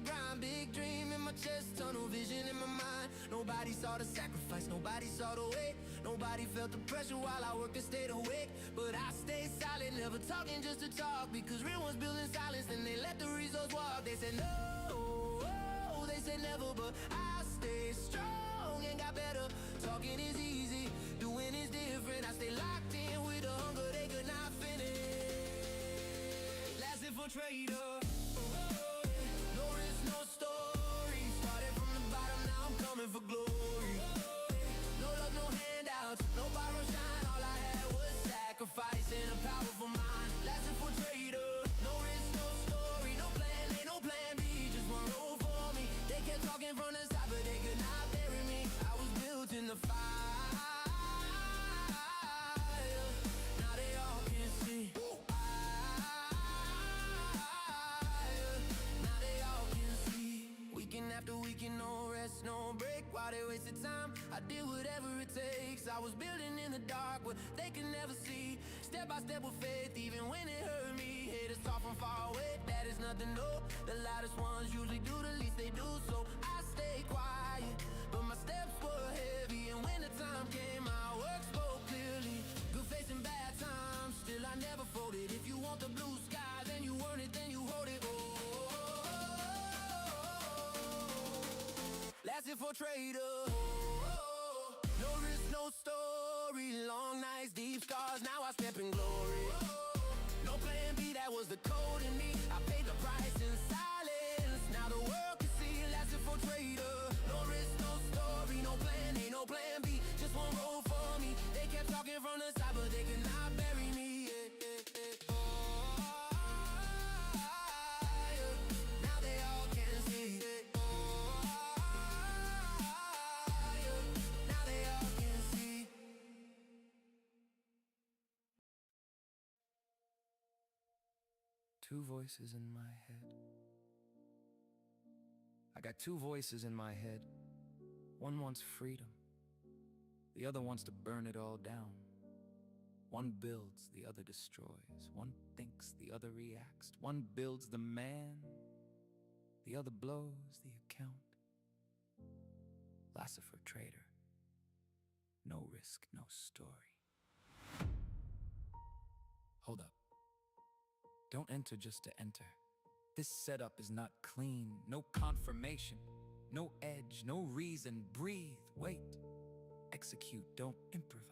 grind, big dream in my chest, tunnel vision in my mind. Nobody saw the sacrifice, nobody saw the weight, nobody felt the pressure while I worked and stayed awake. But I stayed silent, never talking just to talk, because real ones build in silence, then they let the results walk. They said no, they said never, but I stayed strong and got better. Talking is easy, doing is different. I stay locked in with the hunger they could not finish. Last infiltrator, no risk, no story. Started from the bottom, now I'm coming for glory. No love, no handouts, no borrow shine. All I had was sacrifice and a powerful mind. Last infiltrator, no risk, no story, no plan A, no plan B, just one road for me. They kept talking from the side, but they could not bury me. I was built in the fire. Now they all can see. Now they all can see. Weekend after weekend, no rest, no break. While they wasted time, I did whatever it takes. I was building in the dark, what they could never see. Step by step with faith, even when it hurt me. Haters talk from far away, that is nothing new. The loudest ones usually do the least they do. So I stayed quiet, but my steps were heavy. And when the time came, my work spoke clearly. Good facing bad times, still I never folded. If you want the blue sky, then you earn it, then you hold it. Last infiltrator, no risk, no story. Long nights, deep scars, now I step in glory. No plan B, that was the code in me. I paid the price in silence, now the world can see. Last infiltrator, no risk, no story. No plan A, no plan B, just one road for me. They kept talking from the side, but they could not bury me. Now they all can see. Two voices in my head. I got two voices in my head. One wants freedom, the other wants to burn it all down. One builds, the other destroys. One thinks, the other reacts. One builds the man, the other blows the account. Lassifer trader, no risk, no story. Hold up. Don't enter just to enter. This setup is not clean. No confirmation, no edge, no reason. Breathe, wait, execute, don't improvise.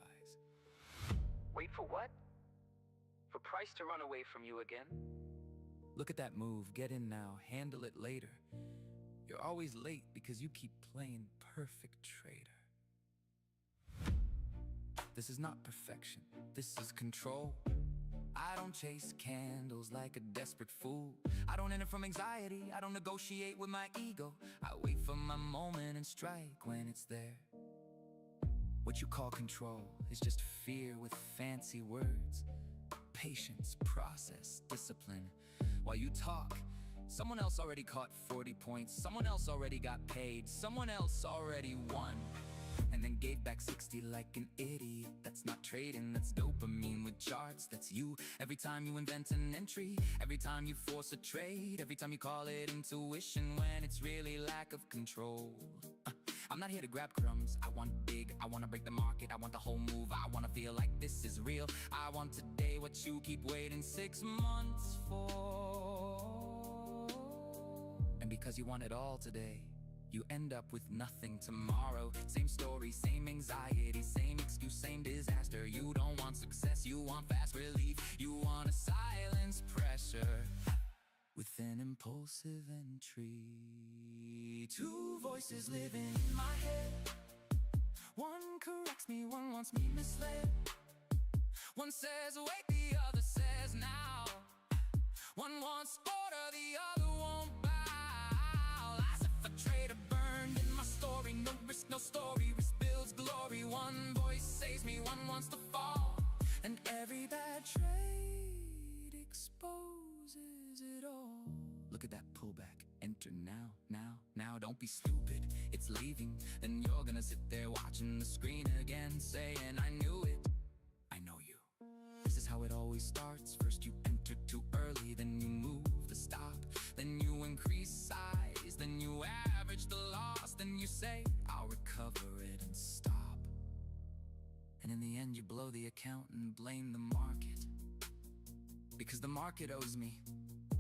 Wait for what? For price to run away from you again? Look at that move, get in now, handle it later. You're always late because you keep playing perfect trader. This is not perfection, this is control. I don't chase candles like a desperate fool. I don't enter from anxiety, I don't negotiate with my ego. I wait for my moment and strike when it's there. What you call control is just fear with fancy words. Patience, process, discipline. While you talk, someone else already caught 40 points. Someone else already got paid. Someone else already won, and then gave back 60 like an idiot. That's not trading, that's dopamine with charts. That's you. Every time you invent an entry, every time you force a trade, every time you call it intuition when it's really lack of control. I'm not here to grab crumbs, I want big, I wanna break the market, I want the whole move, I wanna feel like this is real. I want today what you keep waiting 6 months for. And because you want it all today, you end up with nothing tomorrow. Same story, same anxiety, same excuse, same disaster. You don't want success, you want fast relief. You want to silence pressure with an impulsive entry. Two voices living in my head. One corrects me, one wants me misled. One says wait, the other says now. One wants order, the other won't bow. As if a traitor burned in my story. No risk, no story, risk builds glory. One voice saves me, one wants to fall. And every bad trade exposes it all. Look at that pullback, enter now, now, now. Don't be stupid, it's leaving. Then you're gonna sit there watching the screen again, saying I knew it, I know you. This is how it always starts. First you enter too early, then you move the stop, then you increase size, swallow the account and blame the market. Because the market owes me.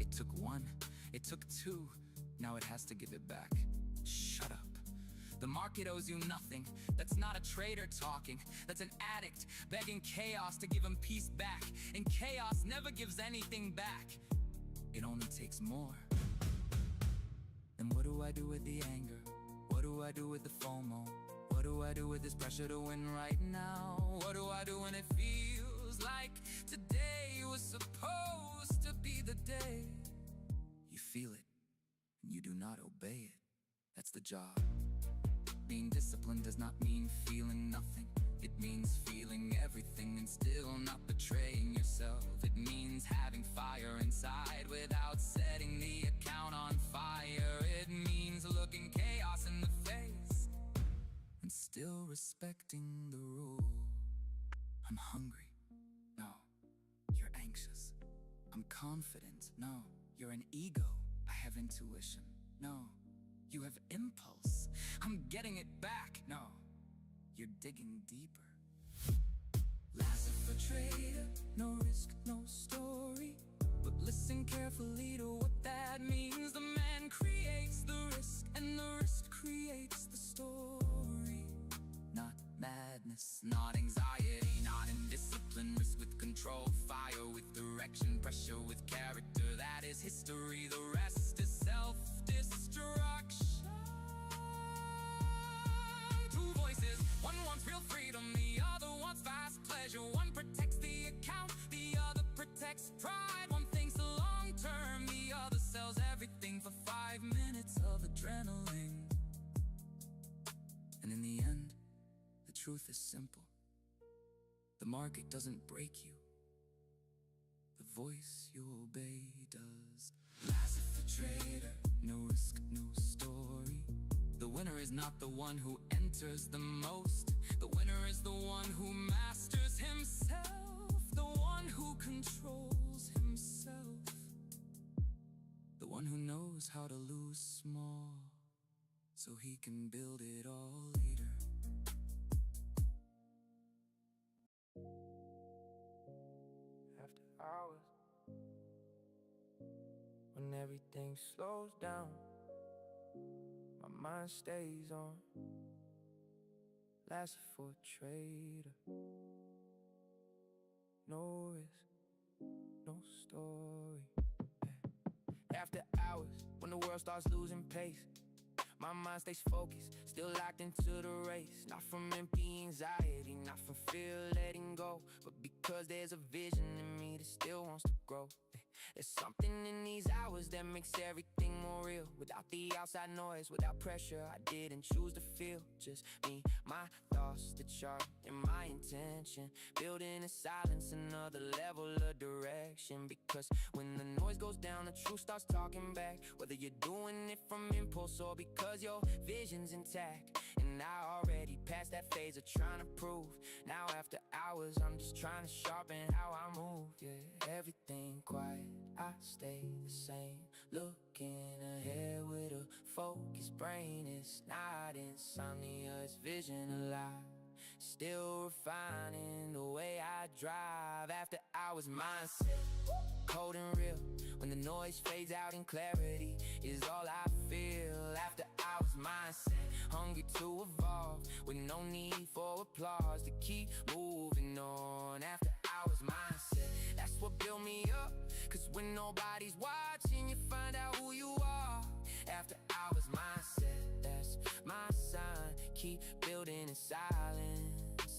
It took one, it took two, now it has to give it back. Shut up. The market owes you nothing. That's not a trader talking. That's an addict begging chaos to give him peace back. And chaos never gives anything back. It only takes more. Then what do I do with the anger? What do I do with the FOMO? What do I do with this pressure to win right now? What do I do when it feels like today was supposed to be the day? You feel it, and you do not obey it. That's the job. Being disciplined does not mean feeling nothing. It means feeling everything and still not betraying yourself. It means having fire inside without setting the account on fire. It means looking chaos in the face and still respecting the rule. I'm hungry. No, you're anxious. I'm confident. No, you're an ego. I have intuition. No, you have impulse. I'm getting it back. No, you're digging deeper. Lasso for trader, no risk, no story. But listen carefully to what that means. The man creates the risk, and the risk creates the story. Not madness, not anxiety, not indiscipline. Risk with control, fire with direction, pressure with character. That is history, the rest is self-destruction. Two voices, one wants real freedom, the other wants fast pleasure. One protects the account, the other protects pride. One thinks the long term, the other sells everything for 5 minutes of adrenaline. And in the end, the truth is simple. The market doesn't break you. The voice you obey does. Lasso for trader, no risk, no story. The winner is not the one who enters the most. The winner is the one who masters himself. The one who controls himself. The one who knows how to lose small so he can build it all later. After hours, when everything slows down, my mind stays on. Lasso for a trader, no risk, no story. After hours, when the world starts losing pace, my mind stays focused, still locked into the race. Not from empty anxiety, not from fear letting go, but because there's a vision in me that still wants to grow. There's something in these hours that makes everything more real. Without the outside noise, without pressure, I didn't choose to feel. Just me, my thoughts, the chart, and my intention. Building in silence, another level of direction. Because when the noise goes down, the truth starts talking back. Whether you're doing it from impulse or because your vision's intact. And I already passed that phase of trying to prove. Now after hours, I'm just trying to sharpen how I move. Yeah, everything quiet, I stay the same. Looking ahead with a focused brain. It's not insomnia, it's vision alive. Still refining the way I drive. After hours mindset, cold and real. When the noise fades out and clarity is all I feel. After hours mindset, hungry to evolve, with no need for applause to keep moving on. After hours mindset, that's what built me up. Cause when nobody's watching, you find out who you are. After hours mindset, that's my sign. Keep building in silence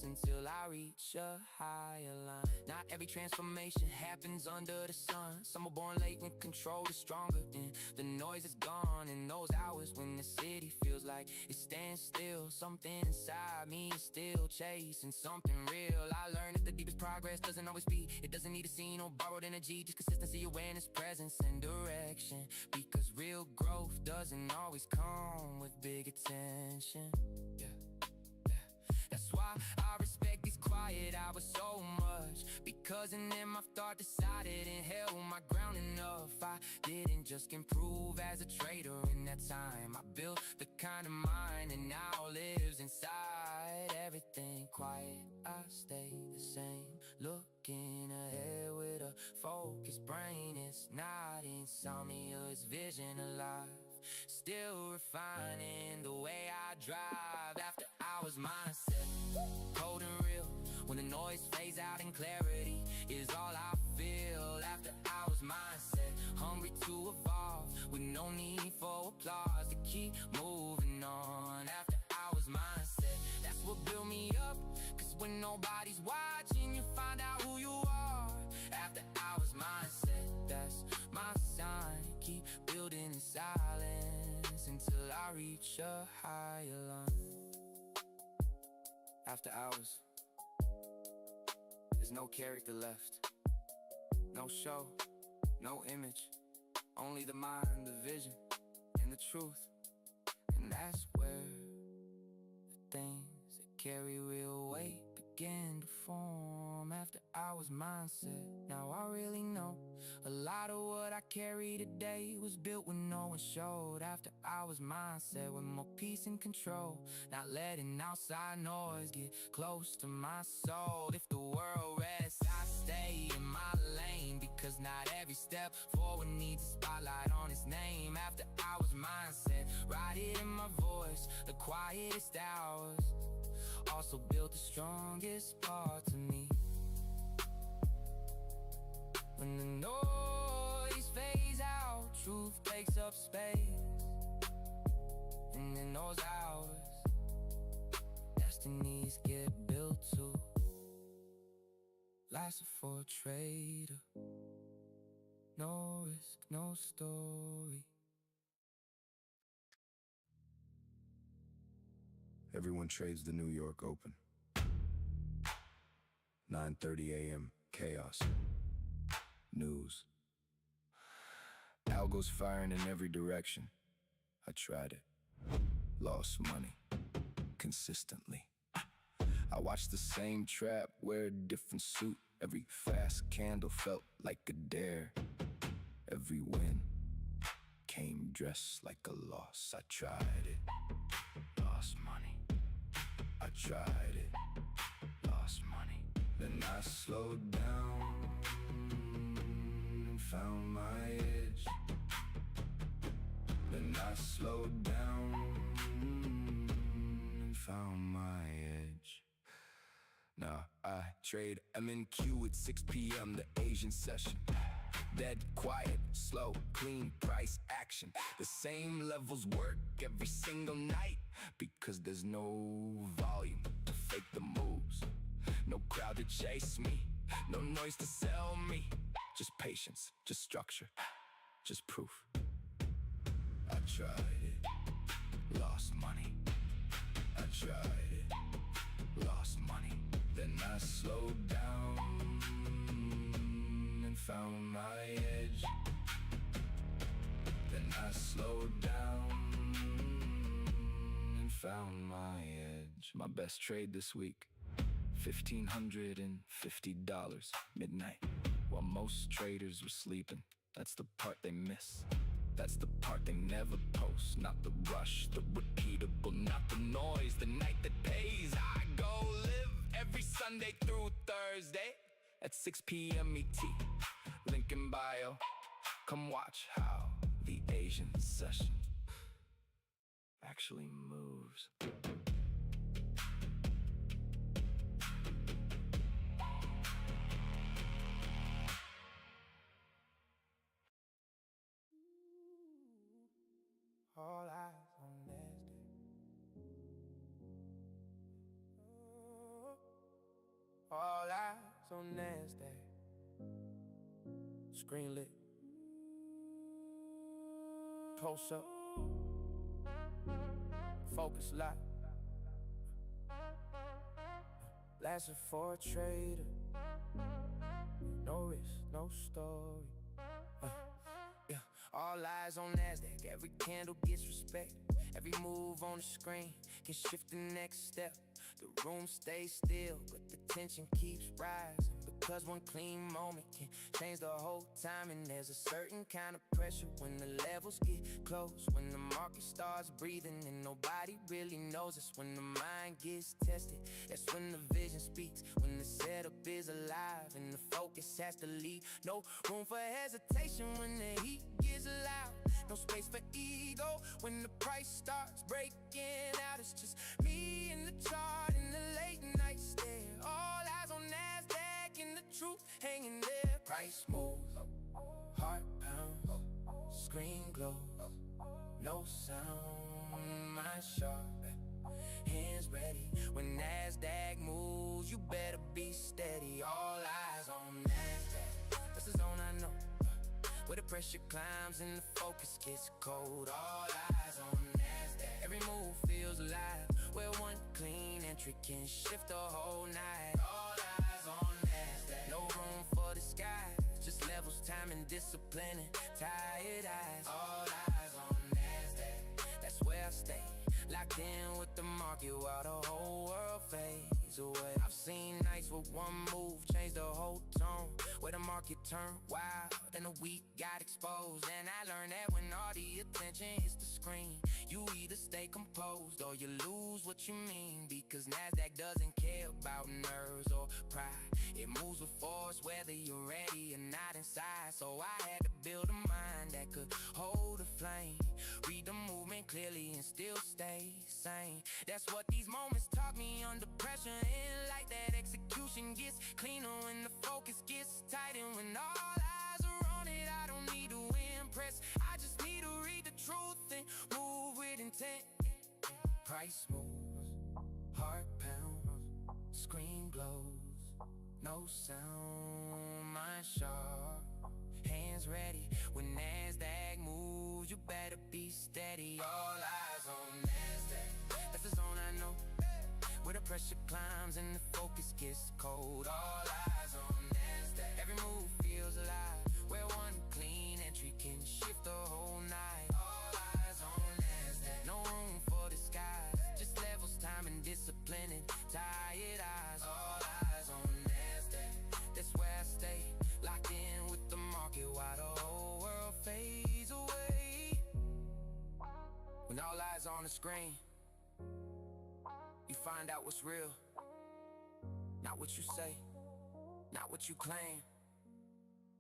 until I reach a higher line. Not every transformation happens under the sun. Some are born late when control is stronger than the noise is gone. In those hours when the city feels like it stands still, something inside me is still chasing something real. I learned that the deepest progress doesn't always be. It doesn't need a scene or borrowed energy, just consistency, awareness, presence, and direction. Because real growth doesn't always come with big attention. Yeah. That's why I respect these quiet hours so much. Because in them I've thought, decided, and held my ground enough. I didn't just just improve as a trader. In that time I built the kind of mind that now lives inside. Everything quiet, I stay the same, looking ahead with a focused brain. It's not insomnia, it's vision alive. Still refining the way I drive. After hours mindset, cold and real. When the noise fades out and clarity is all I feel. After hours mindset, hungry to evolve, with no need for applause to keep moving on. After hours mindset, that's what built me up. Cause when nobody's watching, you find out who you are. After hours mindset, that's my sign. Keep building in silence until I reach a higher line. After hours, there's no character left, no show, no image, only the mind, the vision, and the truth. And that's where the things that carry real weight begin to form. After hours mindset, now I really know a lot of what I carry today was built when no one showed. After hours mindset, with more peace and control, not letting outside noise get close to my soul. If the world rests, I stay in my lane, because not every step forward needs a spotlight on its name. After hours mindset, ride it in my voice, the quietest hours also built the strongest parts of me. When the noise fades out, truth takes up space. And in those hours, destinies get built too. Life's for a trader, no risk, no story. Everyone trades the New York Open. 9:30 a.m. chaos. News. Algos firing in every direction. I tried it. Lost money. Consistently. I watched the same trap, wear a different suit. Every fast candle felt like a dare. Every win came dressed like a loss. I tried it. Lost money. I tried it. Lost money. Then I slowed down and found my edge. Then I slowed down and found my edge. Now I trade MNQ at 6 p.m. the Asian session. Dead, quiet, slow, clean, price action. The same levels work every single night, because there's no volume to fake the moves, no crowd to chase me, no noise to sell me. Just patience, just structure, just proof. I tried it, lost money. I tried it, lost money. Then I slowed down and found my edge. Then I slowed down and found my edge. My best trade this week, $1,550, midnight, while most traders were sleeping. That's the part they miss. That's the part they never post. Not the rush, the repeatable, not the noise, the night that pays. I go live every Sunday through Thursday at 6 p.m. ET. Link in bio. Come watch how the Asian session actually moves. All eyes on Nasdaq. All eyes on Nasdaq. Screen lit. Close up. Focus light. Blasting for a trader. No risk, no story. Yeah, all eyes on Nasdaq. Every candle gets respect. Every move on the screen can shift the next step. The room stays still, but the tension keeps rising. Cause one clean moment can change the whole time. And there's a certain kind of pressure when the levels get close, when the market starts breathing and nobody really knows. It's when the mind gets tested, that's when the vision speaks, when the setup is alive and the focus has to lead. No room for hesitation when the heat gets loud. No space for ego when the price starts breaking out. It's just me and the chart and the late night stare. All eyes on Nasdaq and the truth hanging there. Price moves, heart pounds, screen glows, no sound, mind sharp, hands ready. When Nasdaq moves, you better be steady. All eyes on Nasdaq, that's the zone I know, where the pressure climbs and the focus gets cold. All eyes on Nasdaq, every move feels alive, where one clean entry can shift the whole night. All eyes on Nasdaq, no room for disguise, just levels, time, and discipline, and tired eyes. All eyes on Nasdaq, that's where I stay, locked in with the market while the whole world fades away. I've seen nights with one move change the whole tone, where the market turned wild and the weak got exposed. And I learned that when all the attention hits the screen, you either stay composed or you lose what you mean. Because Nasdaq doesn't care about nerves or pride, it moves with force whether you're ready or not inside. So I had to build a mind that could hold a flame, read the movement clearly and still stay sane. That's what these moments taught me under pressure, and like that execution gets cleaner when the focus gets tight. And when all eyes are on it, I don't need to impress, I just need to read the truth and move with intent. Price moves, heart pounds, screen glows, no sound, mind sharp, hands ready. When Nasdaq moves, you better be steady. All eyes on Nasdaq, that's the zone I know, where the pressure climbs and the focus gets cold. All eyes on Nasdaq, every move feels alive, where one clean entry can shift the whole night. All eyes on Nasdaq, no room for disguise, just levels, time, and discipline, and tired eyes. All eyes on Nasdaq, that's where I stay, locked in with the market while the whole world fades away. When all eyes on the screen, you find out what's real, not what you say, not what you claim,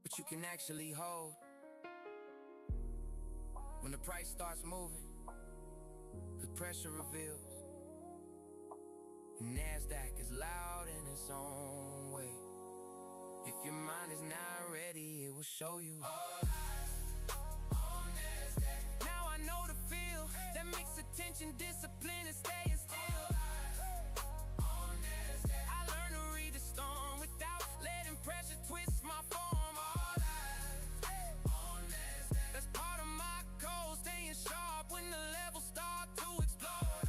but you can actually hold. When the price starts moving, the pressure reveals, Nasdaq is loud in its own way. If your mind is not ready, it will show you. All eyes on Nasdaq, now I know the feel that makes attention, discipline, and staying still. All eyes on Nasdaq, I learned to read the storm without letting pressure twist my form. All eyes on Nasdaq, that's part of my code, staying sharp when the levels start to explode.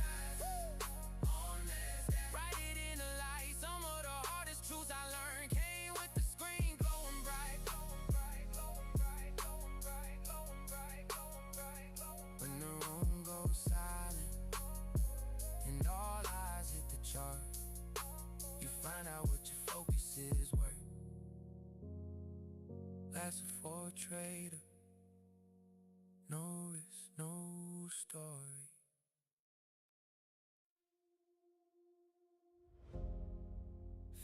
On Nasdaq, write it in the light, some of the hardest truths I learned came with the screen glowing bright. When the room goes silent and all eyes hit the chart, you find out what your focus is worth. That's for a trader, no risk, no story.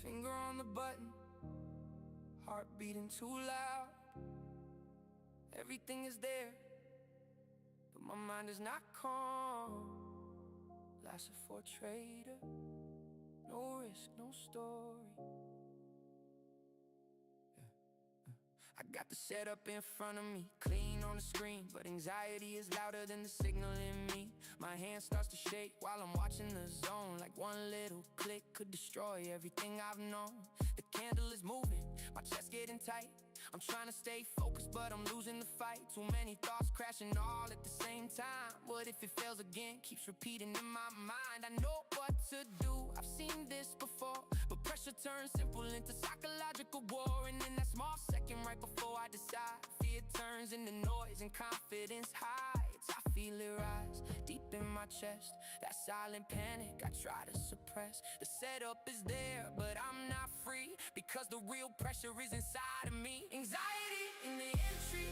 Finger on the button, heart beating too loud. Everything is there, but my mind is not calm. Life's a for trader, no risk, no story. I got the setup in front of me, clean on the screen, but anxiety is louder than the signal in me. My hand starts to shake while I'm watching the zone, like one little click could destroy everything I've known. The candle is moving, my chest getting tight. I'm trying to stay focused, but I'm losing the fight. Too many thoughts crashing all at the same time. What if it fails again? Keeps repeating in my mind. I know what to do, I've seen this before, but pressure turns simple into psychological war. And in that small second right before I decide, fear turns into noise and confidence hides. I feel feel it rise deep in my chest. That silent panic I try to suppress. The setup is there, but I'm not free, because the real pressure is inside of me. Anxiety in the entry,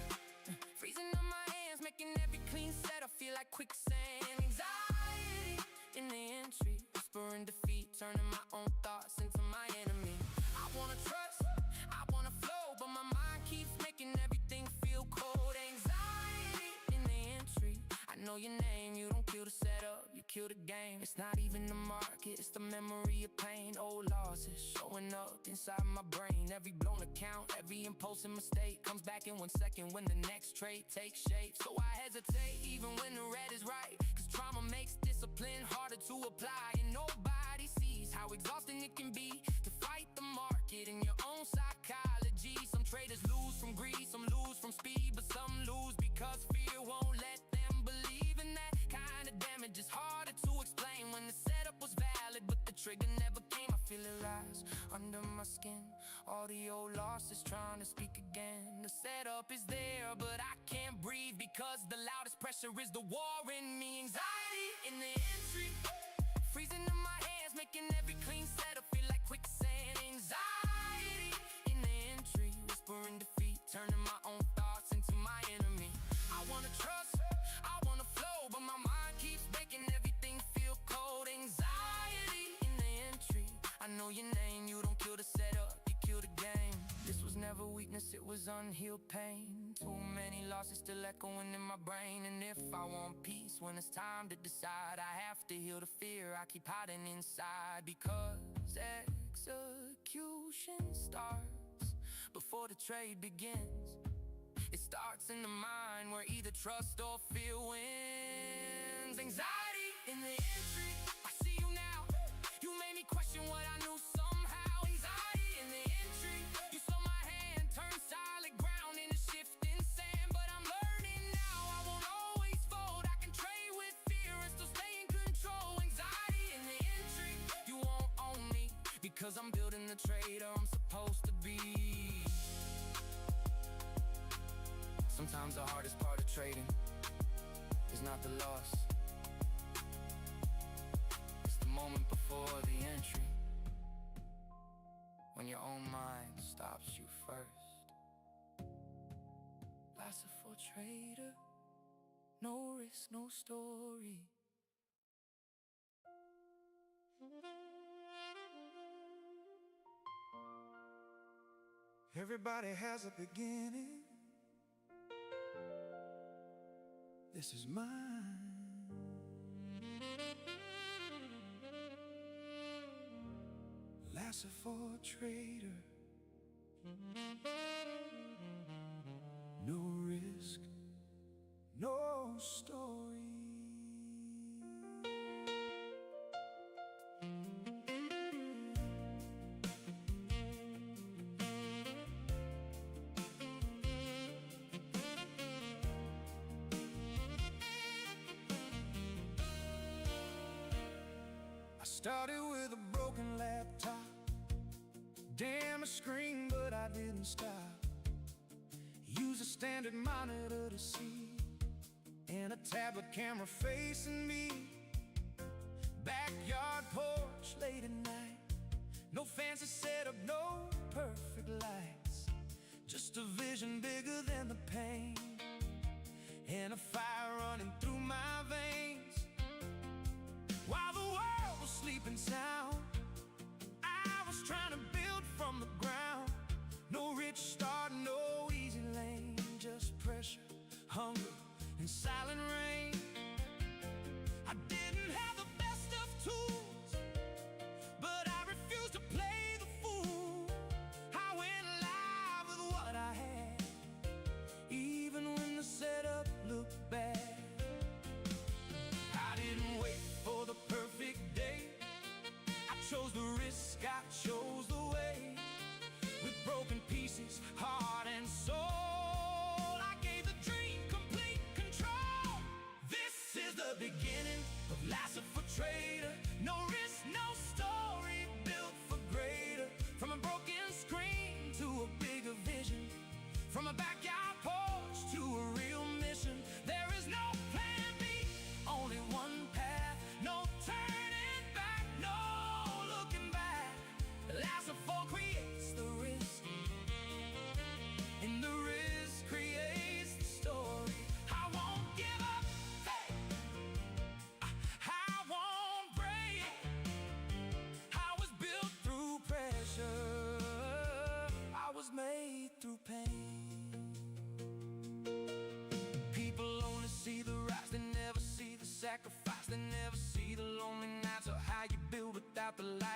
freezing on my hands, making every clean setup feel like quicksand. Anxiety in the entry, whispering defeat, turning my own thoughts into my enemy. I wanna trust, I wanna flow, but my mind keeps making everything feel cold. Anxiety in the entry, I know your name, you don't kill the setup, you kill the game. It's not even the market, it's the memory of pain. Old losses showing up inside my brain. Every blown account, every impulsive mistake comes back in 1 second when the next trade takes shape. So I hesitate even when the red is right, cause trauma makes discipline harder to apply. And nobody sees how exhausting it can be to fight the market in your own psychology. Some traders lose from greed, some lose from speed, but some lose because fear won't let them believe. And that kind of damage is harder to explain. When the setup was valid but the trigger never came, I feel it rise under my skin. All the old losses trying to speak again. The setup is there, but I can't breathe, because the loudest pressure is the war in me. Anxiety in the entry, freezing in my hands, making every clean setup feel like quicksand. Anxiety in the entry, whispering defeat, turning my own thoughts into my enemy. I wanna trust, I wanna flow, but my mind keeps making everything feel cold. Anxiety in the entry, I know your name, you don't kill the setup, you kill the game. This was never weakness, it was unhealed pain. Too many losses still echoing in my brain. And if I want peace when it's time to decide, I have to heal the fear I keep hiding inside. Because execution starts before the trade begins. It starts in the mind, where either trust or fear wins. Anxiety in the entry, I see you now, you made me question what I knew somehow. Anxiety in the entry, you saw my hand turn solid ground into shifting sand. But I'm learning now, I won't always fold. I can trade with fear and still stay in control. Anxiety in the entry, you won't own me, because I'm building the trader I'm supposed to be. Sometimes the hardest part of trading is not the loss, it's the moment before the entry, when your own mind stops you first. Passive for trader, no risk, no story. Everybody has a beginning. This is mine. Lasso for a trader, no risk, no story. Started with a broken laptop, damaged screen, but I didn't stop. Use a standard monitor to see, and a tablet camera facing me. Backyard porch late at night, no fancy setup, no perfect lights, just a vision bigger than the pain, and a fire running through my veins. While the world was sleeping sound, I was trying to build from the ground. No rich start, no easy lane, just pressure, hunger, and silent rain. I didn't have the best of tools, but I refused to play the fool. I went live with what I had, even when the setup looked bad. I didn't wait for the perfect day, I chose the risk, I chose the way. With broken pieces, heart and soul, I gave the dream complete control. This is the beginning of Lasso for Trader. No risk, no story, built for greater. From a broken screen to a bigger vision, from a backyard porch to a real mission. There is no plan B,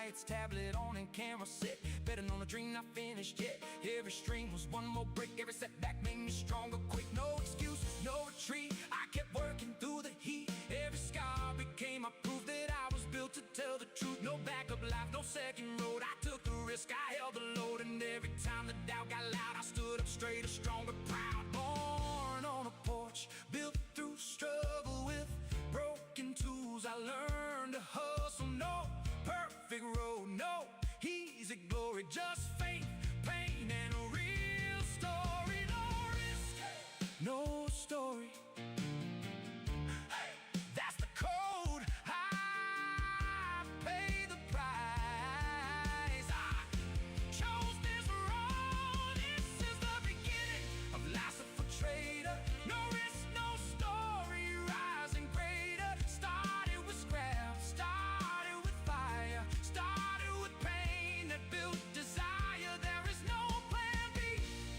lights, tablet on and camera set, betting on a dream not finished yet. Every stream was one more break, every setback made me stronger quick. No excuses, no retreat, I kept working through the heat. Every scar became a proof that I was built to tell the truth. No backup life, no second road, I took the risk, I held the load. And every time the doubt got loud, I stood up straighter, stronger, proud. Born on a porch, built through struggle with broken tools. I learned to hustle, no perfect road, no easy glory, just faith, pain, and a real story. No risk, no story. That's the code. I pay the price. I chose this road. This is the beginning of life's a trader. No risk, no story, rising greater. Started with scrap, started with fire, started with pain that built desire. There is no plan B,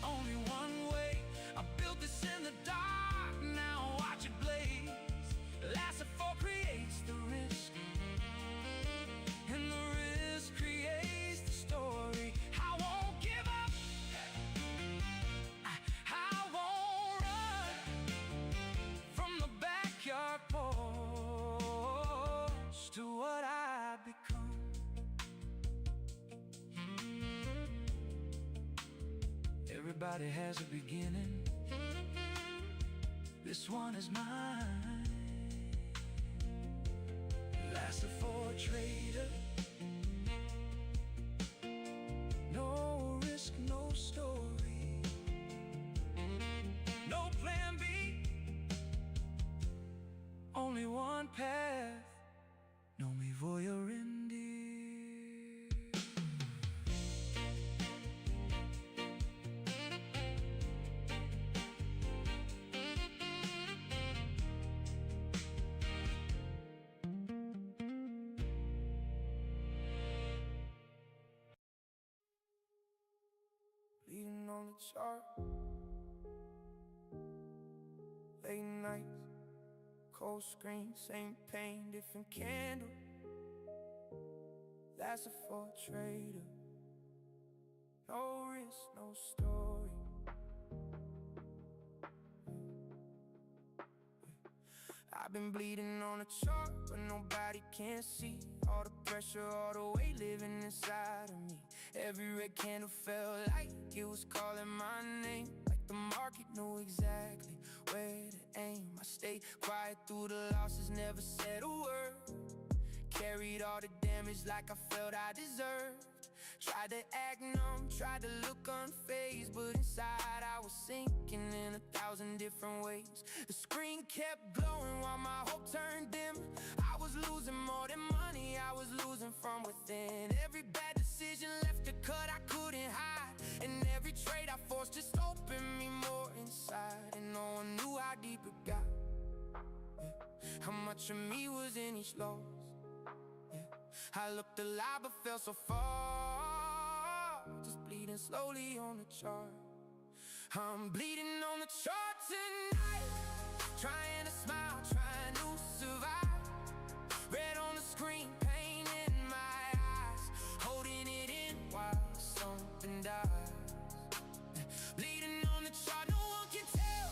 only one way. I built this in the dark, now watch it blaze. Last of four creates the risk, and the risk creates the story. I won't give up, I won't run from the backyard porch to what I become. Everybody has a beginning, this one is mine. Last of four trader, no risk, no story, no plan B, only one path. Non mi voglio rendere. Bleeding on the chart, late nights, cold screen, same pain, different candle. That's a for trader, no risk, no story. I've been bleeding on a chart, but nobody can see all the pressure, all the weight living inside of me. Every red candle felt like it was calling my name, like the market knew exactly where to aim. I stayed quiet through the losses, never said a word. Carried all the damage like I felt I deserved. Tried to act numb, tried to look unfazed, but inside I was sinking in 1,000 different ways. The screen kept glowing while my hope turned dim. I was losing more than money, I was losing from within. Every bad decision left a cut I couldn't hide, and every trade I forced just opened me more inside. And no one knew how deep it got, how much of me was in each loss. I looked alive but fell so far, just bleeding slowly on the chart. I'm bleeding on the chart tonight, trying to smile, trying to survive. Red on the screen, pain in my eyes, holding it in while something dies. Bleeding on the chart, no one can tell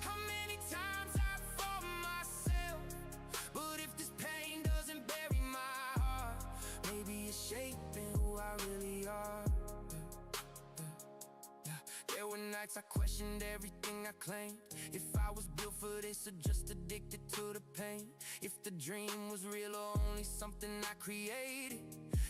how many times I fought myself. But if this pain doesn't bury my heart, maybe it's shaping who I really are. There were nights I questioned everything I claimed. If I was built for this or just addicted to the pain. If the dream was real or only something I created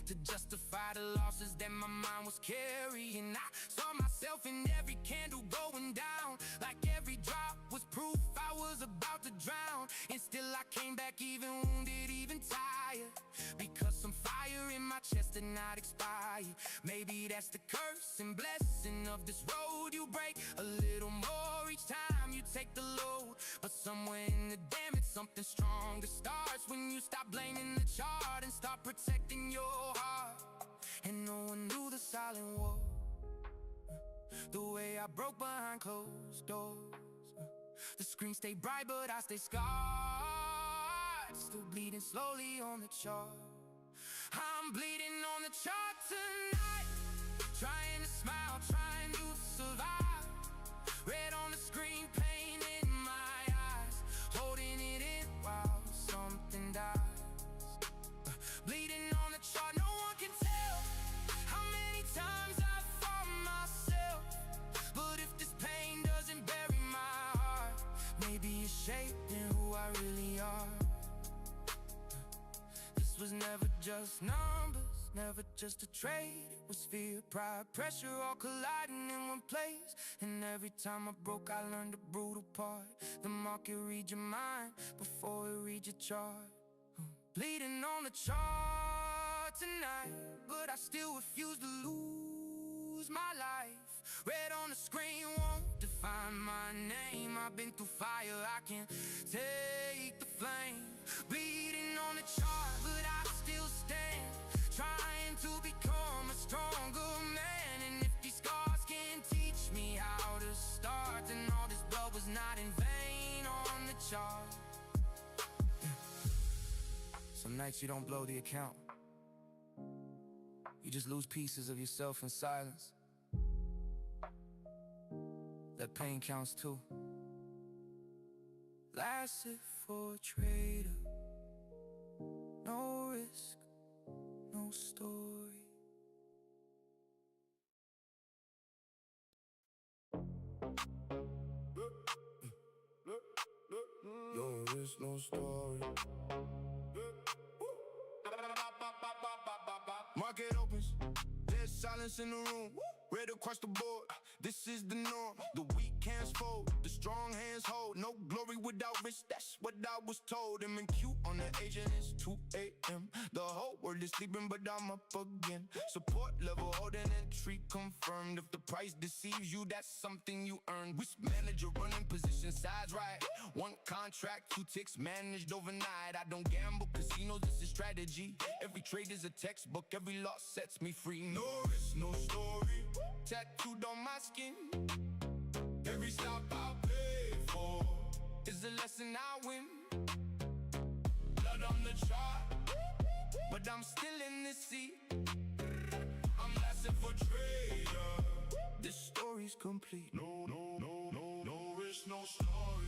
to justify the losses that my mind was carrying. I saw myself in every candle going down, like every drop was proof I was about to drown. And still I came back even wounded, even tired, because some fire in my chest did not expire. Maybe that's the curse and blessing of this road. You break a little more each time you take the load, but somewhere in the damage something stronger starts when you stop blaming the chart and start protecting your heart. And no one knew the silent war, the way I broke behind closed doors. The screen stayed bright but I stayed scarred, still bleeding slowly on the chart. I'm I'm bleeding on the chart tonight, trying to smile, trying to survive. Red on the screen, pain in my eyes, holding it in while something dies. Bleeding on the chart, no one can tell how many times I've fought myself. But if this pain doesn't bury my heart, maybe it's shaping who I really are. This was never just numbers, never just a trade. It was fear, pride, pressure all colliding in one place. And every time I broke, I learned the brutal part. The market read your mind before it read your chart. Bleeding on the chart tonight, but I still refuse to lose my life. Red on the screen won't define my name. I've been through fire, I can't take the flame. Bleeding on the chart, but I still stand, trying to become a stronger man. And if these scars can teach me how to start, then all this blood was not in vain on the chart. Some nights you don't blow the account, you just lose pieces of yourself in silence. That pain counts too. Last it for a trader, no risk, no story. No risk, no story. Market opens, there's silence in the room. Red across the board, this is the norm. The weak hands fold, the strong hands hold. No glory without risk, that's what I was told. M&Q on the agent, it's 2 a.m. The whole world is sleeping, but I'm up again. Support level holding, entry confirmed. If the price deceives you, that's something you earned. Risk manager running position size right. One contract, 2 ticks managed overnight. I don't gamble, casinos, this is strategy. Every trade is a textbook, every loss sets me free. No risk, no story. Tattooed on my skin, every stop I pay for is a lesson I win. Blood on the chart, but I'm still in the sea. I'm lasting for trader. This story's complete. No risk, no story.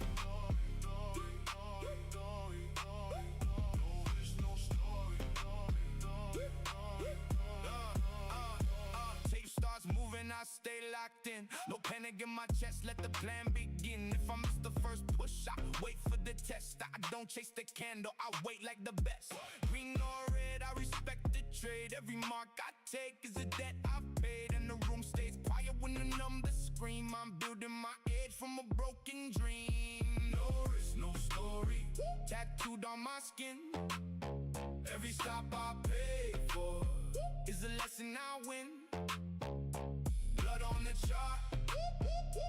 Moving, I stay locked in. No panic in my chest, let the plan begin. If I miss the first push, I wait for the test. I don't chase the candle, I wait like the best. Green or red, I respect the trade. Every mark I take is a debt I've paid. And the room stays quiet when the numbers scream. I'm building my edge from a broken dream. No risk, no story. Tattooed on my skin. Every stop I pay for is a lesson I win. On the chart,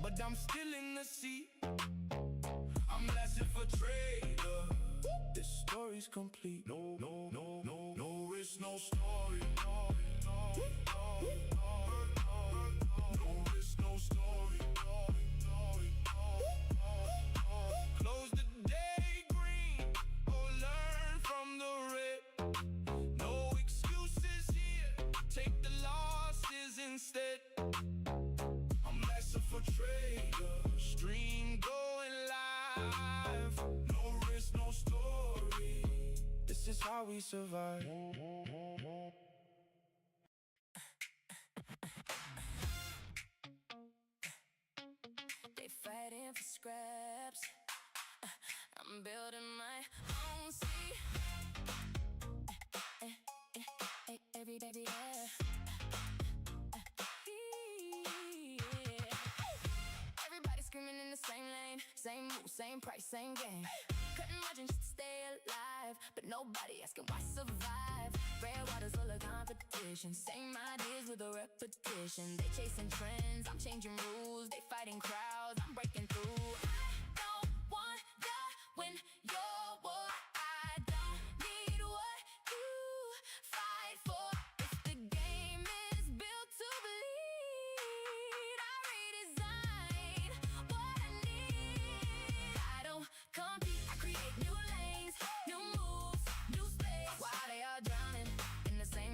but I'm still in the sea. I'm lasting for trader. This story's complete. No risk, no story. No risk, no story. Close the day green or learn from the red. No excuses here, take the losses instead. For trader, stream going live. No risk, no story. This is how we survive. They fighting for scraps. I'm building my own sea. Every baby, yeah. Screaming in the same lane, same move, same price, same game. Cutting margins just to stay alive, but nobody asking why survive. Red water's full of competition, same ideas with a repetition. They chasing trends, I'm changing rules. They fighting crowds, I'm breaking through. I don't want the win, your war. I don't need what you fight for. If the game is built to bleed, I redesign what I need. I don't compete, I create new lanes, new moves, new space. While they are drowning in the same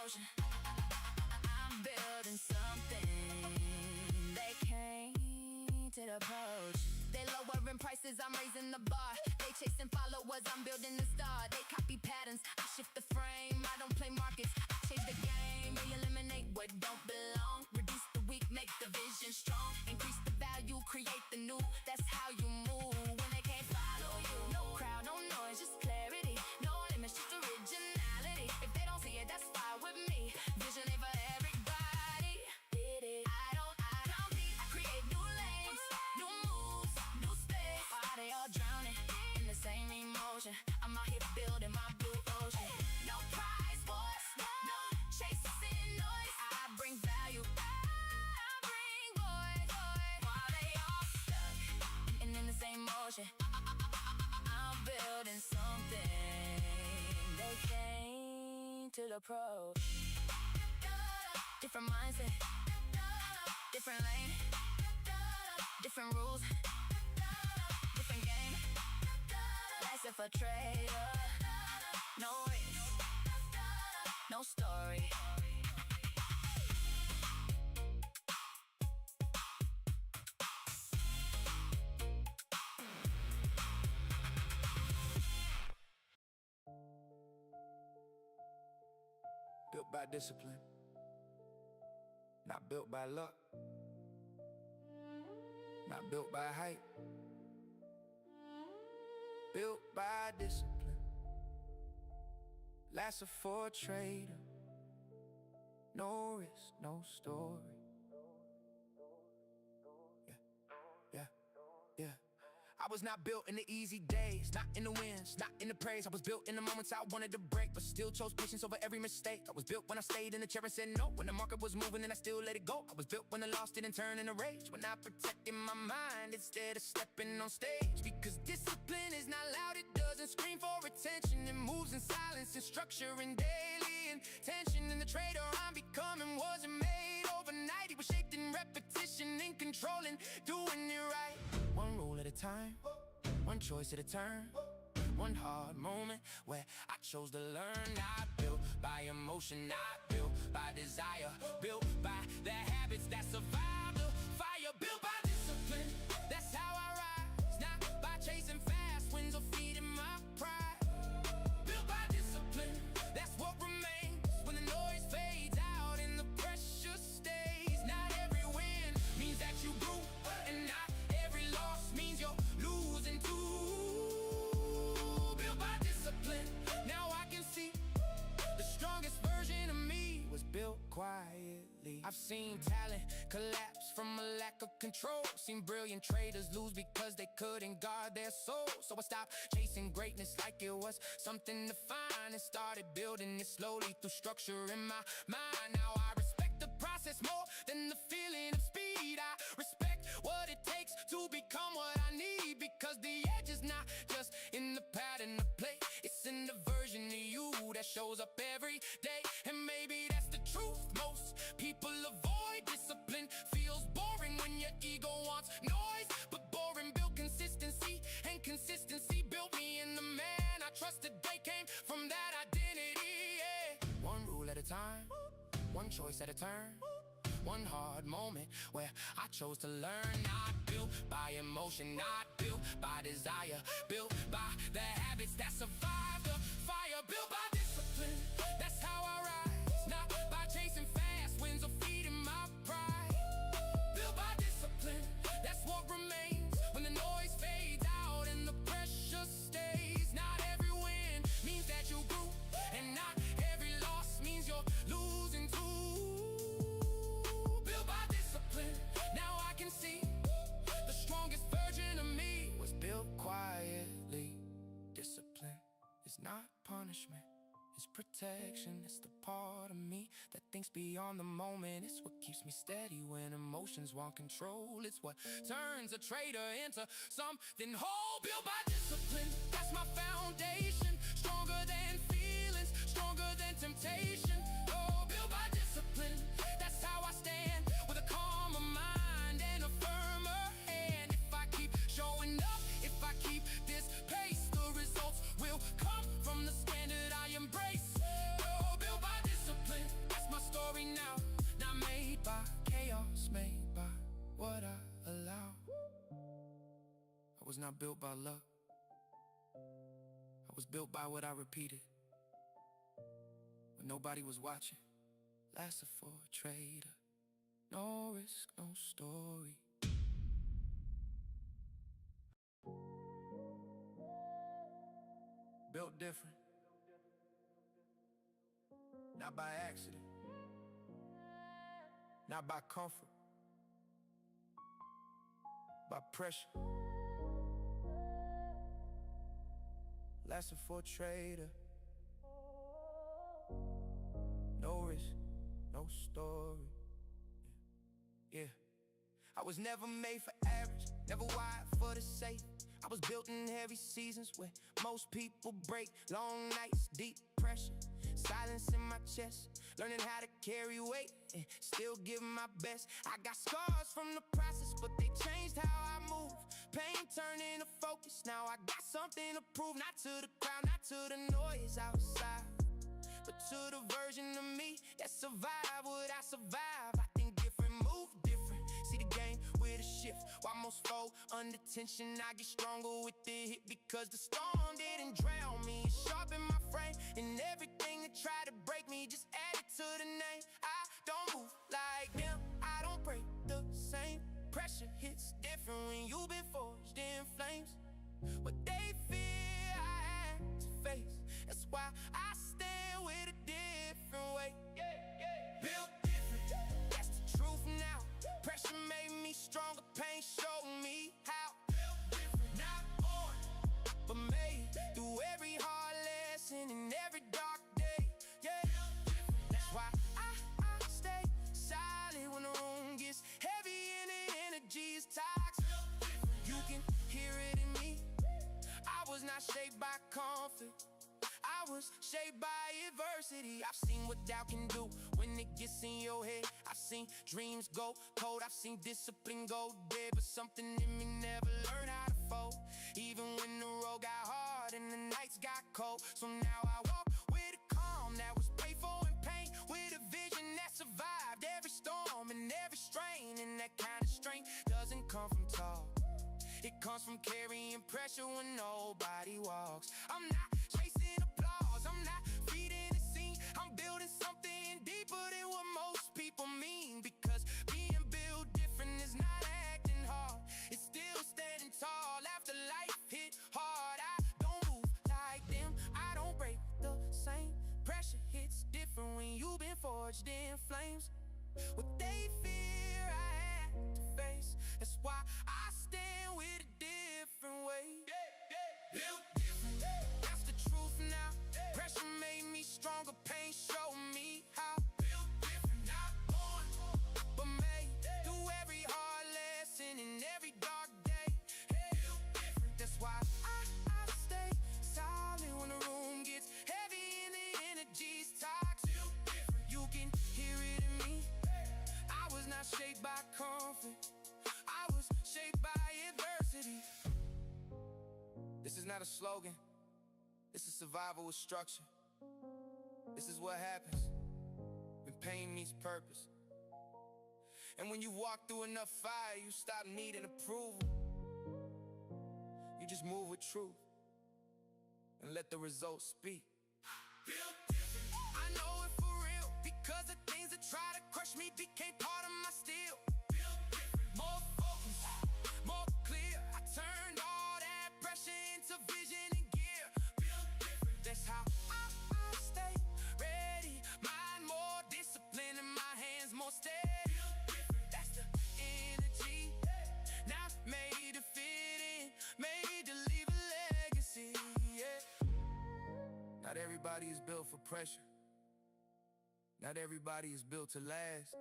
emotion. I'm building something they can't approach. They lowering prices, I'm raising the bar. They chasing followers, I'm building the star. They copy patterns, I shift the frame. I don't play markets, I change the game. They eliminate what don't belong. Reduce the weak, make the vision strong. Increase the value, create the new. That's how you move when they can't follow you. No crowd, no noise, just clarity. No limits, just originality. If they don't see it, that's fine with me. Vision ain't for everybody. Did it? I don't need. I create new lanes, new moves, new space. Why they all drowning in the same emotion? I'm out here building my blue ocean. No prize wars, no chasing noise. I bring value, I bring voice. While they all stuck and in the same motion, I'm building something they can't approach. Different mindset, different lane, different rules, different game. That's it for trader. No risk, no story. Built by discipline, not built by luck, not built by hype. Built by discipline, lasted for a trader. No risk, no story. Yeah. I was not built in the easy days, not in the wins, not in the praise. I was built in the moments I wanted to break, but still chose patience over every mistake. I was built when I stayed in the chair and said no, when the market was moving and I still let it go. I was built when the loss didn't turn into rage, when I protected my mind instead of stepping on stage. Because discipline is not loud, it doesn't scream for attention. It moves in silence and structure and daily intention. And the trader I'm becoming wasn't made overnight. He was shaped in repetition, in controlling, doing it right. One rule at a time, one choice at a turn. One hard moment where I chose to learn. Not built by emotion, not built by desire. Built by the habits that survive the fire. Built by discipline, that's how I rise. Not by chasing fast wins or feeding my pride. Built by discipline, that's what remains when the noise fades out and the pressure stays. Not every win means that you grew, and not every loss means you're losing too. Built by discipline, now I can see the strongest version of me was built quietly. I've seen talent collapse from a lack of control. Seen brilliant traders lose because they couldn't guard their soul. So I stopped chasing greatness like it was something to find, and started building it slowly through structure in my mind. Now I respect the process more than the feeling of speed. I respect what it takes to become what I need, because the edge is not just in the pattern of play, it's in the version of you that shows up every day. And maybe that's the truth most people avoid. Discipline feels boring when your ego wants noise, but boring built consistency, and consistency built me in the man I trusted. They came from that identity, yeah. One rule at a time, one choice at a turn. One hard moment where I chose to learn. Not built by emotion, not built by desire. Built by the habits that survive the fire. Built by discipline, that's how I rise. Not by chasing fast wins or feeding my pride. Built by discipline, that's what remains when the noise fades out and the pressure stays. Not every win means that you grew, and not every loss means you're losing too. Now I can see the strongest version of me was built quietly. Discipline is not punishment, it's protection. It's the part of me that thinks beyond the moment. It's what keeps me steady when emotions want control. It's what turns a trader into something whole. Built by discipline, that's my foundation. Stronger than feelings, stronger than temptation. Oh, built by discipline, that's how I stand. With a calmer mind and a firmer hand. If I keep showing up, if I keep this pace, the results will come from the standard I embrace. Oh, built by discipline, was not built by luck. I was built by what I repeated when nobody was watching. Lasted for a trader. No risk, no story. Built different, not by accident, not by comfort, by pressure. Lasting for a trader. No risk, no story. Yeah. I was never made for average, never wired for the safe. I was built in heavy seasons where most people break. Long nights, deep pressure, silence in my chest. Learning how to carry weight and still give my best. I got scars from the process, but they changed how I move. Pain turned into focus, now I got something to prove. Not to the crowd, not to the noise outside, but to the version of me that survived what I survived. I think different, move different, see the game with a shift. While most fold under tension, I get stronger with the hit, because the storm didn't drown me. It sharpened my frame, and everything that tried to break me just added to the name. I don't move like them, I don't break the same. Pressure hits different when you've been forged in flames. What they fear, I had to face. That's why I stand with a different way. Built different, that's the truth now. Pressure made me stronger, pain showed me how. Built different, not born, but made through every hard lesson and every dark day. Yeah, that's why I stay silent when the room gets heavy and the energy is toxic. You can hear it in me. I was not shaped by conflict, I was shaped by adversity. I've seen what doubt can do when it gets in your head. I've seen dreams go cold, I've seen discipline go dead, but something in me never learned how to fold, even when the road got hard and the nights got cold. So now I walk with a calm that was paid for in pain, with a vision that survived every storm and every strain. And that kind of strength doesn't come from talk, it comes from carrying pressure when nobody walks. I'm not chasing applause, I'm not feeding the scene. I'm building something deeper than what most people mean, because being built different is not acting hard, it's still standing tall after life hit hard. I don't move like them, I don't break the same. Pressure hits different when you've been forged in flames. What they fear, I had to face. That's why I stand with a different way. Built different, that's the truth now. Pressure made me stronger, pain showed me how. Built different, not born, but made through every hard lesson and every dark day. Built different, that's why I stay silent when the room gets heavy and the energy's toxic. Built different, you can hear it in me. I was not shaped by conflict, I was shaped by adversity. This is not a slogan, this is survival with structure. This is what happens when pain meets purpose, and when you walk through enough fire, you stop needing approval. You just move with truth and let the results speak. Built different, I know it for real, because the things that try to crush me became part of my steel. Built different, more focused, more clear. I turned all that pressure into vision and gear. Built different, that's how I stay ready. Mind more discipline in my hands, more steady. Built different, that's the energy, not made to fit in, made to leave a legacy. Yeah. Not everybody is built for pressure, not everybody is built to last.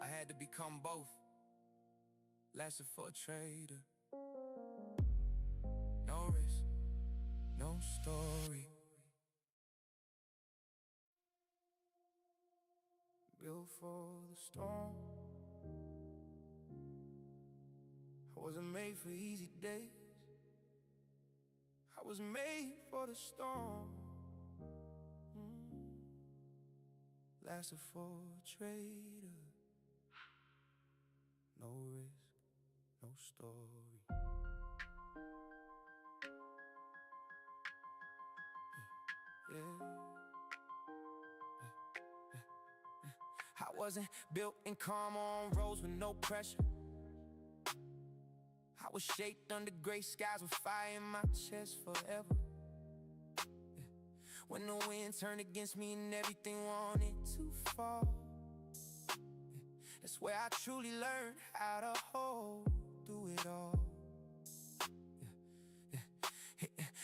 I had to become both. Lasted for a trader. No risk, no story. Built for the storm. I wasn't made for easy days, I was made for the storm. Lasted for a trader. No risk, no story. Yeah. I wasn't built in calm on roads with no pressure. I was shaped under gray skies with fire in my chest forever. When the wind turned against me and everything wanted to fall, that's where I truly learned how to hold through it all.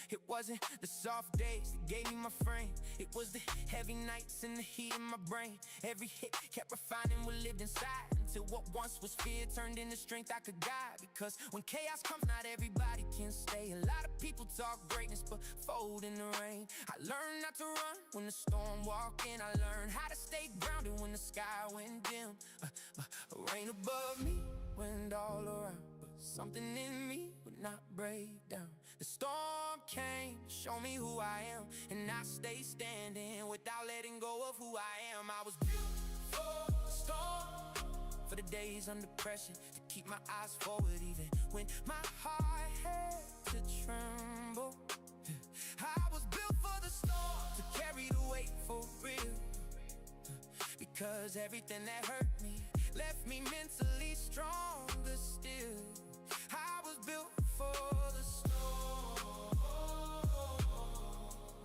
It wasn't the soft days that gave me my frame. It was the heavy nights and the heat in my brain. Every hit kept refining what lived inside, until what once was fear turned into strength I could guide. Because when chaos comes, not everybody can stay. A lot of people talk greatness but fold in the rain. I learned not to run when the storm walked in. I learned how to stay grounded when the sky went dim. Rain above me, wind all around, but something in me would not break down. The storm came to show me who I am, and I stayed standing without letting go of who I am. I was built for the storm, for the days under pressure, to keep my eyes forward even when my heart had to tremble. I was built for the storm, to carry the weight for real, because everything that hurt me left me mentally stronger still. I was built for the storm.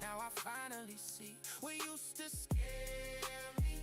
Now I finally see what used to scare me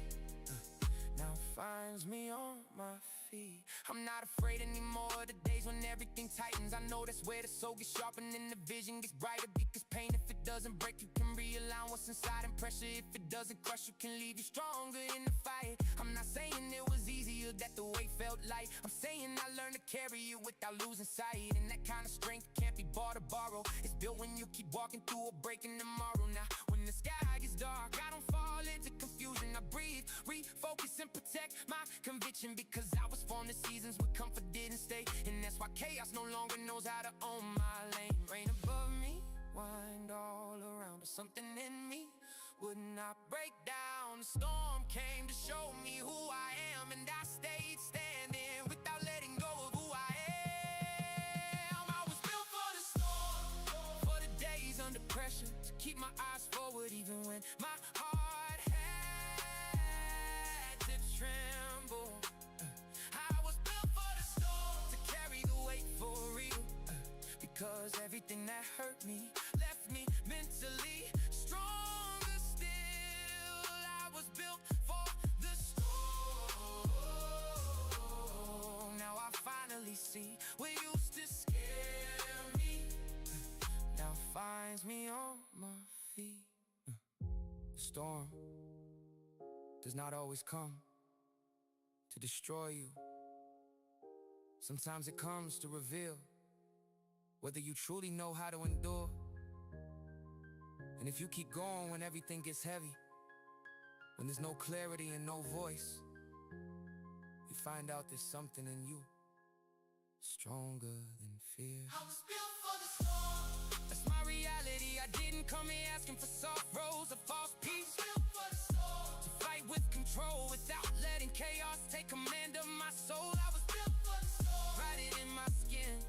now finds me on my feet. I'm not afraid anymore of the days when everything tightens. I know that's where the soul gets sharpened and the vision gets brighter. Because pain, if it doesn't break, you can realign what's inside. And pressure, if it doesn't crush, you can leave you stronger in the fight. I'm not saying it was easier, that the weight felt light. I'm saying I learned to carry it without losing sight. And that kind of strength can't be bought or borrowed. It's built when you keep walking through a breaking tomorrow. Now when the sky gets dark, I don't fall into confusion. I breathe, refocus and protect my conviction, because I was formed to seasons where comfort didn't stay. And that's why chaos no longer knows how to own my lane. Rain above me, wind all around, but something in me would not break down. The storm came to show me who I am, and I stayed standing without letting go of who I am. I was built for the storm, for the days under pressure, to keep my eyes forward even when my heart had to tremble. I was built for the storm, to carry the weight for real, because everything that hurt me left me mentally stronger still. I was built for the storm. Now I finally see what used to scare me now finds me on my feet. The storm does not always come to destroy you. Sometimes it comes to reveal whether you truly know how to endure. And if you keep going when everything gets heavy, when there's no clarity and no voice, you find out there's something in you stronger than fear. I was built for the storm. That's my reality. I didn't come here asking for soft roads or false peace. Built for the storm. To fight with control without letting chaos take command of my soul. I was Built for the storm. write it in my skin,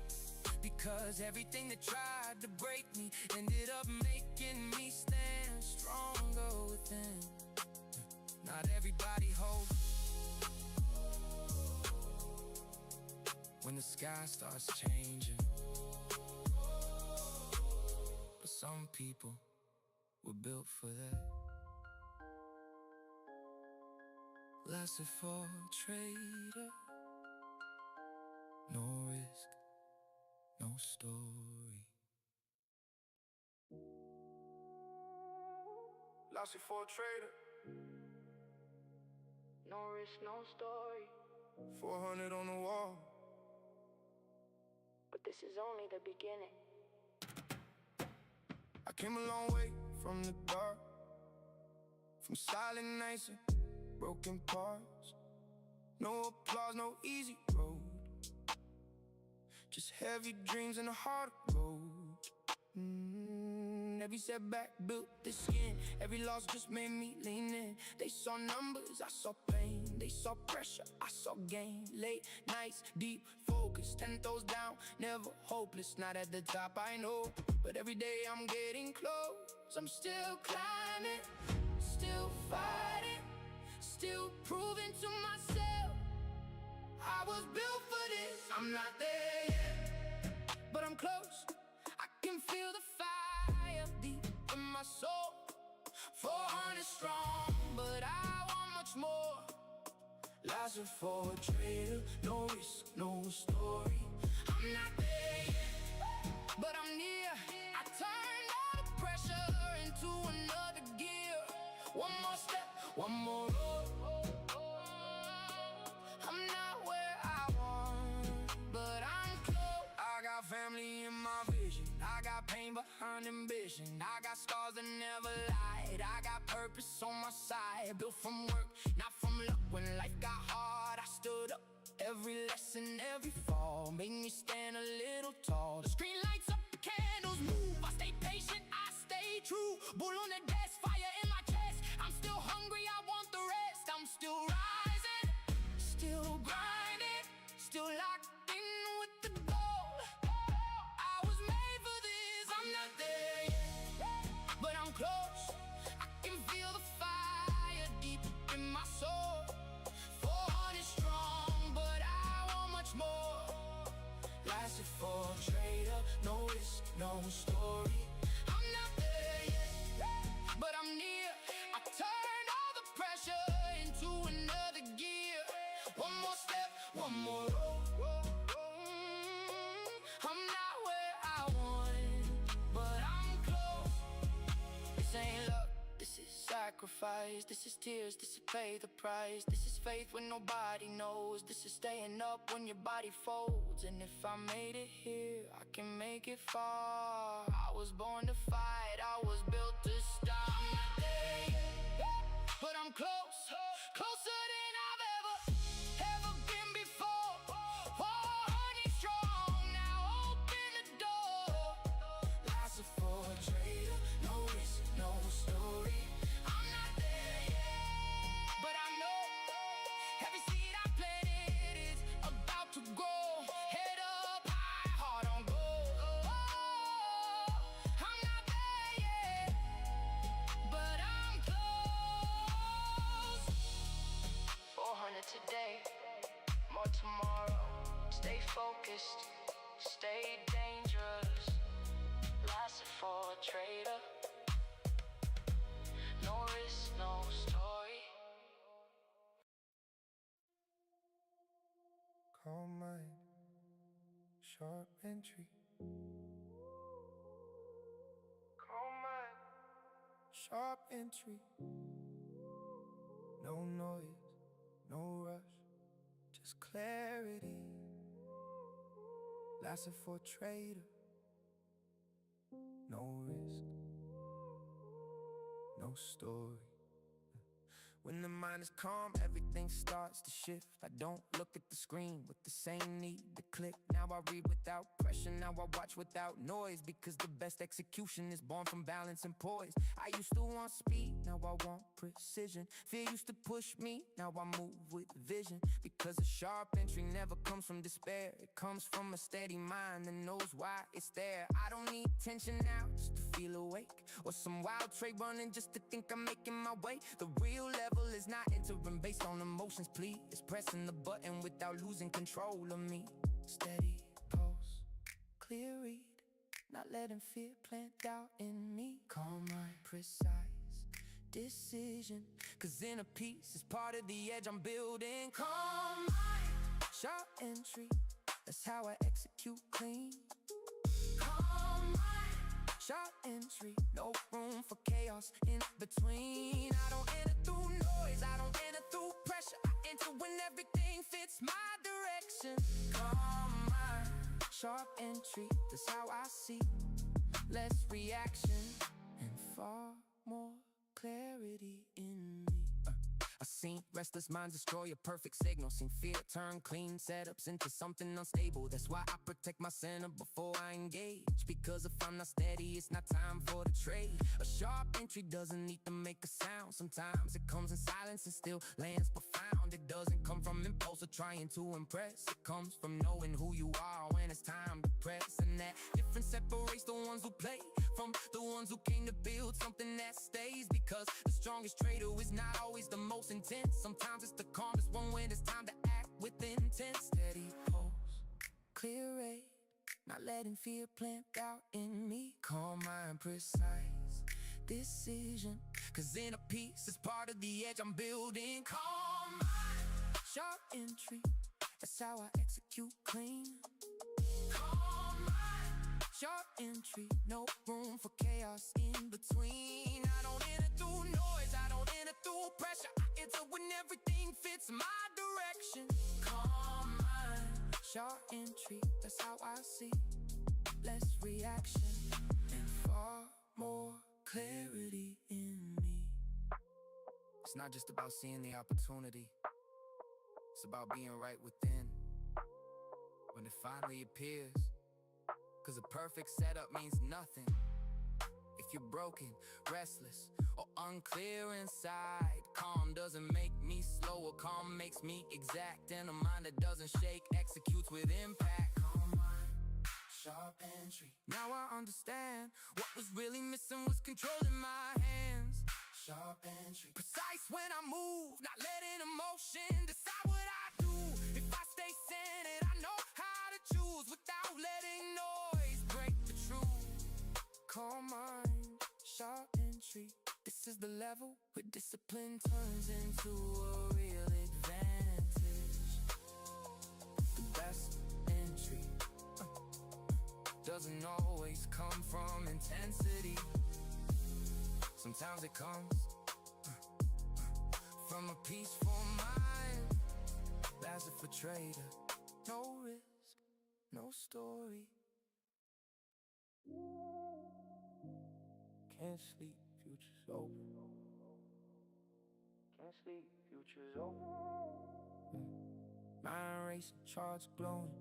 because everything that tried to break me ended up making me stand stronger within. Not everybody hopes when the sky starts changing, but some people were built for that. Lasted for a trader, no risk, no story. Lasted for a trader, No risk, no story. 400 on the wall. But this is only the beginning. I came a long way from the dark, from silent nights and broken parts. No applause, no easy road, just heavy dreams and a hard road. Every setback built this skin. Every loss just made me lean in. They saw numbers, I saw pain. They They saw pressure, I saw gain. Late nights, deep focus, 10 toes down, never hopeless. Not at the top, I know, but every day I'm getting close. I'm still climbing, still fighting, still proving to myself I was built for this. I'm not there yet, but I'm close. I can feel the fire deep in my soul. 400 strong, but I want much more. Lies are for a trader, no risk, no story. I'm not there yet, but I'm near. I turn all the pressure into another gear. One more step, one more road. I'm not where I want, but I'm close. I got family in my vision, I got pain behind ambition. I got scars that never lied, I got purpose on my side. Built from work, not from luck. When life got hard, I stood up. Every lesson, every fall made me stand a little tall. The screen lights up, the candles move. I stay patient, I stay true. Bull on the desk, fire in my chest. I'm still hungry, I want the rest. I'm still rising, still grinding, still locked in with the goal. I was made for this, I'm not there yet, but I'm close. I can feel the fire deep in my soul. 400 strong, but I want much more. Lasted for a trader, no risk, no story. I'm not there yet, but I'm near. I turn all the pressure into another gear. One more step, one more road. I'm not where I want, but I'm close. This ain't luck, this is sacrifice. This is tears, this is pay the price. This is faith when nobody knows. This is staying up when your body folds. And if I made it here, I can make it far. I was born to fight, I was built to stop. I'm not there yet, but I'm close. Closer than I've ever been before. 400 strong, now open the door. Lies are for a trader, no risk, no story. I'm not there yet, but I know every seed I planted is about to grow. Head up high, heart on gold. I'm not there yet, but I'm close. 400 today, more tomorrow. Stay focused, stay dangerous. Last for a trader, no risk, no story. Calm mind, sharp entry. Calm mind, sharp entry. No noise, no rush, just clarity. Lasted for a trader, no risk, no story. When the mind is calm, everything starts to shift. I don't look at the screen with the same need to click. Now I read without pressure, now I watch without noise. Because the best execution is born from balance and poise. I used to want speed, now I want precision. Fear used to push me, now I move with vision. Because a sharp entry never comes from despair. It comes from a steady mind that knows why it's there. I don't need tension now just to feel awake, or some wild trade running just to think I'm making my way. The real level is not interim based on emotions, please. It's pressing the button without losing control of me. Steady pulse, clear read, not letting fear plant doubt in me. Calm mind, precise decision, cause inner peace is part of the edge I'm building. Calm mind, sharp entry, that's how I execute clean. Calm mind, sharp entry, no room for chaos in between. I don't enter through noise, I don't enter through pressure. I enter when everything fits my direction. Calm mind, sharp entry, that's how I see. Less reaction and far more clarity in me. I've seen restless minds destroy a perfect signal. Seen fear turn clean setups into something unstable. That's why I protect my center before I engage. Because if I'm not steady, it's not time for the trade. A sharp entry doesn't need to make a sound. Sometimes it comes in silence and still lands profound. It doesn't come from impulse or trying to impress. It comes from knowing who you are when it's time to press. And that difference separates the ones who play from the ones who came to build something that stays. Because the strongest trader is not always the most intense. Sometimes it's the calmest one when it's time to act with intent. Steady pulse, clear rate, not letting fear plant doubt in me. Calm mind, precise decision, cause inner peace is part of the edge I'm building. Calm mind, sharp entry, that's how I execute clean. Calm mind, sharp entry, no room for chaos in between. I don't enter through noise, I don't enter through pressure. I enter when everything fits my direction. Calm mind, sharp entry, that's how I see. Less reaction and far more clarity in me. It's not just about seeing the opportunity, it's about being right within when it finally appears. Cause a perfect setup means nothing if you're broken, restless, or unclear inside. Calm doesn't make me slower, calm makes me exact. And a mind that doesn't shake executes with impact. Calm mind, sharp entry, now I understand what was really missing was control in my hands. Sharp entry, precise when I move, not letting emotion decide what I do. If I stay centered, I know how to choose without letting noise break the truth. Calm mind, sharp entry, this is the level where discipline turns into a real advantage. The best entry doesn't always come from intensity. Sometimes it comes from a peaceful mind. Lazarus for trader, no risk, no story. Can't sleep, future's open. Can't sleep, future's open. Mind racing, charts glowing.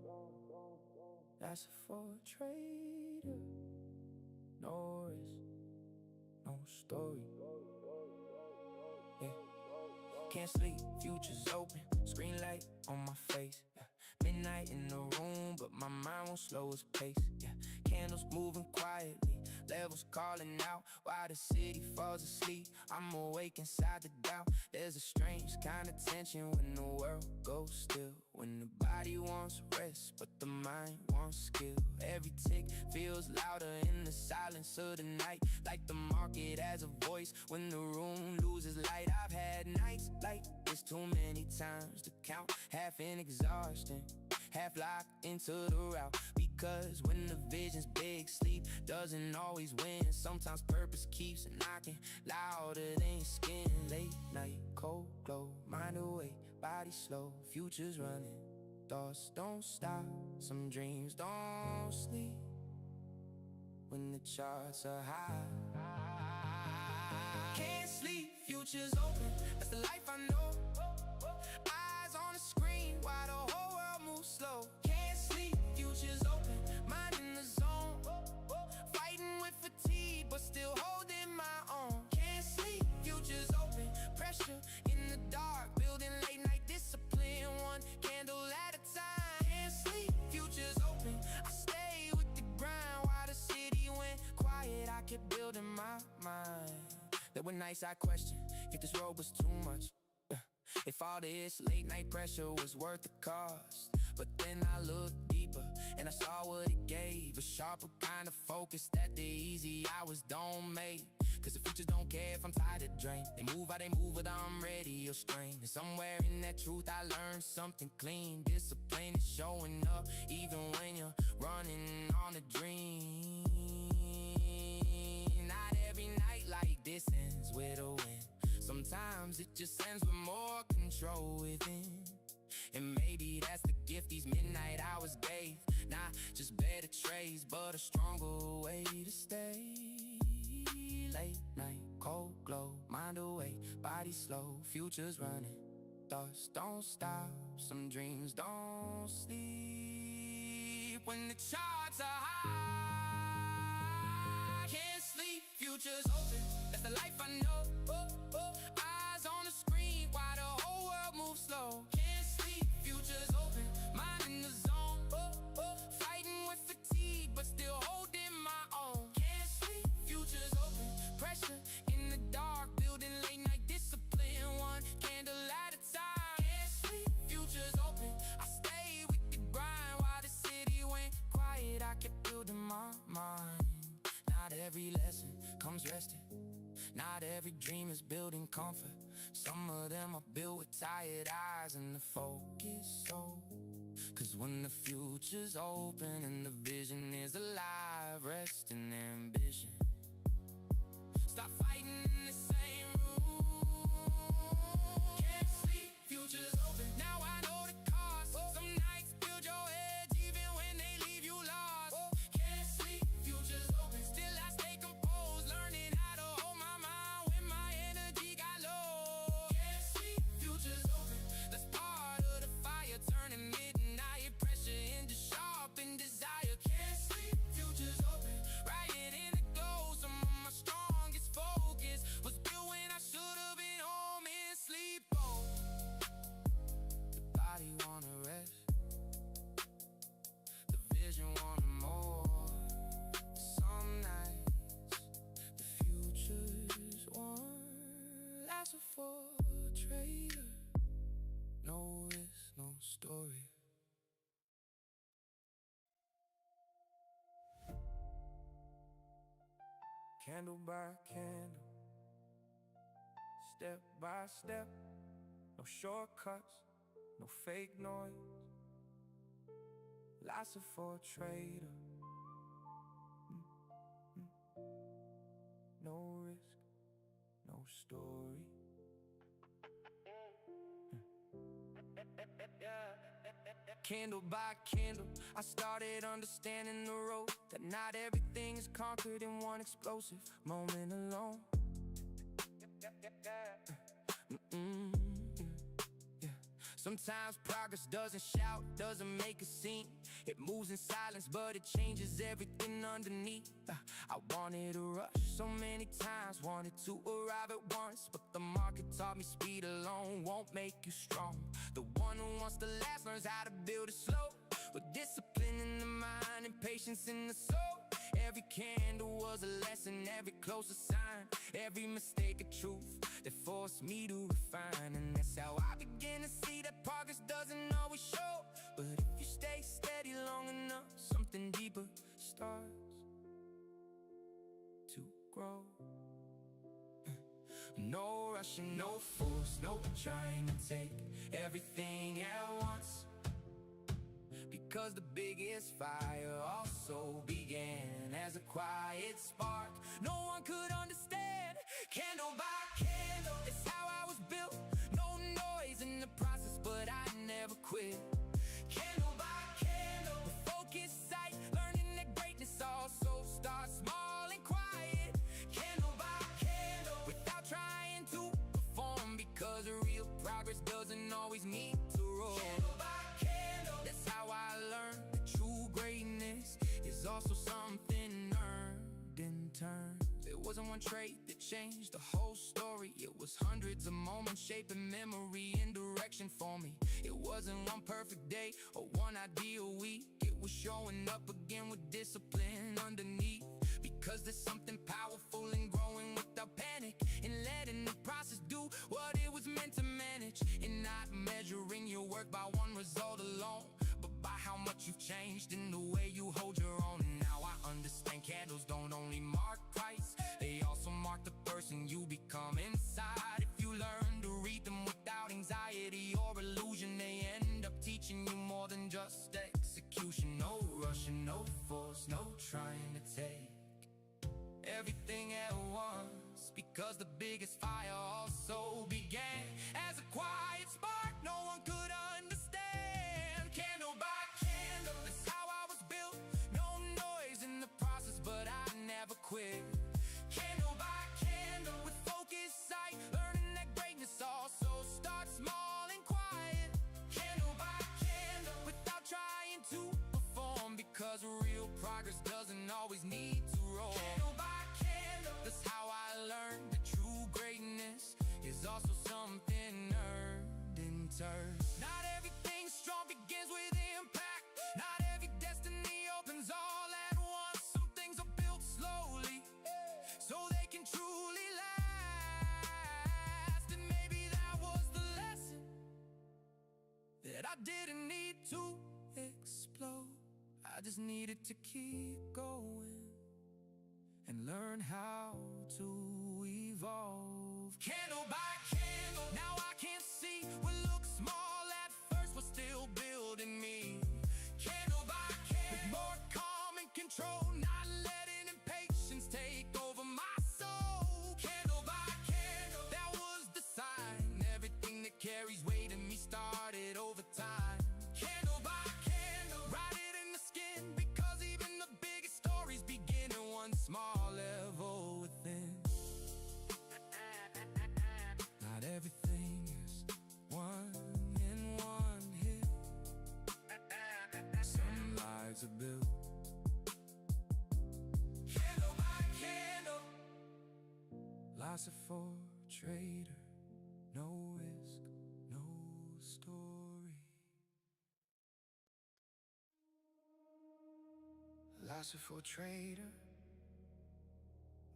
That's for a trader. No risk, no story. Yeah. Can't sleep, future's open. Screen light on my face. Yeah. Midnight in the room, but my mind won't slow its pace. Yeah. Candles moving quietly, levels calling out while the city falls asleep. I'm awake inside the doubt. There's a strange kind of tension when the world goes still. When the body wants rest, but the mind wants skill. Every tick feels louder in the silence of the night, like the market has a voice when the room loses light. I've had nights like this too many times to count, half in exhaustion, half locked into the route. Because when the vision's big, sleep doesn't always win. Sometimes purpose keeps knocking louder than skin. Late night, cold glow, mind awake, body slow, future's running. Thoughts don't stop, some dreams don't sleep. When the charts are high, can't sleep, future's open. That's the life I know. Eyes on the screen while the whole world moves slow. Can't sleep, future's open. Mind in the zone, fighting with fatigue but still holding my own. Can't sleep, future's open. Pressure in the dark, building late night discipline, one candle at a time. Can't sleep, future's open. I stay with the grind while the city went quiet. I kept building my mind. There were nights I questioned if this road was too much, if all this late night pressure was worth the cost. But then I looked deeper and I saw what it gave, a sharper kind of focus that the easy hours don't make. Cause the futures don't care if I'm tired or drained. They move how they move, whether I'm ready or strained. And somewhere in that truth I learned something clean. Discipline is showing up even when you're running on a dream. Not every night like this ends with a win. Sometimes it just ends with more control within. And maybe that's the gift these midnight hours gave. Not just better trades, but a stronger way to stay. Late night, cold glow, mind awake, body body slow, futures running. Thoughts don't stop, some dreams don't sleep. When the charts are high, can't sleep, futures open, that's the life I know. Eyes on the screen while the whole world moves slow. Can't sleep, futures open, mind in the zone. Fighting with fatigue, but still holding my own. Can't sleep, futures open, pressure in the dark, building late night discipline, one candle at a time. Can't sleep, futures open, I stay with the grind while the city went quiet. I kept building my mind. Not every lesson comes rested, not every dream is building comfort. Some of them are built with tired eyes and the focus soul. Cause when the future's open and the vision is alive, rest in ambition. Stop fighting in the same room. Can't sleep, future's open, now I know the cost. Some nights build your edge even when they leave you lost. Can't sleep, future's open, still I stay composed, learning how to hold my mind when my energy got low. Can't sleep, future's open, that's part of the fire, turning midnight pressure into sharpened desire. Can't sleep, future's open, riot in the glow. Some of my strongest focus was built when I should've been home in sleep. Oh, the body wanna rest, the vision wanted more. Some nights the future's one last for a trader. No risk, no story. Candle by candle, step by step, no shortcuts, no fake noise. Lots of for a trader. No risk, no story. Candle by candle, I started understanding the road, that not everything is conquered in one explosive moment alone. Sometimes progress doesn't shout, doesn't make a scene. It moves in silence, but it changes everything underneath. I wanted to rush so many times, wanted to arrive at once, but the market taught me speed alone won't make you strong. The one who wants to last learns how to build it slow, with discipline in the mind and patience in the soul. Every candle was a lesson, every close a sign, every mistake a truth that forced me to refine. And that's how I began to see that progress doesn't always show, but if you stay steady long enough, something deeper starts to grow. No rushing, no force, no trying to take everything at once, because the biggest fire also began as a quiet spark no one could understand. Candle by candle, it's how I was built. No noise in the process, but I never quit. Candle by candle, with focused sight, learning that greatness also starts small and quiet. Candle by candle, without trying to perform, because real progress doesn't always need to roar. Candle by candle, that's how I learned that true greatness is also something earned in turn. There wasn't one trait that changed the whole story. It was hundreds of moments shaping memory and direction for me. It wasn't one perfect day or one ideal week. It was showing up again with discipline underneath, because there's something powerful in growing without panic, and letting the process do what it was meant to manage, and not measuring your work by one result alone, but by how much you've changed in the way you hold your own. And now I understand candles don't only mark price, they also mark the person you become inside. If you learn to read them without anxiety or illusion, they end up teaching you more than just execution. No rushing, no force, no trying to take everything at once, because the biggest fire also began as a quiet spark no one could understand. Candle by candle, that's how I was built. No noise in the process, but I never quit. Candle by candle, with focused sight, learning that greatness 'cause real progress doesn't always need to roll. Candle by candle, that's how I learned that true greatness is also something earned in turn. Not everything strong begins with impact. Not every destiny opens all at once. Some things are built slowly, so they can truly last. And maybe that was the lesson, that I didn't need to explode. I just needed to keep going and learn how to evolve. Candle by candle, now I can see what looks small at first was still building me. Candle by candle, with more calm and control, not letting impatience take over my soul. Candle by candle, that was the sign. Everything that carries weight in me started over time. Candle by candle, write it in the skin, because even the biggest stories begin in one small level within. Not everything is one in one hit. Some lives are built candle by candle. Loss of for trader, no risk, no story. Loss of for trader,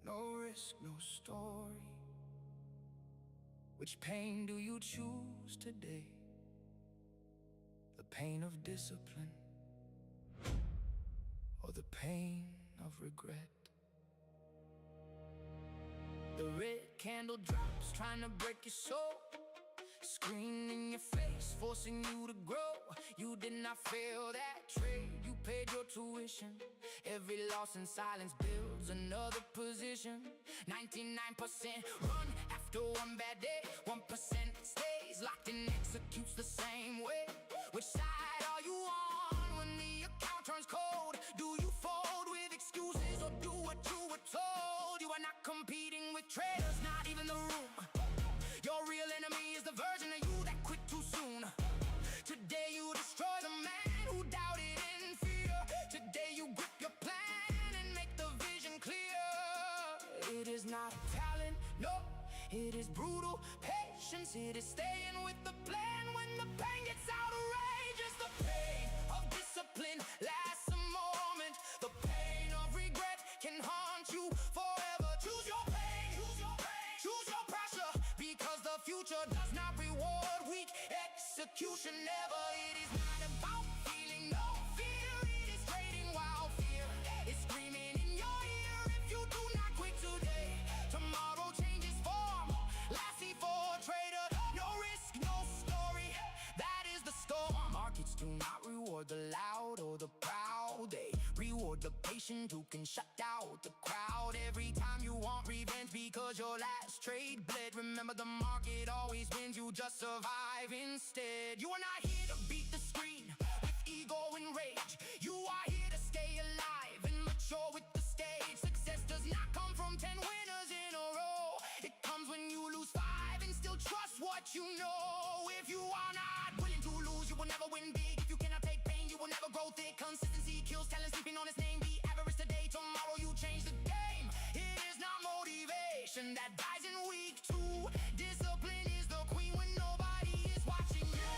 no risk, no story. Which pain do you choose today? The pain of discipline, or the pain of regret? The red candle drops, trying to break your soul. Screen in your face, forcing you to grow. You did not fail that trade, you paid your tuition. Every loss in silence builds another position. 99% run after one bad day, 1% stays locked and executes the same way. Which side are you on when the account turns cold? Do you fold with excuses or do what you were told? You are not competing with traders, not even the room. Your real enemy is the version of you that quit too soon. Today you destroy the man who doubted in fear. Today you grip your plan and make the vision clear. It is not talent, no, it is brutal patience. It is staying with the plan when the pain gets outrageous. The pain of discipline lasts a moment. The pain of regret can haunt you forever. Choose your pain, choose your pressure, because the future does not reward weak execution never. It is not about feeling no fear, it is trading while fear is screaming in your ear. If you do not quit today, tomorrow changes form. Lassie for trader, no risk, no story, that is the storm. Markets do not reward the loud or the proud, they reward the patient who can shut out the crowd. Every time you want revenge because your last trade bled, remember the market always wins, you just survive instead. You are not here to beat the screen with ego and rage. You are here to stay alive and mature with the stage. Success does not come from 10 winners in a row. It comes when you lose 5 and still trust what you know. If you are not willing to lose, you will never win big. If you cannot take pain, you will never grow thick. Consistency kills talent, sleeping on its name. Be average today, tomorrow you change the game. It is not motivation that dies in week 2. Discipline is the queen when nobody is watching you.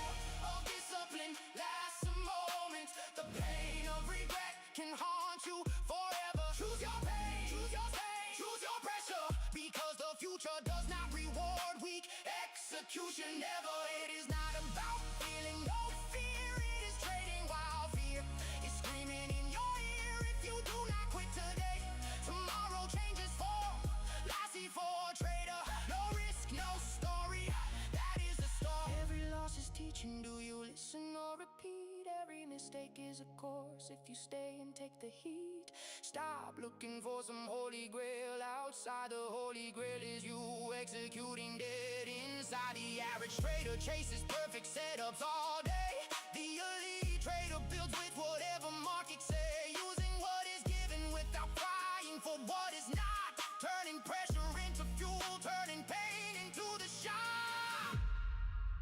Oh, discipline lasts a moment. The pain of regret can haunt you forever. Choose your pain, choose your pain, choose your pressure, because the future does not reward weak execution never. It is not about feeling no fear, it is trading while fear is screaming in your ear. If you do not quit today, tomorrow changes form. Lassie for trader, no risk, no story, that is the storm. Every loss is teaching, do you listen or repeat? Every mistake is a course if you stay and take the heat. Stop looking for some holy grail outside. The holy grail is you executing dead inside. The average trader chases perfect setups all day. The elite trader builds with whatever markets say, using what is given without crying for what is not. Turning pressure into fuel, turning pain into the shot.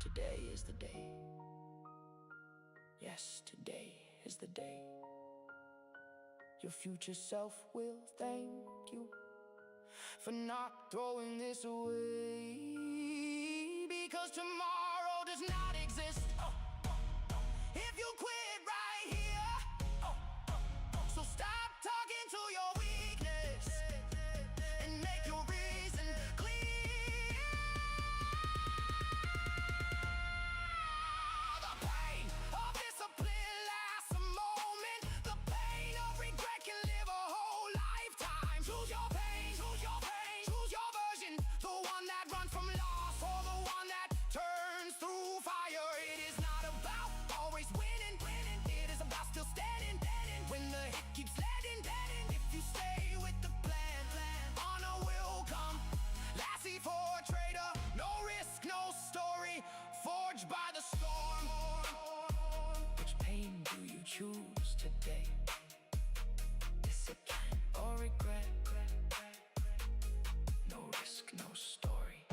Today is the day. Yes, today is the day. Your future self will thank you for not throwing this away, because tomorrow does not exist if you quit right here. So stop talking to your weakness and make your reason clear. The pain of discipline lasts a moment. The pain of regret can live a whole lifetime. Choose your pain, choose your pain, choose your version. The one that runs from loss or the one that turns through fire. It is not about always winning, it is about still standing when the hit keeps letting. If you stay with the plan, honor will come. Lassie for a trader, no risk, no story, forged by the storm. Which pain do you choose today? Discipline or regret? No risk, no story.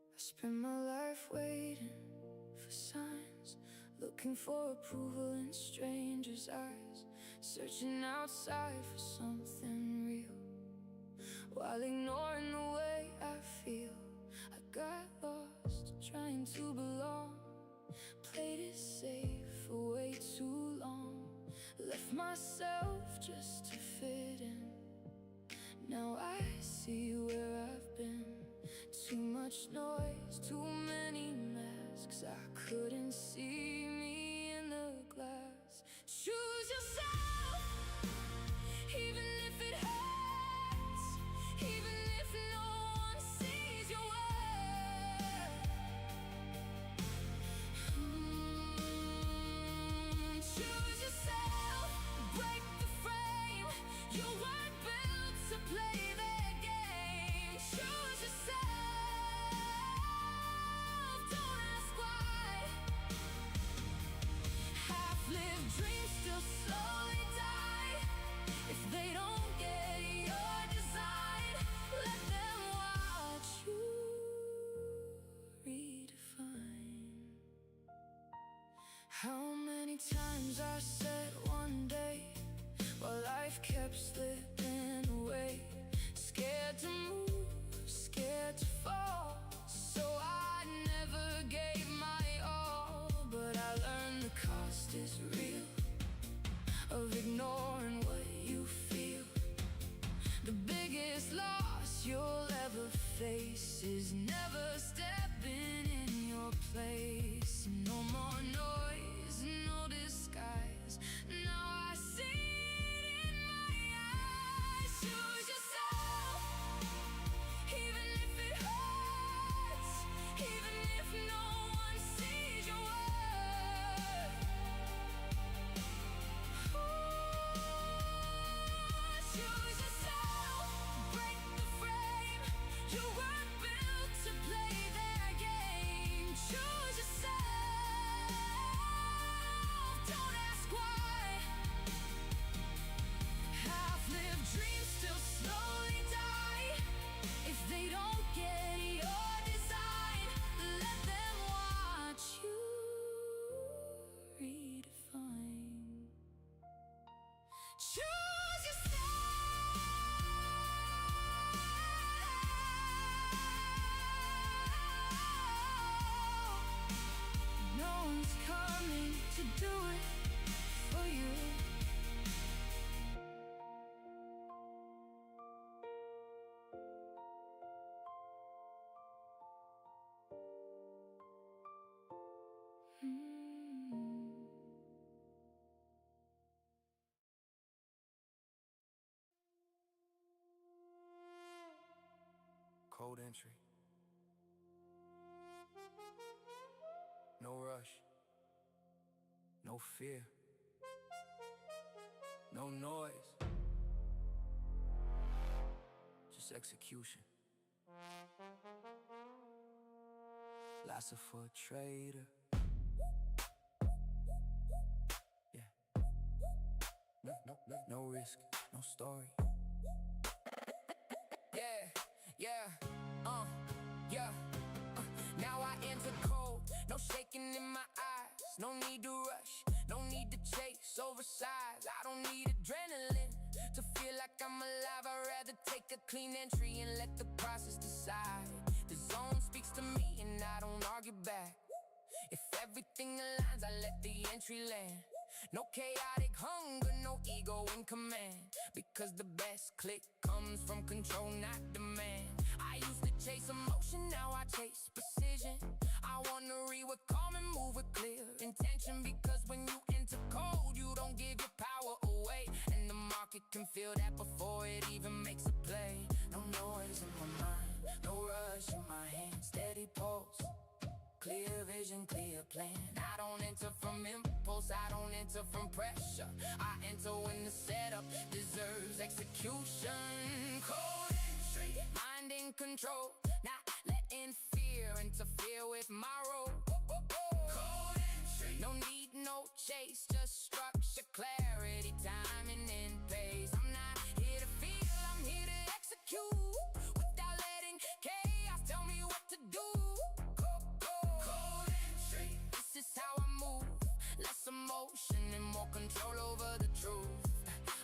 I spend my life waiting for signs, looking for approval in strangers' eyes, searching outside for something real, while ignoring the way I feel. I got lost trying to belong, played it safe for way too long, left myself just to fit in. Now I see where I've been. Too much noise, too many masks. I couldn't see me in the glass. Choose yourself, even if it hurts, even if no one sees your worth. Choose yourself, break the frame. You weren't built to play their game. Choose yourself, don't ask why. Half-lived dreams still slowly die if they don't get your design. Let them watch you redefine. How many times I said one day, while life kept slipping away, scared to move, scared to fall, so I never gave my all. But I learned the cost is real of ignoring what you feel. The biggest loss you'll ever face is never stepping in your place. No more noise, no disguise. Now I see it in my eyes. Choose yourself, even if it hurts, even if no one sees your worth. Choose yourself, break the frame. You weren't built to play their game. Choose yourself, don't ask why. Half-lived dreams still slowly die if they don't get your design. Let them watch you redefine. Choose yourself. No one's coming to do it for you. Cold entry. No rush. No fear. No noise. Just execution. Lassie for a trader, no risk, no story. Yeah. Now I enter cold, no shaking in my eyes. No need to rush, no need to chase oversize. I don't need adrenaline to feel like I'm alive. I'd rather take a clean entry and let the process decide. The zone speaks to me and I don't argue back. If everything aligns, I let the entry land. No chaotic hunger, no ego in command. Because the best click comes from control, not demand. I used to chase emotion, now I chase precision. I wanna read with calm and move with clear intention. Because when you enter cold, you don't give your power away. And the market can feel that before it even makes a play. No noise in my mind, no rush in my hand. Steady pulse, clear vision, clear plan. I don't enter from impulse, I don't enter from pressure. I enter when the setup deserves execution. Cold entry, mind in control, not letting fear interfere with my role. Cold entry, no need, no chase, just structure, clarity, timing, and pace. I'm not here to feel, I'm here to execute without letting chaos tell me what to do. This is how I move, less emotion and more control over the truth.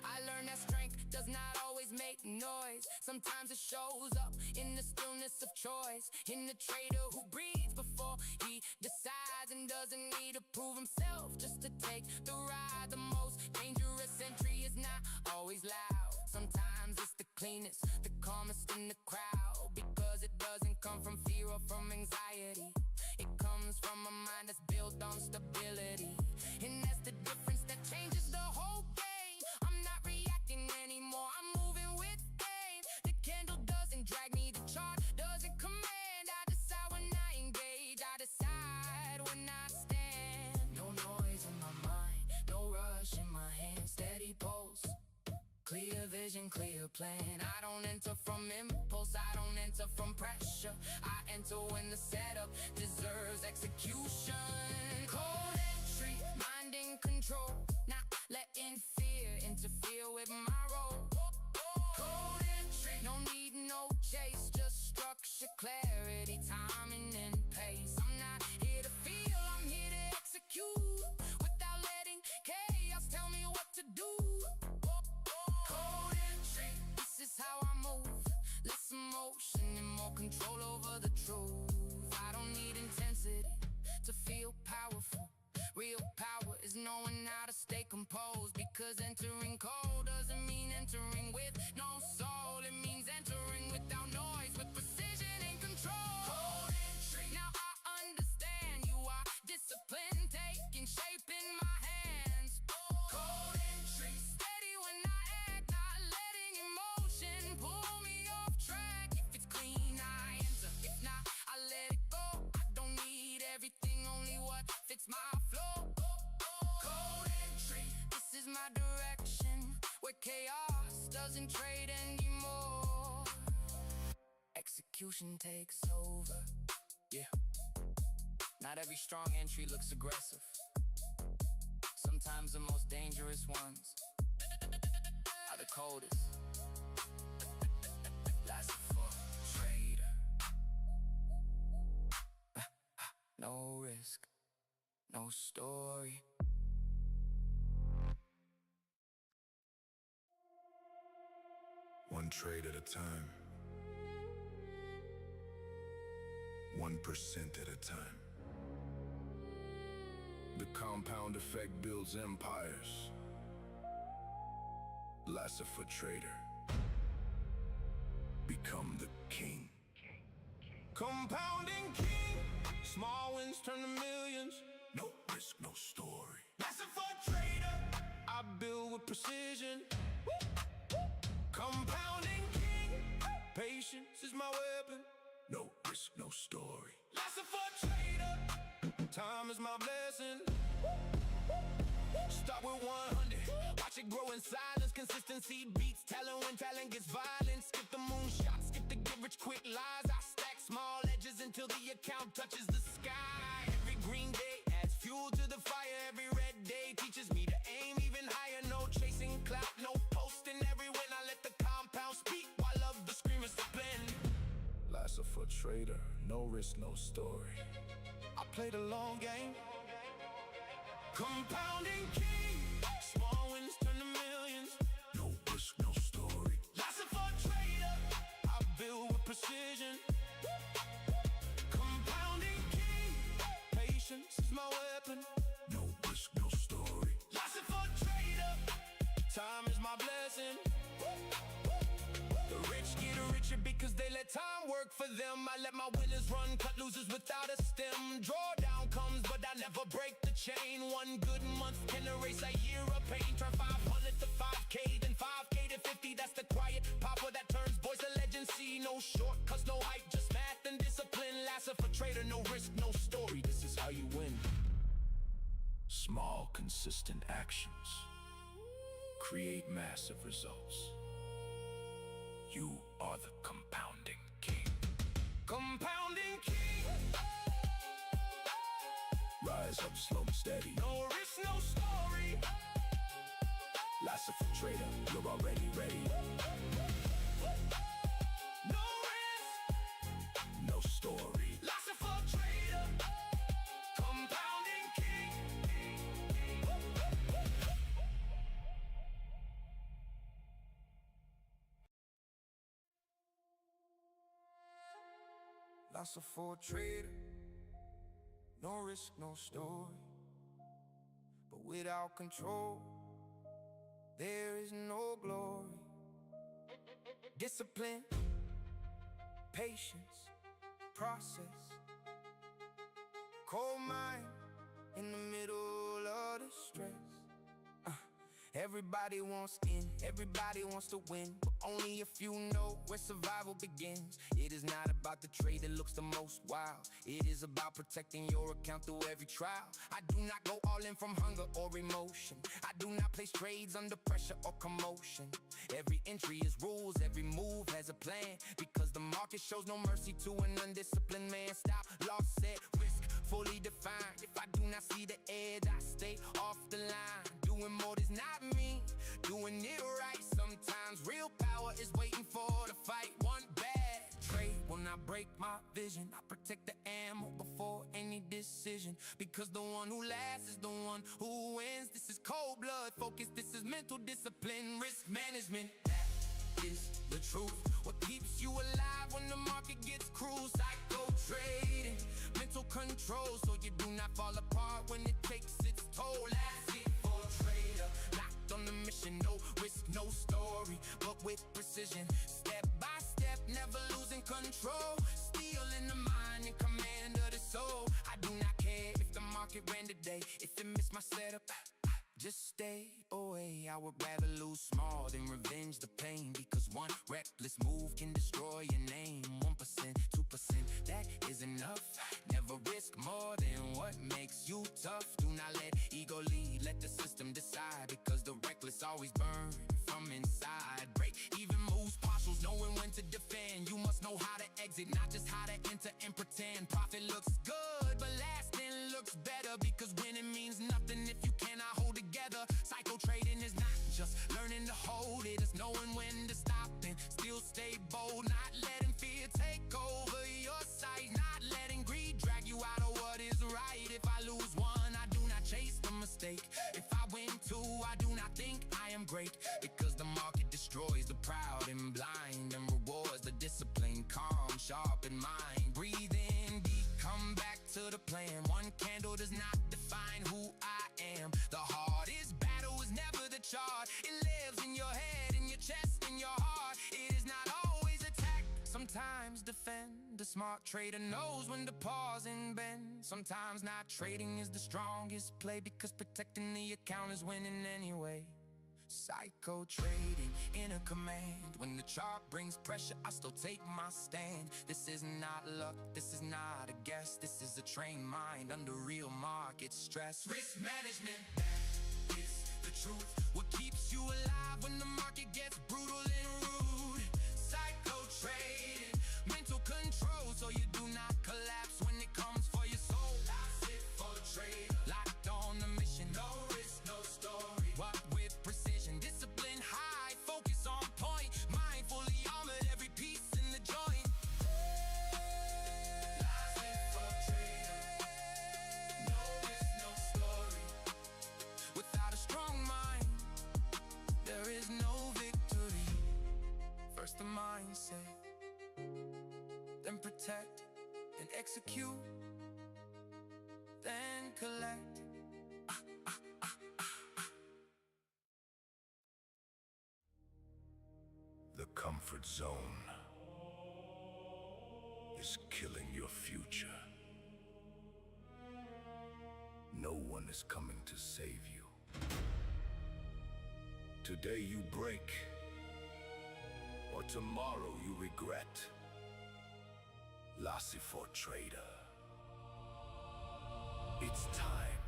I learned that strength does not always make noise. Sometimes it shows up in the stillness of choice. In the trader who breathes before he decides and doesn't need to prove himself just to take the ride. The most dangerous entry is not always loud. Sometimes it's the cleanest, the calmest in the crowd. Because it doesn't come from fear or from anxiety. It comes from a mind that's built on stability. And that's the difference that changes the whole game. I'm not reacting anymore, I'm moving with aim. The candle doesn't drag me, the chart doesn't command. I decide when I engage, I decide when I stand. No noise in my mind, no rush in my hand. Steady pulse, clear vision, clear plan. I don't enter from impulse, I don't enter from pressure. I enter when the setup deserves execution. Cold entry, mind in control, not letting fear interfere with my role. Cold entry, no need, no chase, just structure, clarity, timing, and pace. I'm not here to feel, I'm here to execute without letting chaos tell me what to do. Cold entry, this is how I move, less emotion and more control over the truth. I don't need intensity to feel powerful. Real power is knowing how to stay composed. Because entering cold doesn't mean entering with no soul. It means entering without noise, with precision and control. Cold entry, now I understand you are discipline taking shape in my hands. Cold entry, steady when I act, not letting emotion pull me off track. If it's clean, I enter. If not, I let it go. I don't need everything, only what fits my flow. Cold entry, this is my direction, where chaos doesn't trade anymore. Execution takes over. Yeah. Not every strong entry looks aggressive. Sometimes the most dangerous ones are the coldest. Last for trader. No risk, no story. One trade at a time, 1% at a time. The compound effect builds empires. Laissez-faire trader. Become the king. Compounding king, small wins turn to millions. No risk, no story. Laissez-faire trader, I build with precision. Compounding king, patience is my weapon. No risk, no story. Laissez-faire trader, time is my blessing. Start with 100, watch it grow in silence. Consistency beats talent when talent gets violent. Skip the moonshot, skip the get rich quick lies. I stack small edges until the account touches the sky. Every green day adds fuel to the fire. Every red day teaches me to aim even higher. No chasing clout, trader, no risk, no story. I play the long game. Compounding king. Small wins turn to millions. No risk, no story. Lots for a trader. I build with precision. Compounding king. Patience is my weapon. No risk, no story. Lots for a trader. Time is my blessing. The rich get richer because they let time work for them. I let my winners run, cut losers without a stem. Drawdown comes, but I never break the chain. One good month can erase a year of pain. Turn 500 to 5K, then 5K to 50. That's the quiet power that turns boys to legends. See, no shortcuts, no hype, just math and discipline. Lasser for trader, no risk, no story. This is how you win. Small, consistent actions create massive results. You are the compounding king. Compounding king. Rise up slow and steady. No risk, no story. Lasser for trader, you're already ready. No risk, no story. Lasser for trader. Compounding king. Lasser for trader. No risk, no story. But without control, there is no glory. Discipline, patience, process. Cold mind in the middle of the stress. Everybody wants in, everybody wants to win, but only a few know where survival begins. It is not about the trade that looks the most wild. It is about protecting your account through every trial. I do not go all in from hunger or emotion. I do not place trades under pressure or commotion. Every entry is rules, every move has a plan, because the market shows no mercy to an undisciplined man. Stop, loss, set, risk, fully defined. If I do not see the edge, I stay off the line. Doing more does not mean doing it right. Sometimes real power is waiting for the fight. One bad trade will not break my vision. I protect the ammo before any decision, because the one who lasts is the one who wins. This is cold blood focus, this is mental discipline, risk management. That is the truth. What keeps you alive when the market gets cruel? Psycho trading, mental control, so you do not fall apart when it takes its toll. That's it for a trader, locked on the mission. No risk, no story, but with precision. Step by step, never losing control. Steel in the mind and command of the soul. I do not care if the market ran today. If it missed my setup, just stay away. I would rather lose small than revenge the pain, because one reckless move can destroy your name. 1%, 2%, that is enough. Never risk more than what makes you tough. Do not let ego lead, let the system decide, because the reckless always burn from inside. Break even moves, partials, knowing when to defend. You must know how to exit, not just how to enter and pretend. Profit looks good, but lasting looks better, because winning means nothing if you cannot hold together. Psycho trading is not just learning to hold it, it's knowing when to stop and still stay bold. Not letting fear take over your sight, not letting greed drag you out of what is right. If I lose one, I do not chase the mistake. If I win two, I do not think I am great, because the market destroys the proud and blind, and rewards the disciplined, calm, sharp in mind. Breathe in deep, come back to the plan. One candle does not define who I am. The hardest battle is never the chart. It lives in your head, in your chest, in your heart. It is not always attack, sometimes defend. The smart trader knows when to pause and bend. Sometimes not trading is the strongest play, because protecting the account is winning anyway. Psycho trading in a command. When the chart brings pressure, I still take my stand. This is not luck, this is not a guess. This is a trained mind under real market stress. Risk management, that is the truth. What keeps you alive when the market gets brutal and rude? Psycho trading, mental control, so you do not collapse when it comes for your soul. That's it for a trader, locked on the mission. No risk, no story, what with precision, discipline high, focus on point, mindfully armored, every piece in the joint. execute, then collect. The comfort zone is killing your future. No one is coming to save you. Today you break, or tomorrow you regret. Lassie for trader. It's time.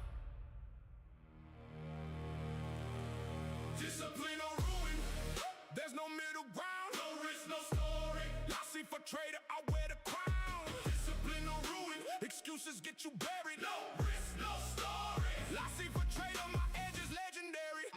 Discipline or ruin. There's no middle ground. No risk, no story. Lassie for trader, I wear the crown. Discipline or ruin. Excuses get you buried. No risk, no story. Lassie for trader, my edge is legendary.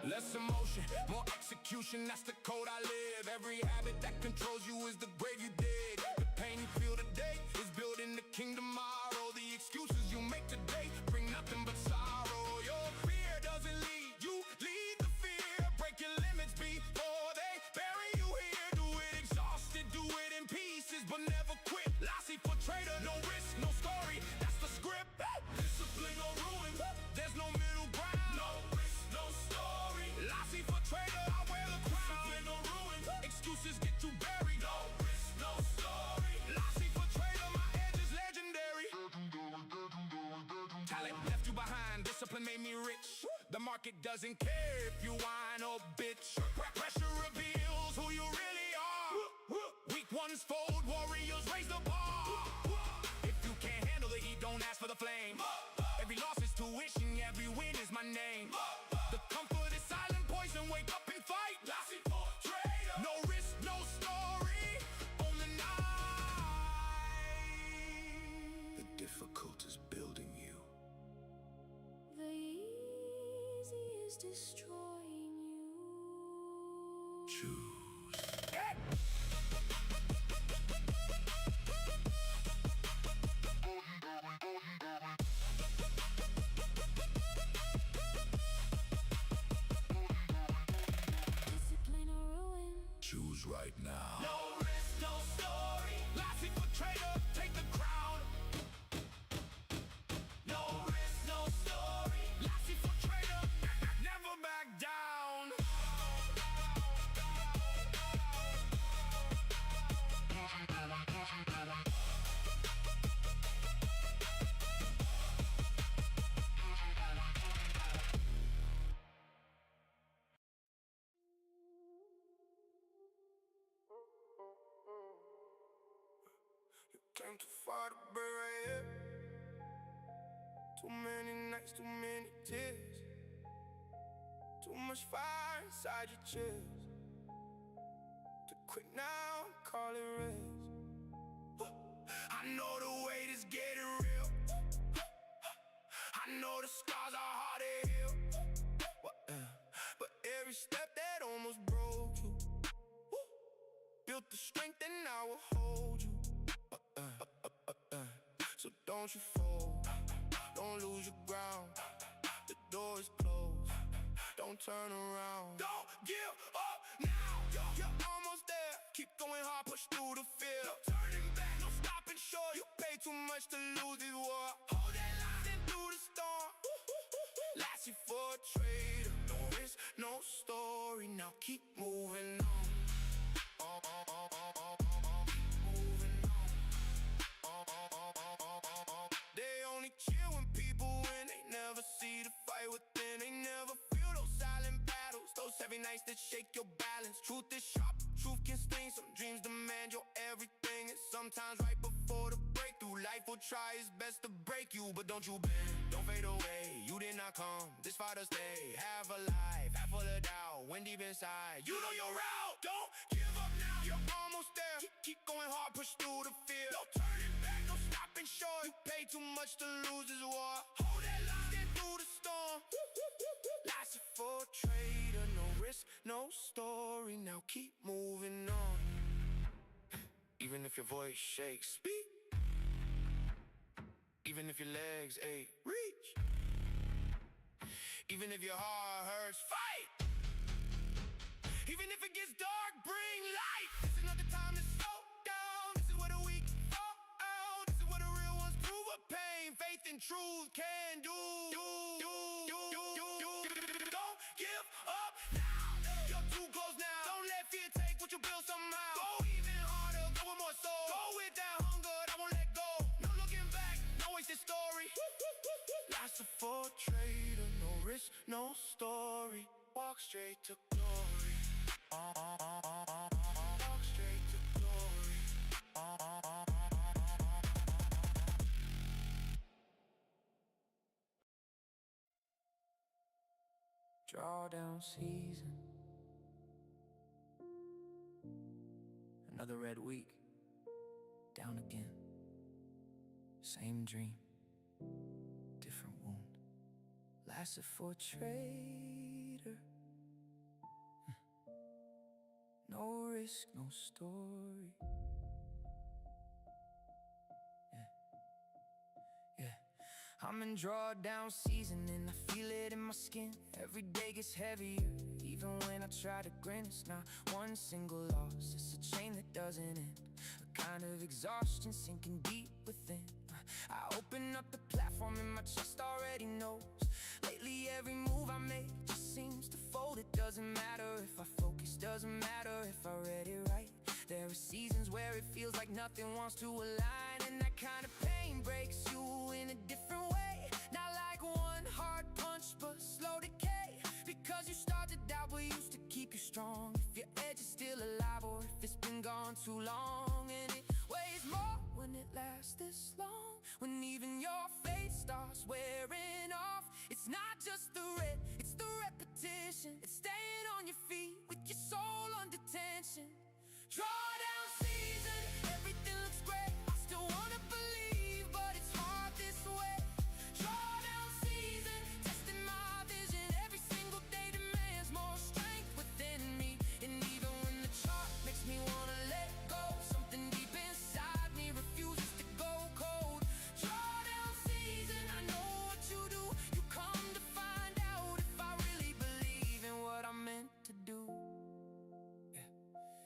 Less emotion, more execution, that's the code I live. Every habit that controls you is the grave you dig. The pain you feel today is building the kingdom tomorrow. The excuses you make today bring nothing but sorrow. Your fear doesn't lead you, lead the fear. Break your limits before they bury you here. Do it exhausted, do it in pieces, but never quit. Lassie for trader, no risk, no story, that's the script. Discipline or ruin, there's no middle ground. No risk, no story. Lassie for trader, I wear the crown. Discipline or ruin, excuses get you buried. No risk, no story. Lassie for trader, my edge is legendary. Talent left you behind, discipline made me rich. The market doesn't care if you whine or bitch. Pressure reveals who you really are. Weak ones fold, warriors raise the bar. If you can't handle the heat, don't ask for the flame. Every loss is tuition, every win is my name. The comfort is silent poison, wake up and fight. Lassie for trader. No risk, no story, on the night. The difficult is building you. The easy is destroying you. Choose. Discipline or ruin. Choose right now. No risk, no story. Lassie for trader, take the crown. No risk, no story. Lassie for trader, never back down. You came too far to be right here. Too many nights, too many tears. Too much fire inside your chest to quit now and call it rest. I know the weight is getting real. I know the scars are hard to heal. But every step that almost broke you built the strength and I will hold you. So don't you fold, don't lose your ground. The door is closed, don't turn around. Don't give up now, you're almost there. Keep going hard, push through the fear. No turning back, no stopping short. You pay too much to lose this war. Hold that line, stand through the storm. Lassie for a trader, no risk, no story. Now keep moving on. They only chill when people win. They never see the fight within. They never feel those silent battles, those heavy nights that shake your balance. Truth is sharp, truth can sting. Some dreams demand your everything. And sometimes right before the breakthrough, life will try its best to break you. But don't you bend, don't fade away. You did not come this far to stay. Half alive, half full of doubt. When deep inside, you know your route. Don't give up now, you're almost there. Keep going hard, push through the fear. No turning back, no stopping short. You pay too much to lose this war. Hold that line, stand through the storm. Lassie for a trader, no risk, no story. Now keep moving on. Even if your voice shakes, speak. Even if your legs ache, reach. Even if your heart hurts, fight. Even if it gets dark, bring light. This is not the time to slow down. This is where the weak what pain, faith, and truth can do. Don't give up now. You're too close now. Don't let fear take what you build somehow. Go even harder, go with more soul. Go with that hunger, that won't let go. No looking back, no wasted story. Life's a for trader, no risk, no story. Walk straight to glory. Walk straight to glory. Drawdown season. Another red week. Down again. Same dream. Different wound. Lasted for a trader. No risk, no story. I'm in drawdown season and I feel it in my skin. Every day gets heavier, even when I try to grin. It's not one single loss, it's a chain that doesn't end. A kind of exhaustion sinking deep within. I open up the platform and my chest already knows. Lately every move I make just seems to fold. It doesn't matter if I focus, doesn't matter if I read it right. There are seasons where it feels like nothing wants to align, and that kind of pain breaks you in a different way. Not like one hard punch, but slow decay. Because you start to doubt what used to keep you strong. If your edge is still alive or if it's been gone too long. And it weighs more when it lasts this long. When even your faith starts wearing off. It's not just the red, it's the repetition. It's staying on your feet with your soul under tension. Drawdown season, everything looks great. I still wanna believe, but it's hard this way. Drawdown season, testing my vision. Every single day demands more strength within me. And even when the chart makes me wanna let go, something deep inside me refuses to go cold. Drawdown season, I know what you do. You come to find out if I really believe in what I'm meant to do.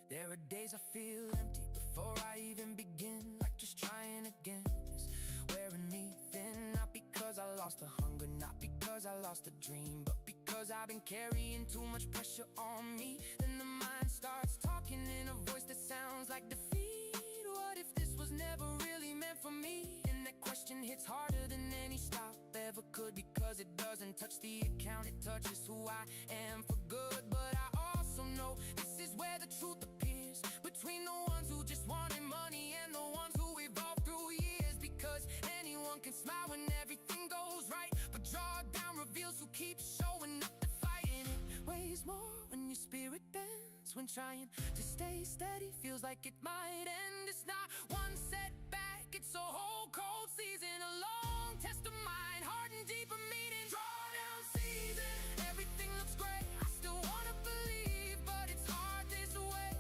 There are days I feel empty before I even begin. Like just trying again is wearing me thin. Not because I lost the hunger, not because I lost the dream, but because I've been carrying too much pressure on me. Then the mind starts talking in a voice that sounds like defeat. What if this was never really meant for me? And that question hits harder than any stop ever could. Because it doesn't touch the account, it touches who I am for good. But I also know this is where the truth appears, between the ones who just wanted money and the ones who evolved through years. Because anyone can smile when everything goes right, but drawdown reveals who keeps showing up to fight. And it weighs more when your spirit bends. When trying to stay steady feels like it might end. It's not one setback, it's a whole cold season. A long test of mind, hard and deeper meaning. Drawdown season, everything looks great. I still wanna believe, but it's hard this way.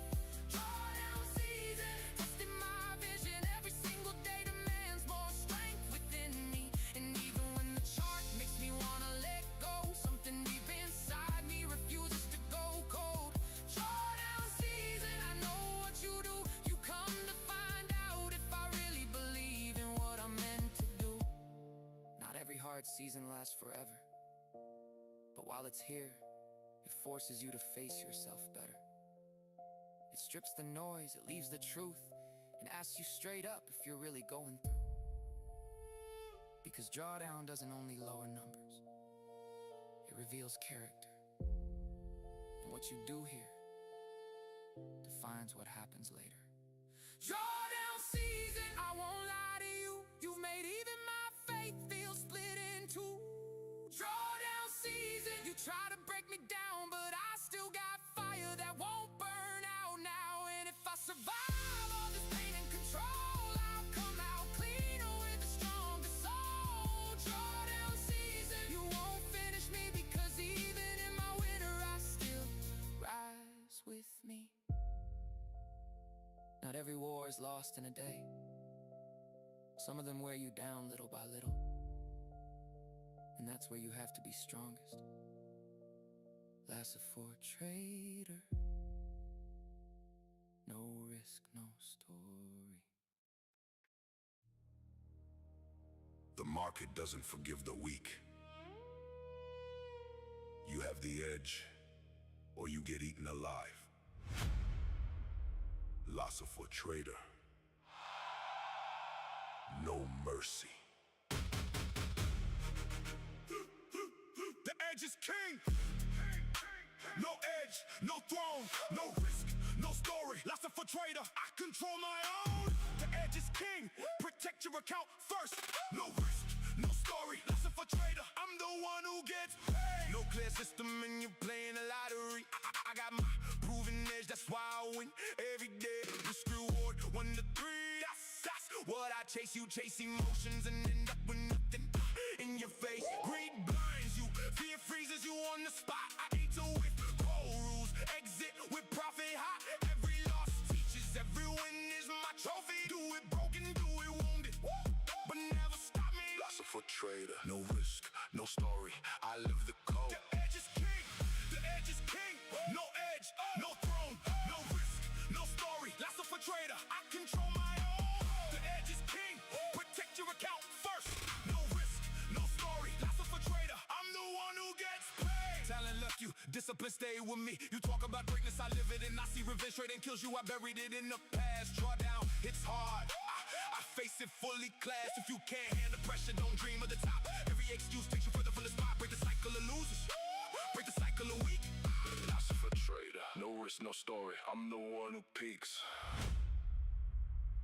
Drawdown season, testing my vision. Every single day demands more strength within me. And even when the chart makes me wanna let go, something deep inside me refuses to go cold. Drawdown season, I know what you do. You come to find out if I really believe in what I'm meant to do. Not every hard season lasts forever, but while it's here, it forces you to face yourself better. It strips the noise, it leaves the truth, and asks you straight up if you're really going through. Because drawdown doesn't only lower numbers, it reveals character. And what you do here defines what happens later. Drawdown season, I won't lie to you. You've made even my faith feel split in two. Drawdown season, you try to break me down, but I still got fire that won't burn out now. And if I survive all this pain and control, I'll come out cleaner with a stronger soul. Drawdown season, you won't finish me, because even in my winter I still rise with me. Not every war is lost in a day. Some of them wear you down little by little. And that's where you have to be strongest. Lasted for a trader. No risk, no story. The market doesn't forgive the weak. You have the edge, or you get eaten alive. Loss for a trader. No mercy. The edge is king. No edge, no throne, no risk, no story. Loss for a trader. I control my own. The edge is king. Protect your account first. No risk, no story. Loss for a trader. I'm the one who gets paid. No clear system and you're playing a lottery. I got my proven edge, that's why I win every day. Risk reward 1 to 3. That's what I chase. You chase emotions and end up with nothing in your face. Greed blinds you, fear freezes you on the spot. I ate to with cold rules, exit with profit high. Every loss teaches, every win is my trophy. Do it broken, do it wounded, but never stop me. Loss of a trader, no risk, no story. I live the code. The edge is king, the edge is king. No edge, no throne, no risk, no story. Loss of a trader, I control my own. The edge is king, protect your account first. No risk, no story. Loss of a trader, I'm the one who gets paid. Talent left you, discipline stay with me. You talk about greatness, I live it, and I see revenge trading kills you. I buried it in the past. Draw down, it's hard. I face it fully class. If you can't handle pressure, don't dream of the top. Every excuse takes you further from the spot. Break the cycle of losers, break the cycle of weak. Loss of a trader, no risk, no story. I'm the one who peaks.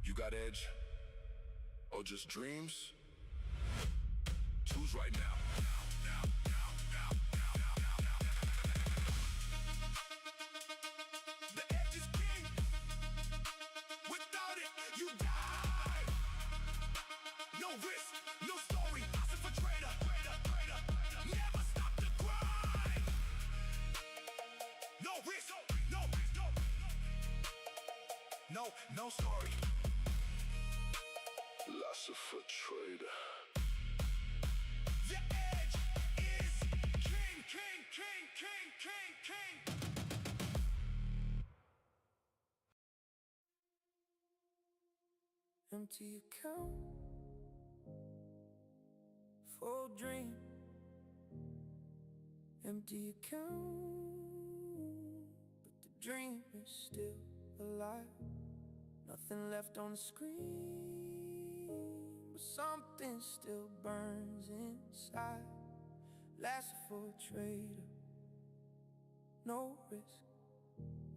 You got edge, or just dreams? Choose right now. The edge is king. Without it, you die. No risk, no story. Loss of a trader. Never stop the grind. No risk, no story. Loss of a trader. The edge is king. Empty account, full dream. Empty account, but the dream is still alive. Nothing left on the screen, but something still burns inside. Last for a trader. No risk,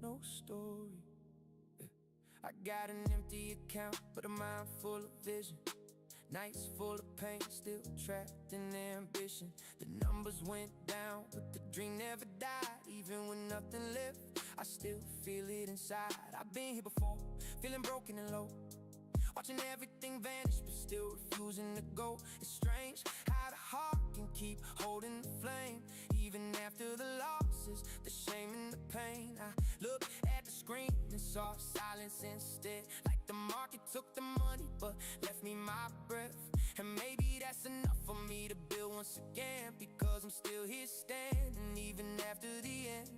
no story. I got an empty account, but a mind full of vision. Nights full of pain, still trapped in ambition. The numbers went down, but the dream never died. Even when nothing left, I still feel it inside. I've been here before, feeling broken and low, watching everything vanish, but still refusing to go. It's strange how the heart can keep holding the flame, even after the losses, the shame and the pain. I looked at the screen and saw silence instead, like the market took the money but left me my breath. And maybe that's enough for me to build once again, because I'm still here standing even after the end.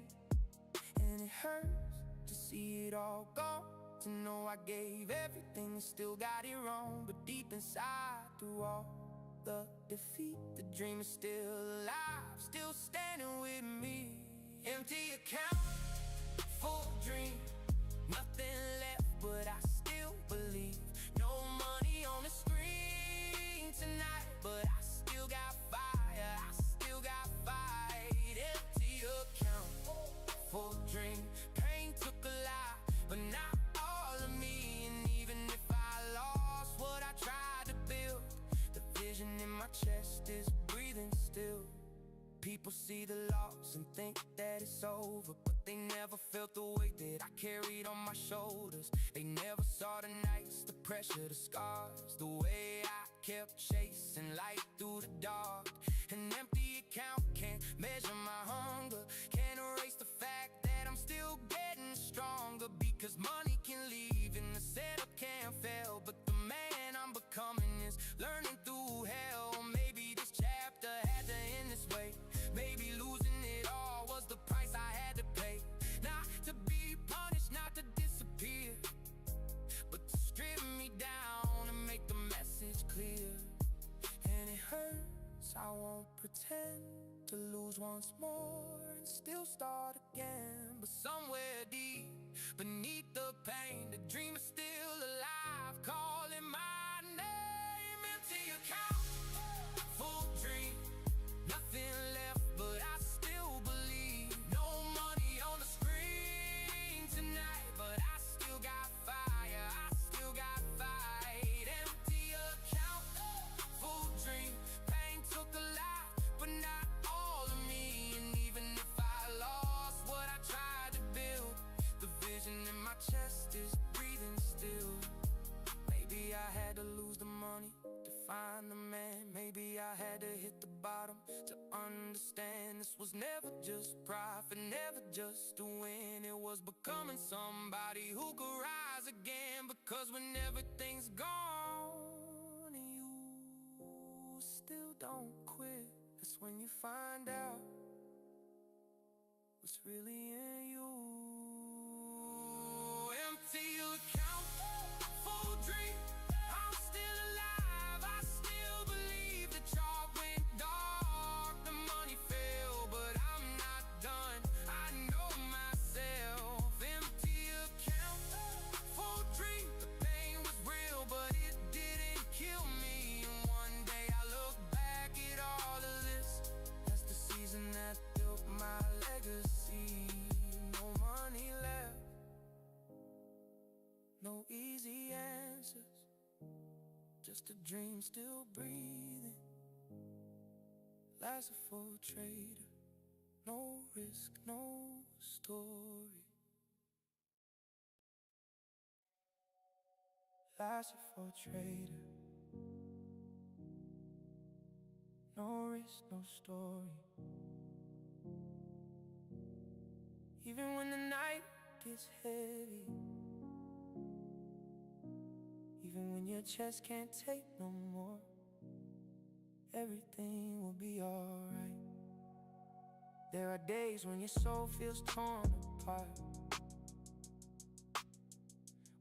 And it hurts to see it all gone, to know I gave everything and still got it wrong. But deep inside, through all the defeat, the dream is still alive, still standing with me. Empty account, full dream. Nothing left, but I still believe. No money on the screen tonight, but I still got fire, I still got fight. Empty account, full dream. Pain took a lot, but not all of me. And even if I lost what I tried to build, the vision in my chest is breathing still. People see the loss and think that it's over, but they never felt the weight that I carried on my shoulders. They never saw the nights, the pressure, the scars, the way I kept chasing light through the dark. An empty account can't measure my hunger, can't erase the fact that I'm still getting stronger. Because money can leave and the setup can't fail, but the man I'm becoming is learning through hell. Maybe this chapter had to end this way. Maybe losing it all was the price I had to pay. Not to be punished, not to disappear, but to strip me down and make the message clear. pretend to lose once more and still start again. But somewhere deep beneath the pain, the dream is still alive, calling my name. Empty account, full dream, nothing left, but I still believe. No money on the screen tonight, but I still got fire, I still got fight. Empty account, full dream, pain took a lot, but not all of me. And even if I lost what I tried to build, the vision in my chest is breathing still. Maybe I had to lose the money to find the man. Maybe I had to hit the bottom to understand this was never just profit, never just to win. It was becoming somebody who could rise again. Because when everything's gone and you still don't quit, that's when you find out what's really in you. Empty account, full dream, I'm still alive, I still believe. The chalk went dark, the money fell, but I'm not done, I know myself. Empty account, full dream, the pain was real, but it didn't kill me. And one day I look back at all of this, that's the season that built my legacy. No money left, no easy answers, just a dream still breathing. Life's a full trader, no risk, no story. Life's a full trader, no risk, no story. Even when the night gets heavy, even when your chest can't take no more, everything will be alright. There are days when your soul feels torn apart,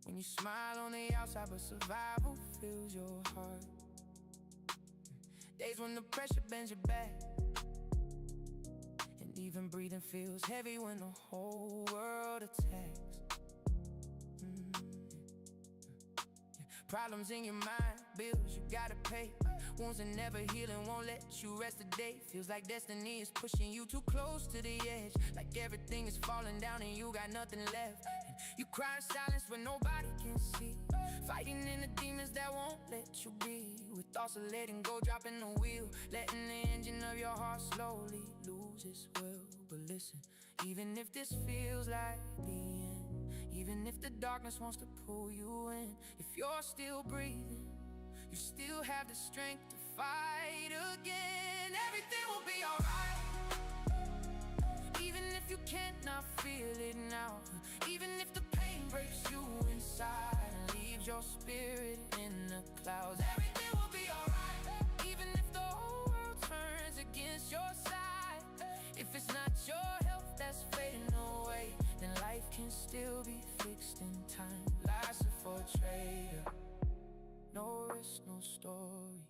when you smile on the outside but survival fills your heart. Days when the pressure bends your back, and even breathing feels heavy when the whole world attacks. Problems in your mind, bills you gotta pay, wounds that never heal and won't let you rest a day. Feels like destiny is pushing you too close to the edge, like everything is falling down and you got nothing left. And you cry in silence when nobody can see, fighting in the demons that won't let you be. With thoughts of letting go, dropping the wheel, letting the engine of your heart slowly lose its will. But listen, even if this feels like the end, even if the darkness wants to pull you in, if you're still breathing, you still have the strength to fight again. Everything will be alright, even if you cannot feel it now, even if the pain breaks you inside and leaves your spirit in the clouds. Everything will be alright, even if the whole world turns against your side. If it's not your health that's fading away, then life can still be fixed in time. Life's a full trader, no risk, no story.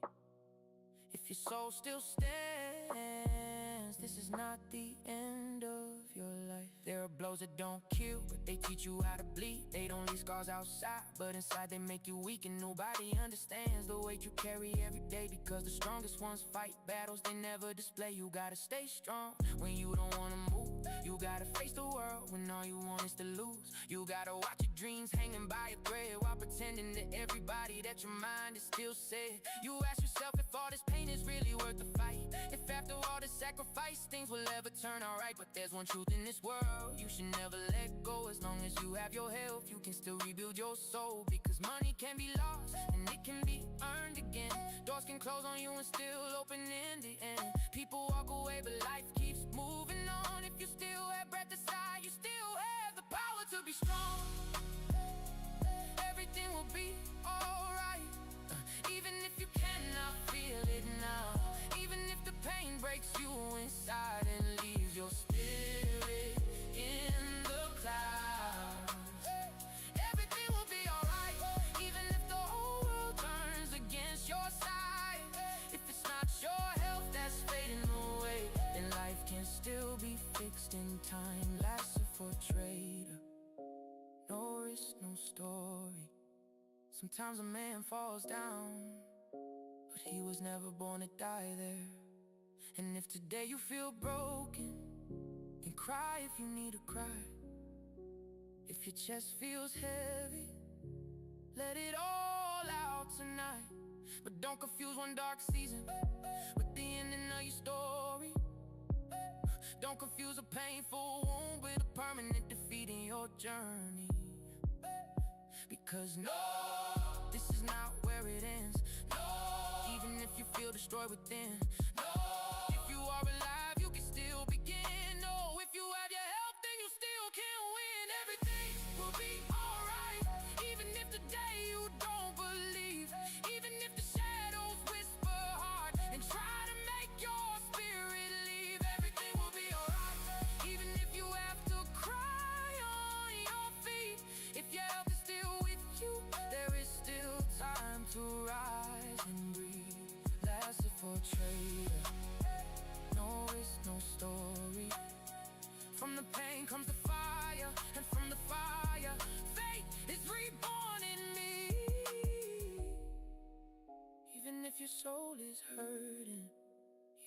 If your soul still stands, this is not the end of your life. There are blows that don't kill, but they teach you how to bleed. They don't leave scars outside, but inside they make you weak. And nobody understands the weight you carry every day, because the strongest ones fight battles they never display. You gotta stay strong when you don't wanna move, you gotta face the world when all you want is to lose. You gotta watch your dreams hanging by a thread, while pretending to everybody that your mind is still set. You ask yourself if all this pain is really worth the fight, if after all this sacrifice things will ever turn alright. But there's one truth in this world, you should never let go. As long as you have your health, you can still rebuild your soul. Because money can be lost and it can be earned again. Doors can close on you and still open in the end. People walk away but life keeps moving on. If you still have breath aside, you still have the power to be strong. Everything will be alright, even if you cannot feel it now, even if the pain breaks you inside and leaves your spirit in the clouds. Everything will be alright, even if the whole world turns against your side. If it's not your health that's fading same time. Lasted for a trader. No risk, no story. Sometimes a man falls down, but he was never born to die there. And if today you feel broken, then cry if you need to cry. If your chest feels heavy, let it all out tonight. But don't confuse one dark season with the ending of your story. Don't confuse a painful wound with a permanent defeat in your journey. Because no, this is not where it ends. No, even if you feel destroyed within. No, if you are alive, you can still begin. No, if you have your health, then you still can win. Everything will be alright, even if today you don't believe. Even if the shadows whisper hard and try to make your spirit leave. Everything will be alright, even if you have to cry on your feet. If your health is still with you, there is still time to rise and breathe. Lasted for a trader. No risk, no story. From the pain comes the fire, and from the fire, faith is reborn in me. Even if your soul is hurting,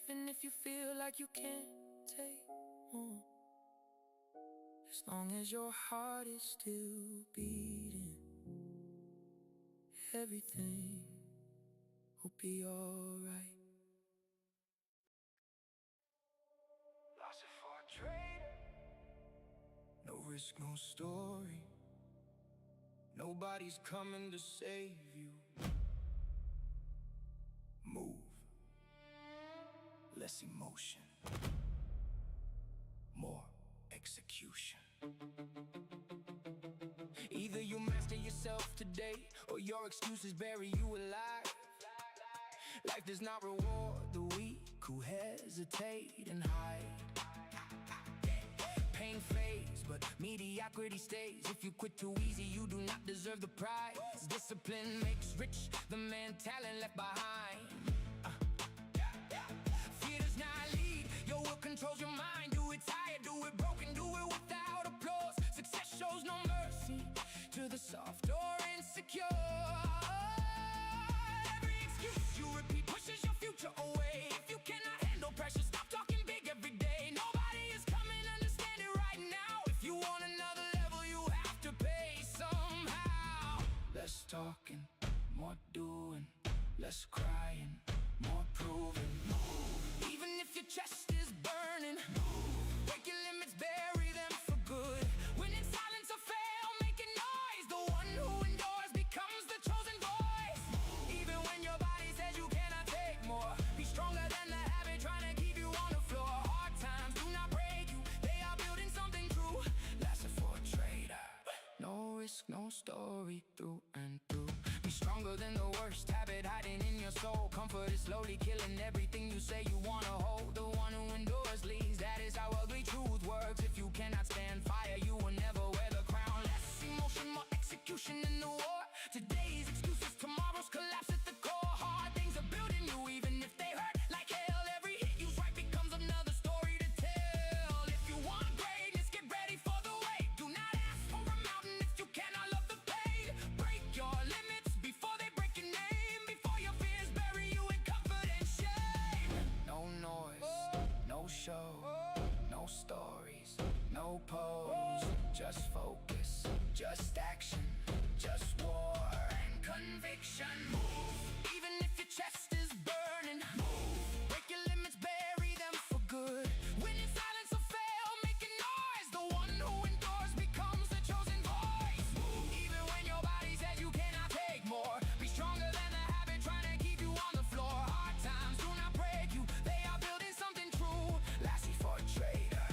even if you feel like you can't take more, as long as your heart is still beating, everything will be alright. Lost it for a trader. No risk, no story. Nobody's coming to save you. Move. Less emotion, more execution. Either you master yourself today, or your excuses bury you alive. Life does not reward the weak who hesitate and hide. Pain fades, but mediocrity stays. If you quit too easy, you do not deserve the prize. Discipline makes rich the man talent left behind. Fear does not lead, your will controls your mind. Do it tired, do it broken, do it without applause. Success shows no mercy to the soft or insecure. Every excuse you repeat pushes your future away. If you cannot handle pressure, stop talking big every day. Nobody is coming, understand it right now. If you want another level, you have to pay somehow. Less talking, more doing. Less crying, more proving. Even if your chest is burning, break your limits, bury them for good. When in silence or fail, make a noise. The one who endures becomes the chosen voice. Even when your body says you cannot take more, be stronger than the habit trying to keep you on the floor. Hard times do not break you, they are building something true. Lasted for a trader. No risk, no story, through and through. Be stronger than the worst habit hiding in your soul. Comfort is slowly killing everything you say you wanna hold. The one who endures leads, that is how ugly truth works. If you cannot stand fire, you will never wear the crown. Less emotion, more execution in the war. Today's excuses, tomorrow's collapse at the core. Hard things are building you, even if they hurt like hell. Every hit you strike becomes another story to tell. If you want greatness, get ready for the wait. Do not ask for a mountain if you cannot love the pain. Break your limits before they break your name. Before your fears bury you in comfort and shame. No noise, no show, no stories, no pose. Just focus, just action, just war and conviction. Move. Even if your chest is burning, move. Break your limits, bury them for good. When in silence or fail, make a noise. The one who endures becomes the chosen voice. Move. Even when your body says you cannot take more, be stronger than the habit trying to keep you on the floor. Hard times do not break you, they are building something true. Lassie for a trader.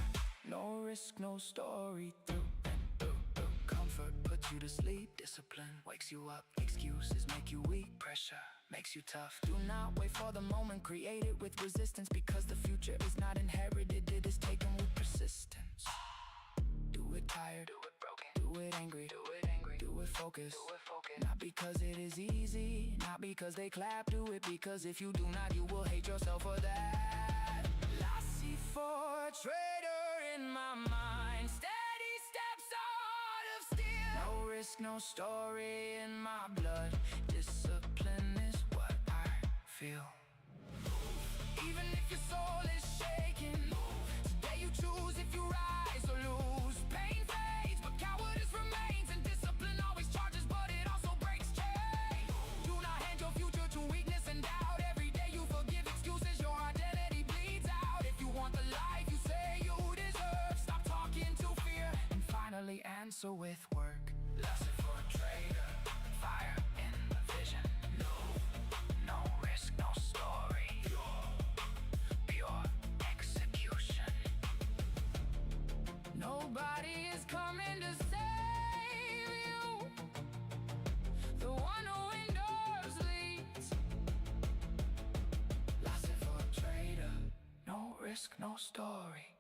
No risk, no story, through and through. Comfort puts you to sleep, discipline wakes you up. Excuses make you weak, pressure makes you tough. Do not wait for the moment, create it with resistance. Because the future is not inherited, it is taken with persistence. Do it tired, do it broken, do it angry, do it angry, do it focused, do it focused. Not because it is easy, not because they clap, do it because if you do not, you will hate yourself for that. Lassie for a trader in my mind. Steady steps, a heart of steel. No risk, no story in my blood. Discipline is what I feel. Even if your soul is shaking, today you choose if you rise or lose. Pain fades, but cowardice remains, and discipline always charges, but it also breaks chains. Do not hand your future to weakness and doubt. Every day you forgive excuses, your identity bleeds out. If you want the life you say you deserve, stop talking to fear and finally answer with work. Lesson for a trader, fire in the vision. No risk, no story. Pure execution. Nobody is coming to save you. The one who endures leads. Lesson for a trader, no risk, no story.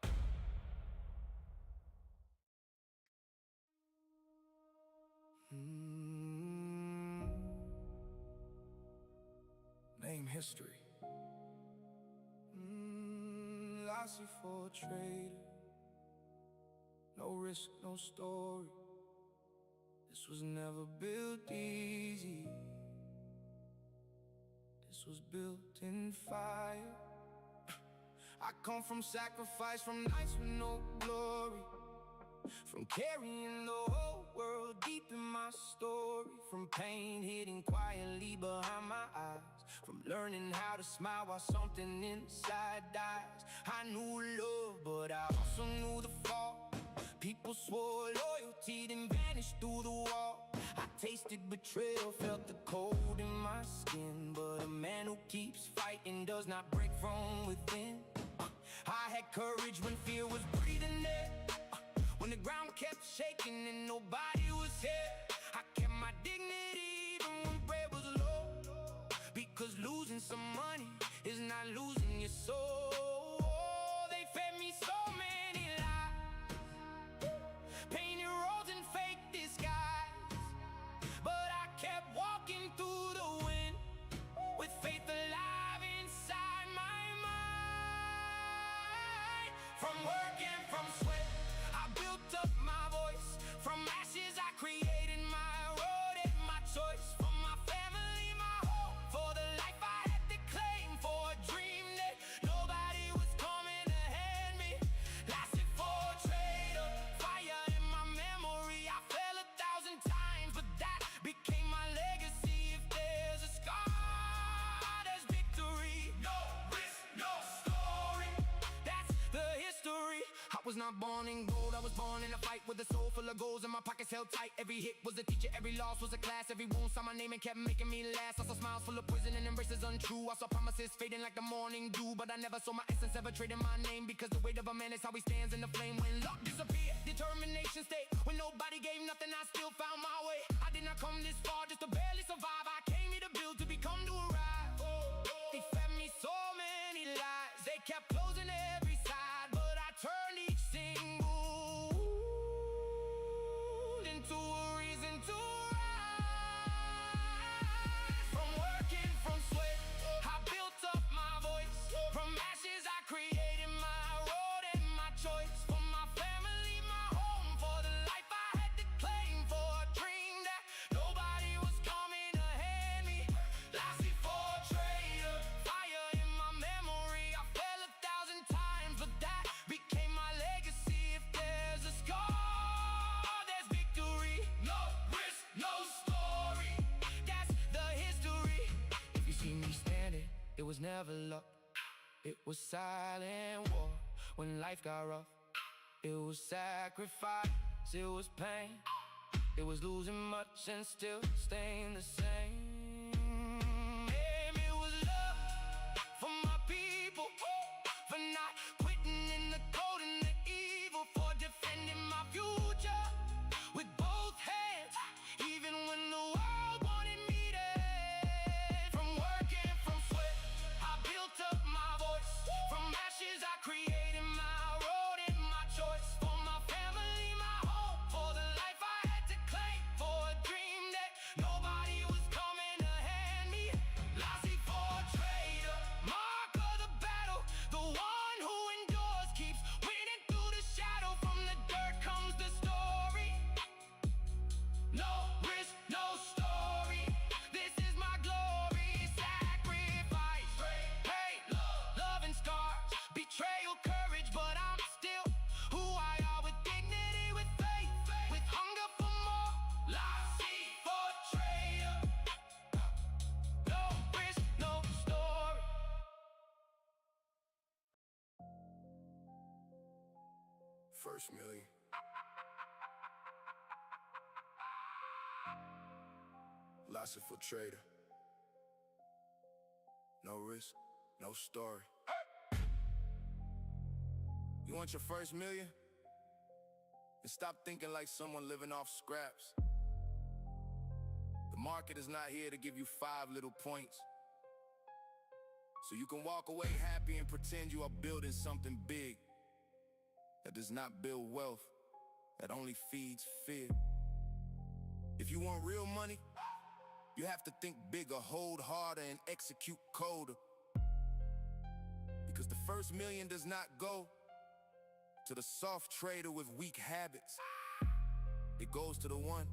Name history. Lossy for a trader. No risk, no story. This was never built easy. This was built in fire. I come from sacrifice, from nights with no glory, from carrying the whole world deep in my story, from pain hidden quietly behind my eyes, from learning how to smile while something inside dies. I knew love, but I also knew the fall. People swore loyalty, then vanished through the wall. I tasted betrayal, felt the cold in my skin, but a man who keeps fighting does not break from within. I had courage when fear was breathing there, when the ground kept shaking and nobody was here. I kept my dignity even when bread was low, because losing some money is not losing your soul. They fed me so many lies, painted roads and fake disguise, but I kept walking through the wind with faith alive inside my mind. From work and from sweat, I built up my voice. From ashes I created my road and my choice. For my family, my hope, for the life I had to claim, for a dream that nobody was coming to hand me. Lasted for a trader, fire in my memory. I fell 1,000 times, but that became my legacy. If there's a scar, there's victory. No risk, no story. That's the history. I was not born in gold, I was born in a fight with a soul full of goals and my pockets held tight. Every hit was a teacher, every loss was a class. Every wound saw my name and kept making me last. I saw smiles full of poison and embraces untrue. I saw promises fading like the morning dew, but I never saw my essence ever trading my name, because the weight of a man is how he stands in the flame. When luck disappeared, determination stayed. When nobody gave nothing, I still found my way. I did not come this far just to barely survive. I came here to build, to become, to arrive. They fed me so many lies, they kept closing every side, but I turned each single wound into a reason to rise. From work and from sweat, I built up my voice. From ashes I created my road and my choice. For my family, my home, for the life I had to claim, for a dream that nobody was coming to hand me. Lasted for a trader, fire in my memory. I fell 1,000 times, but that became my legacy. If there's a scar, there's victory. No risk, no story. That's the history. If you see me standing, it was never luck. It was silent war when life got rough. It was sacrifice, it was pain. It was losing much and still staying the same. It was love for my people, for not quitting in the cold and the evil, for defending my future with both hands, even when the world wanted me dead. From work and from sweat, I built up my voice. From ashes I created my road and my choice. For my family, my hope, for the life I had to claim, for a dream that nobody was coming to hand me. Lasted for a trader, mark of the battle, the one who first million? Lots for trader. No risk, no story. You want your first million? And stop thinking like someone living off scraps. The market is not here to give you 5 little points. So you can walk away happy and pretend you are building something big. That does not build wealth, that only feeds fear. If you want real money, you have to think bigger, hold harder, and execute colder. Because the first million does not go to the soft trader with weak habits. It goes to the one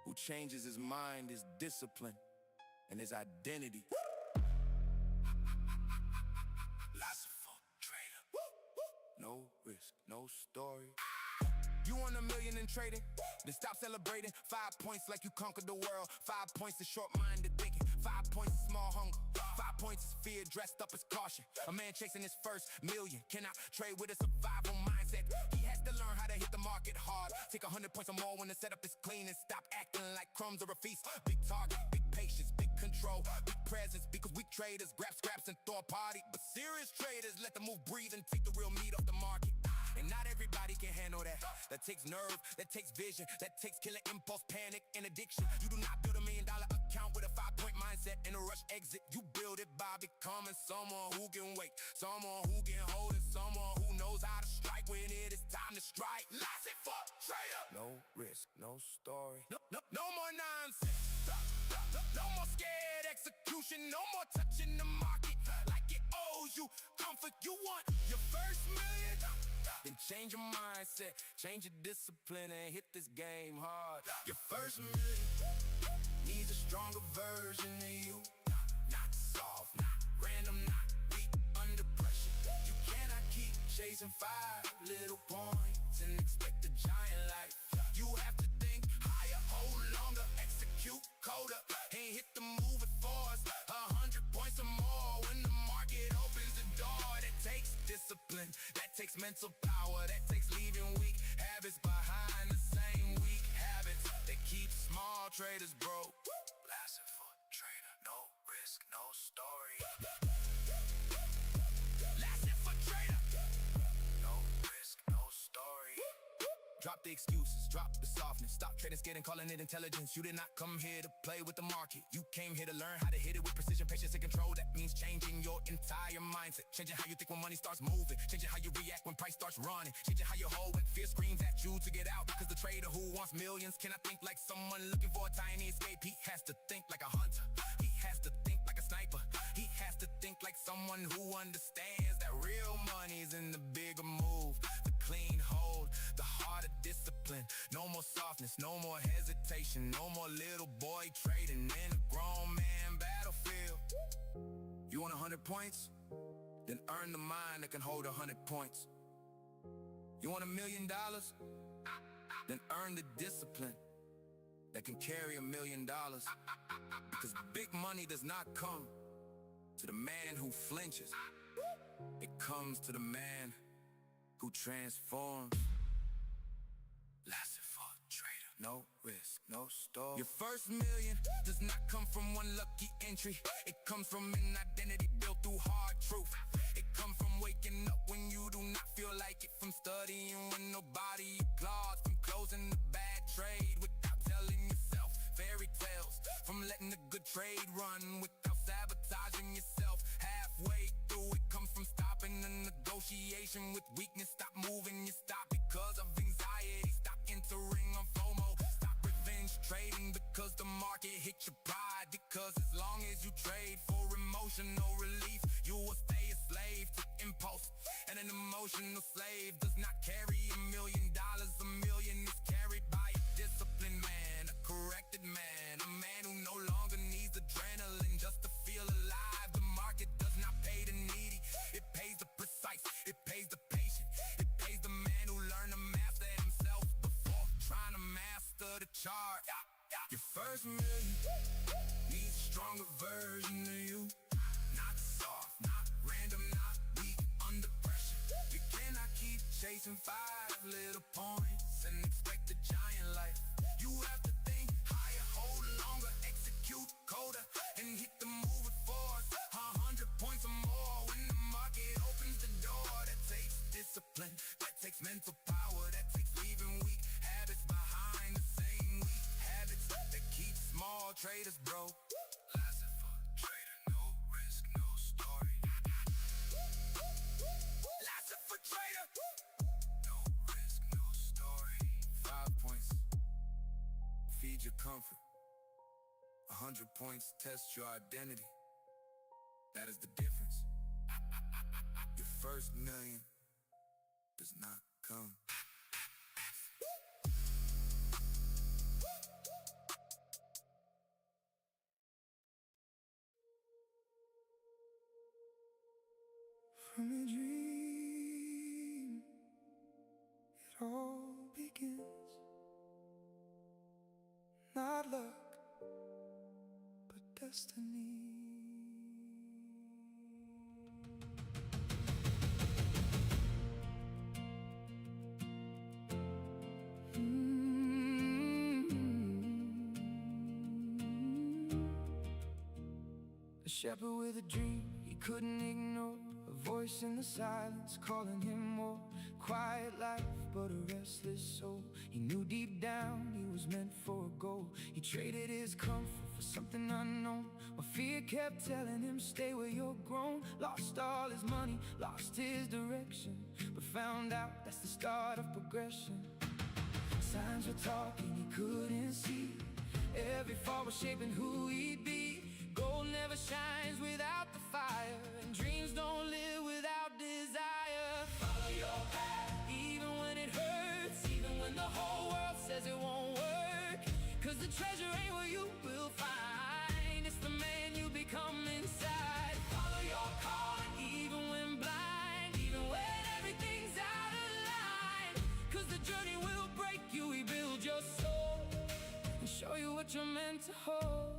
who changes his mind, his discipline, and his identity. Lots for trader. No risk, no story. You want $1 million in trading? Then stop celebrating. 5 points like you conquered the world. 5 points is short-minded thinking. 5 points is small hunger. 5 points is fear dressed up as caution. A man chasing his first million cannot trade with a survival mindset. He has to learn how to hit the market hard. Take 100 points or more when the setup is clean, and stop acting like crumbs or a feast. Big target, big patience, big control, big presence. Because weak traders grab scraps and throw a party, but serious traders let the move breathe and take the real meat off the market. And not everybody can handle that. That takes nerve, that takes vision, that takes killer impulse, panic, and addiction. You do not build $1 million account with a 5-point mindset and a rush exit. You build it by becoming someone who can wait, someone who can hold it, someone who knows how to strike when it is time to strike. Lots for trader. No risk, no story. No more nonsense. No more scared execution. No more touching the market like it owes you comfort. You want your first million? Then change your mindset, change your discipline, and hit this game hard. Your first million needs a stronger version of you. Not soft, not random, not weak, under pressure. You cannot keep chasing 5 little points and expect a giant life. You have to think higher, hold longer, execute colder, and hit the move at force. 100 points or more when the market opens the door. That takes discipline, that takes mental power, that takes leaving weak habits behind. The same weak habits that keep small traders broke. Lasting for trader, no risk, no story. Lasting for trader, no risk, no story. Drop the excuses, drop the softness. Stop trading scared and calling it intelligence. You did not come here to play with the market. You came here to learn how to hit it with precision, patience, and control. That means changing your entire mindset. Changing how you think when money starts moving. Changing how you react when price starts running. Changing how you hold when fear screams at you to get out. Because the trader who wants millions cannot think like someone looking for a tiny escape. He has to think like a hunter. He has to think like a sniper. He has to think like someone who understands that real money's in the bigger move. The clean hold, the harder discipline. No more softness, no more hesitation. No more little boy trading in a grown man battlefield. You want 100 points? Then earn the mind that can hold 100 points. You want $1 million? Then earn the discipline that can carry $1 million. Because big money does not come to the man who flinches. It comes to the man who transforms. Lasting for trader, no risk, no story. Your first million does not come from one lucky entry. It comes from an identity built through hard truth. It comes from waking up when you do not feel like it, from studying when nobody applauds, from closing the bad trade without telling yourself fairy tales, from letting a good trade run without sabotaging yourself halfway through. It comes from stopping the negotiation with weakness. Stop moving, you stop because of anxiety. Stop entering on FOMO. Stop revenge trading because the market hit your pride. Because as long as you trade for emotional relief, you will stay a slave to impulse. And an emotional slave does not carry $1 million. $1 million is carried by a disciplined man, a corrected man, a man who no longer needs adrenaline just to feel alive. The market does not pay the needy, it pays the precise, it pays the patient, it pays the man who learned to master himself before trying to master the chart. Your first million needs a stronger version of you. Not soft, not random, not weak, under pressure. You cannot keep chasing 5 little points and expect a giant life. You have to think higher, hold longer, execute colder, and hit the move at force. 100 points or more when the market opens the door. That takes discipline, that takes mental power, that takes leaving weak habits behind. The same weak habits that keep small traders broke. Lesson for trader, no risk, no story. Lesson for trader, no risk, no story. 5 points, feed your comfort. 100 points, test your identity. That is the difference. Your first million does not come. From a dream, it all begins. Not luck, but destiny. A shepherd with a dream he couldn't ignore. A voice in the silence calling him more. Quiet life but a restless soul. He knew deep down he was meant for a goal. He traded his comfort for something unknown. While fear kept telling him stay where you're grown. Lost all his money, lost his direction, but found out that's the start of progression. Signs were talking he couldn't see. Every fall was shaping who he'd be. Gold never shines without the fire, and dreams don't live without desire. Follow your path, even when it hurts, even when the whole world says it won't work. Cause the treasure ain't where you will find, it's the man you become inside. Follow your calling, even when blind, even when everything's out of line. Cause the journey will break you, rebuild your soul, and show you what you're meant to hold.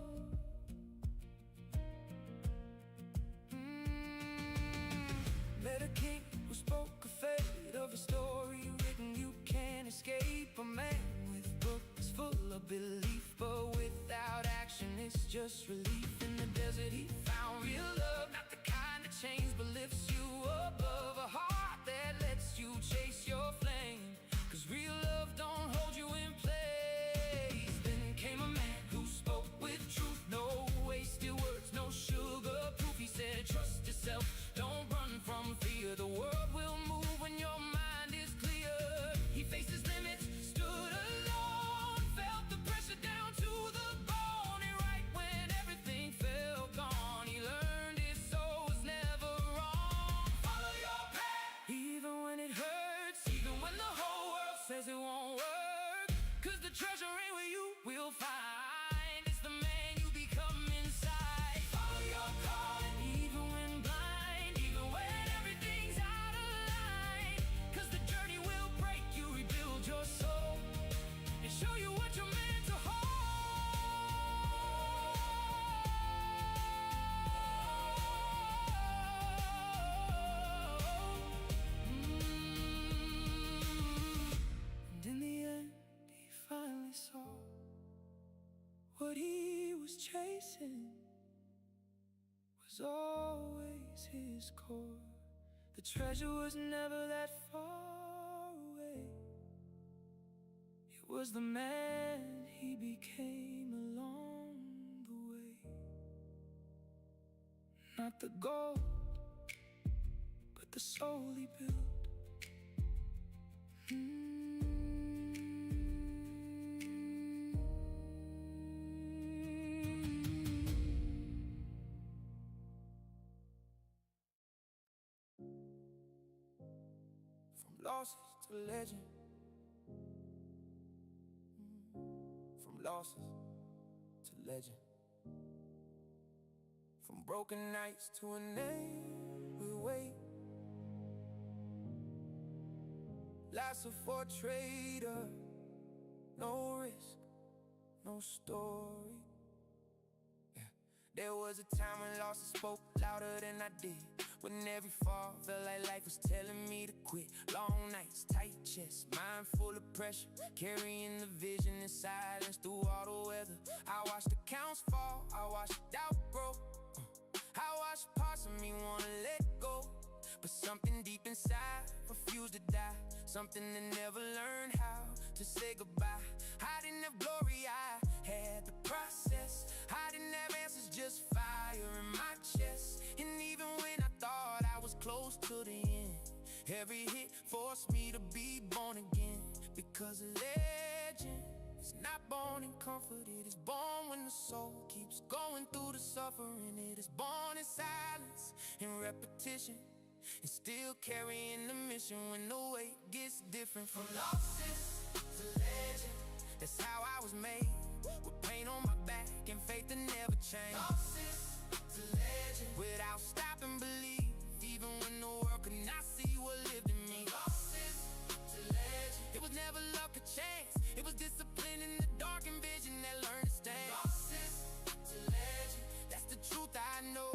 Met a king who spoke a fate of a story written you can't escape. A man with books full of belief, but without action it's just relief. In the desert he found real love, not the kind that changes but lifts you above. A heart that lets you chase your flame, cause real love don't hold you in place. Then came a man who spoke with truth, no wasted words, no sugar proof. He said trust yourself, don't run from fear. The world will move when your mind is clear. He faced his limits, stood alone, felt the pressure down to the bone. And right when everything felt gone, he learned his soul was never wrong. Follow your path, even when it hurts, even when the whole world says it won't work. Cause the treasure ain't where you will find, it's the man you become inside. Follow your calling, even when blind, even when everything's out of line. Cause the journey will break you, rebuild your soul, and show you what you're meant to hold. And in the end he finally saw what he was chasing was always his core. The treasure was never that far away. It was the man he became along the way. Not the gold, but the soul he built. From losses to legend, from losses to legend, from broken nights to a name with weight. Life's a for trader, no risk, no story. There was a time when losses spoke louder than I did, when every fall felt like life was telling me to quit. Long nights, tight chest, mind full of pressure, carrying the vision in silence through all the weather. I watched the counts fall, I watched doubt grow, I watched parts of me wanna let go, but something deep inside refused to die. Something that never learned how to say goodbye. I didn't have glory, I had the process. I didn't have answers, just fire in my chest. And even when I thought I was close to the end, every hit forced me to be born again. Because a legend is not born in comfort, it is born when the soul keeps going through the suffering. It is born in silence, in repetition, and still carrying the mission when the weight gets different. From losses to legend, that's how I was made, with pain on my back and faith that never changed. Losses to legend, without stopping belief, even when the world could not see what lived in me. Losses to legend, it was never luck or chance, it was discipline in the dark and vision that learned to stand. Losses to legend, that's the truth I know.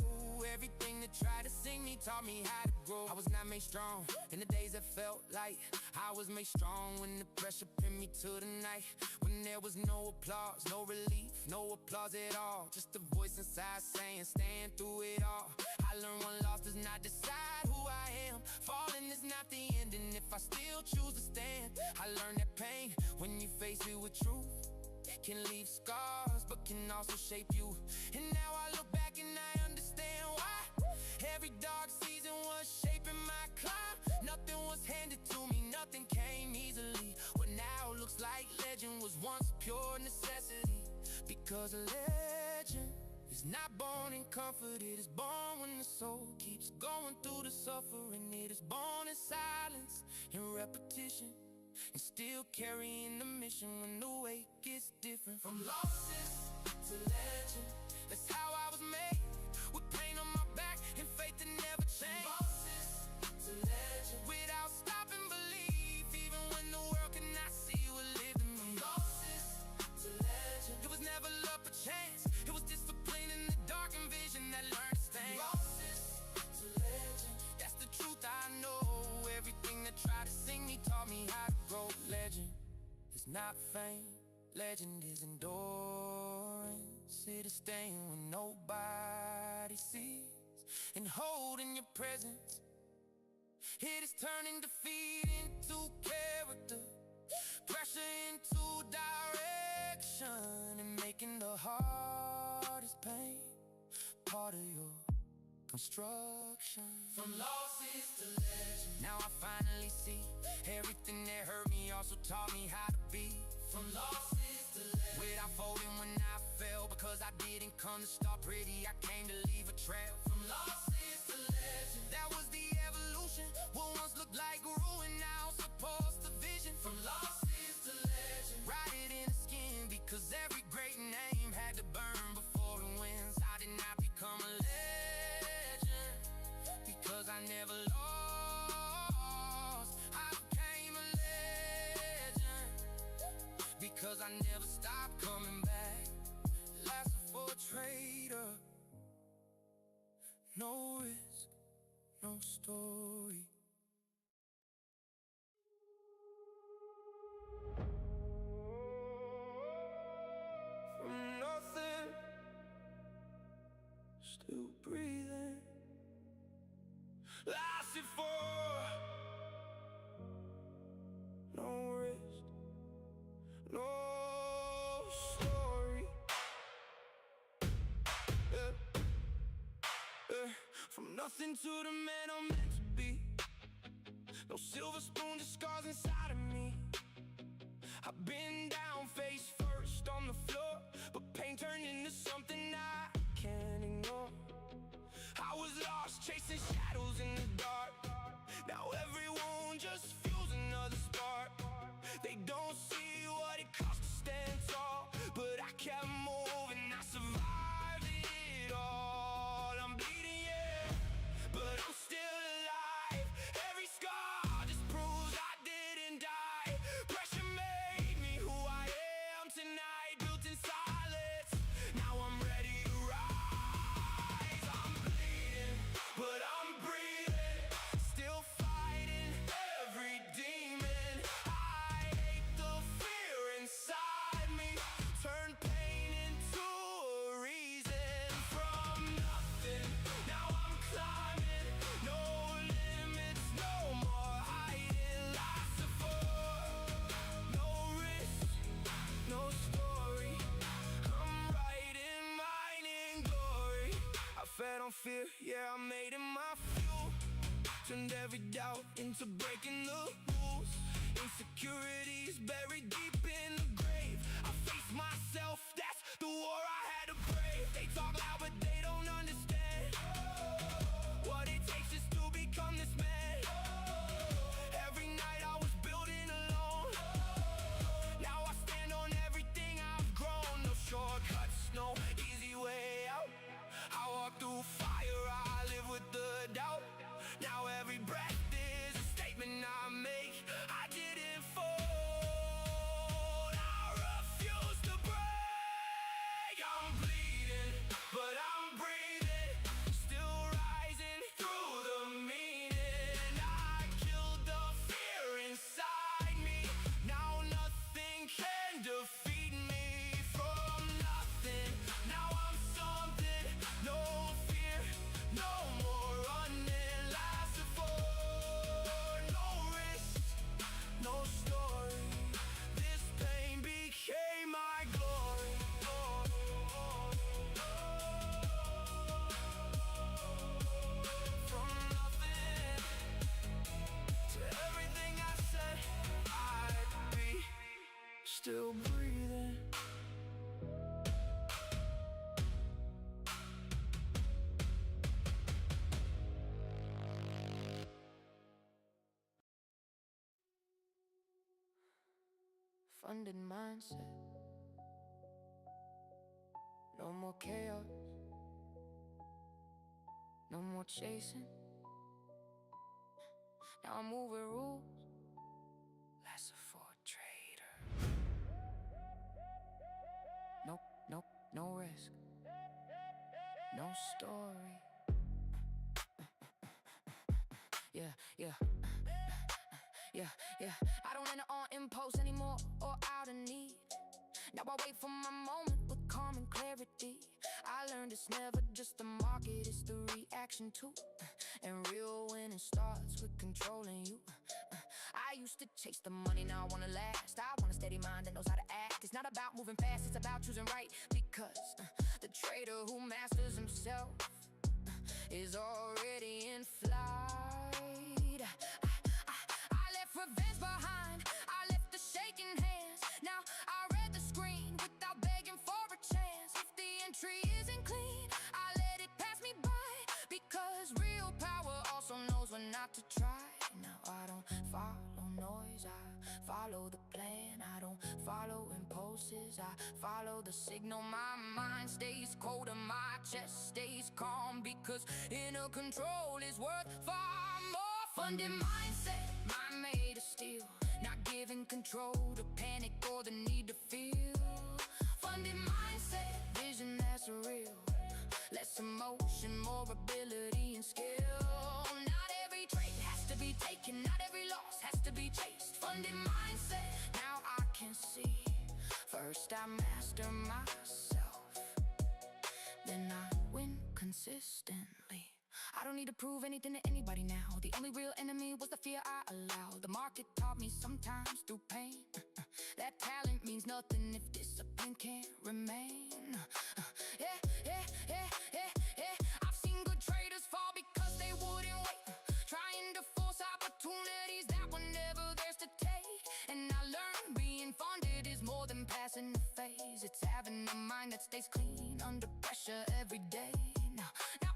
Everything that tried to sing me taught me how to grow. I was not made strong in the days that felt light. I was made strong when the pressure pinned me to the night. When there was no applause, no relief, no applause at all. Just a voice inside saying, stand through it all. I learned one loss does not decide who I am. Falling is not the end, and if I still choose to stand, I learned that pain, when you face it with truth, can leave scars, but can also shape you. And now I look back and I understand why every dark season was shaping my climb. Nothing was handed to me, nothing came easily. What now looks like legend was once pure necessity. Because a legend is not born in comfort, it is born when the soul keeps going through the suffering. It is born in silence, in repetition, and still carrying the mission when the weight gets different. From losses to legend, that's how I was made, with pain on my back and faith that never changed. Losses to legend, without stopping belief, even when the world could not see what lived in me. Losses to legend, it was never luck or chance, it was discipline in the dark and vision that learned to stand. Losses to legend, that's the truth I know. Everything that tried to sing me taught me how to grow. Legend is not fame, legend is endurance. It is staying when nobody sees, and holding your presence. It is turning defeat into character, pressure into direction, and making the hardest pain part of your construction. From losses to legend, now I finally see everything that hurt me also taught me how to be. From losses to legend, without folding when I fell, because I didn't come to start pretty, I came to leave a trail. From losses to legend, that was the evolution. What once looked like ruin now supports the vision. From losses to legend, write it in the skin, because every great name had to burn before it wins. I did not become a legend because I never lost, I became a legend because I never stopped coming back. Last for a traitor, no risk, no story. From nothing, still breathing, lasted for no risk, no story. From nothing to the man I'm meant to be. No silver spoon, just scars inside of me. I've been down face first on the floor, but pain turned into something I can't ignore. I was lost, chasing shadows in the dark. Now every wound just fuels another spark. They don't see what it costs to stand tall, but I kept moving, I survived it all. I'm bleeding, yeah, but I'm still alive. Every scar just proves I didn't die. Pressure made me who I am tonight, built in silence. Now I'm ready to rise. fear, yeah, I made it my fuel. Turned every doubt into breaking the rules. Insecurities buried deep in the grave. I faced myself, that's the war I had to brave. They talk loud but they don't understand what it takes just to become this man. Every night I was building alone. Now I stand on everything I've grown. No shortcuts, no easy way out. I walk through fire, I live with the doubt. Now every breath is a statement I make. I didn't fold, I refuse to break. I'm bleeding, but I'm breathing. Still rising through the meaning. I killed the fear inside me. Now nothing can defeat me from nothing. Now I'm something, no fear, no more running. No story, this pain became my glory. From nothing to everything I said I'd be, still breathing. Funded mindset. No more chaos. No more chasing. Now I'm moving rules. Lesser for a trader. Nope, no risk. No story. Yeah. I don't enter on impulse anymore or out of need. Now I wait for my moment with calm and clarity. I learned it's never just the market, it's the reaction too. And real winning starts with controlling you. I used to chase the money, now I wanna last. I want a steady mind that knows how to act. It's not about moving fast, it's about choosing right. Because the trader who masters himself is already in flight. I left revenge behind, I left the shaking hands. Now I read the screen without begging for a chance. If the entry isn't clean, I let it pass me by. Because real power also knows when not to try. Now I don't follow noise, I follow the plan. I don't follow impulses, I follow the signal. My mind stays cold and my chest stays calm. Because inner control is worth far more. Funded mindset, mind made of steel. Not giving control to panic or the need to feel. Funded mindset, vision that's real. Less emotion, more ability and skill. Not every trade has to be taken, not every loss has to be chased. Funded mindset, now I can see. First I master myself, then I win consistently. I don't need to prove anything to anybody now. The only real enemy was the fear I allowed. The market taught me sometimes through pain that talent means nothing if discipline can't remain. I've seen good traders fall because they wouldn't wait, trying to force opportunities that were never theirs to take. And I learned being funded is more than passing the phase. It's having a mind that stays clean under pressure every day. Now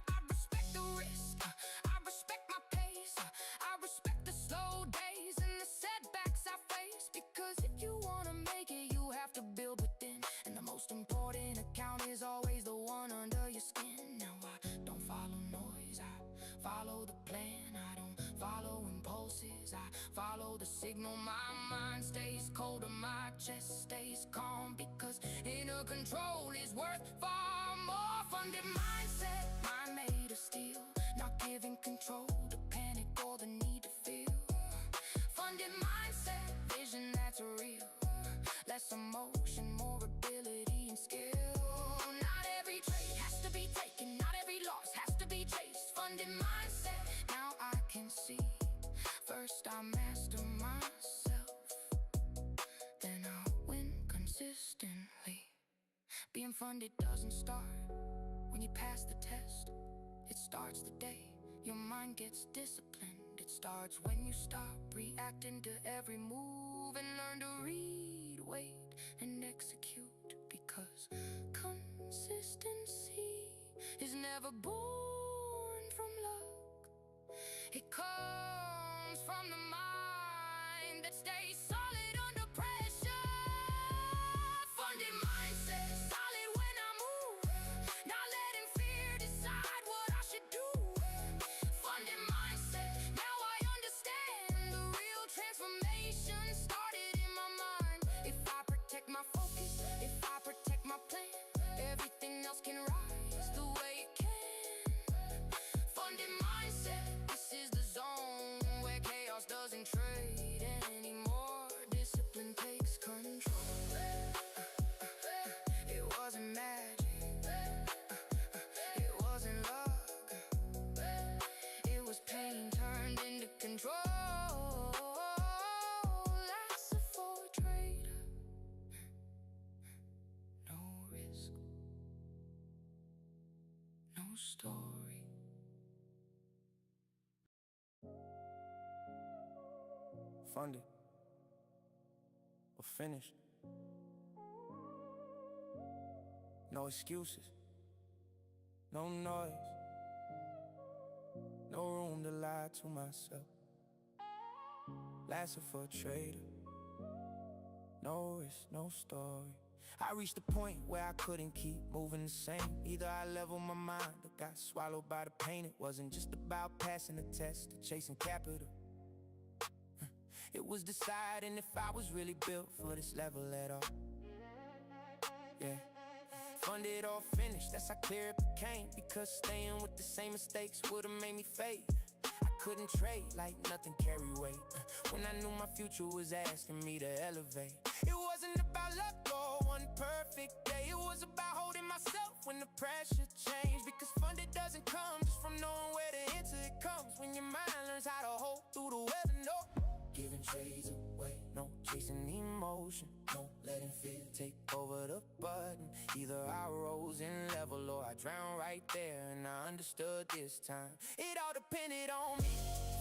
I respect the risk, I respect my pace, I respect the slow days and the setbacks I face. Because if you wanna make it, you have to build within. And the most important account is always the one under your skin. Now I don't follow noise, I follow the plan. I don't follow impulses, I follow the signal. My mind stays cold and my chest stays calm. Because inner control is worth far more. Funded mindset, mind made of steel. Not giving control to panic or the need to feel. Funded mindset, vision that's real. Less emotion, more ability and skill. Not every trade has to be taken, not every loss has to be chased. Funded mindset, now I can see. First I master myself, then I'll win consistently. Being funded doesn't start when you pass the test. It starts the day your mind gets disciplined. It starts when you stop reacting to every move and learn to read, wait, and execute. Because consistency is never born from luck. It comes from the mind that stays solid under pressure. Funded mindset, solid when I move, not letting fear decide what I should do. Funded mindset, now I understand the real transformation started in my mind. If I protect my focus, if I protect my plan, everything else can rise the way it can. Funded mindset, this is the zone where chaos doesn't trade anymore. Discipline takes control. It wasn't magic, it wasn't luck, it was pain turned into control. That's a for trader. No risk, no story. Funded or finished. No excuses, no noise, no room to lie to myself. Lasted for a trader. No risk, no story. I reached a point where I couldn't keep moving the same. Either I leveled my mind or got swallowed by the pain. It wasn't just about passing the test or chasing capital. It was deciding if I was really built for this level at all. Yeah. Funded or finished, that's how clear it became. Because staying with the same mistakes would've made me fade. I couldn't trade like nothing carried weight. When I knew my future was asking me to elevate. It wasn't about luck or one perfect day. It was about holding myself when the pressure changed. Because funded doesn't come just from knowing where to enter. It comes when your mind learns how to hold through the weather. No giving trades away, no chasing emotion, no letting fear take over the button. Either I rose in level or I drowned right there. And I understood this time, it all depended on me.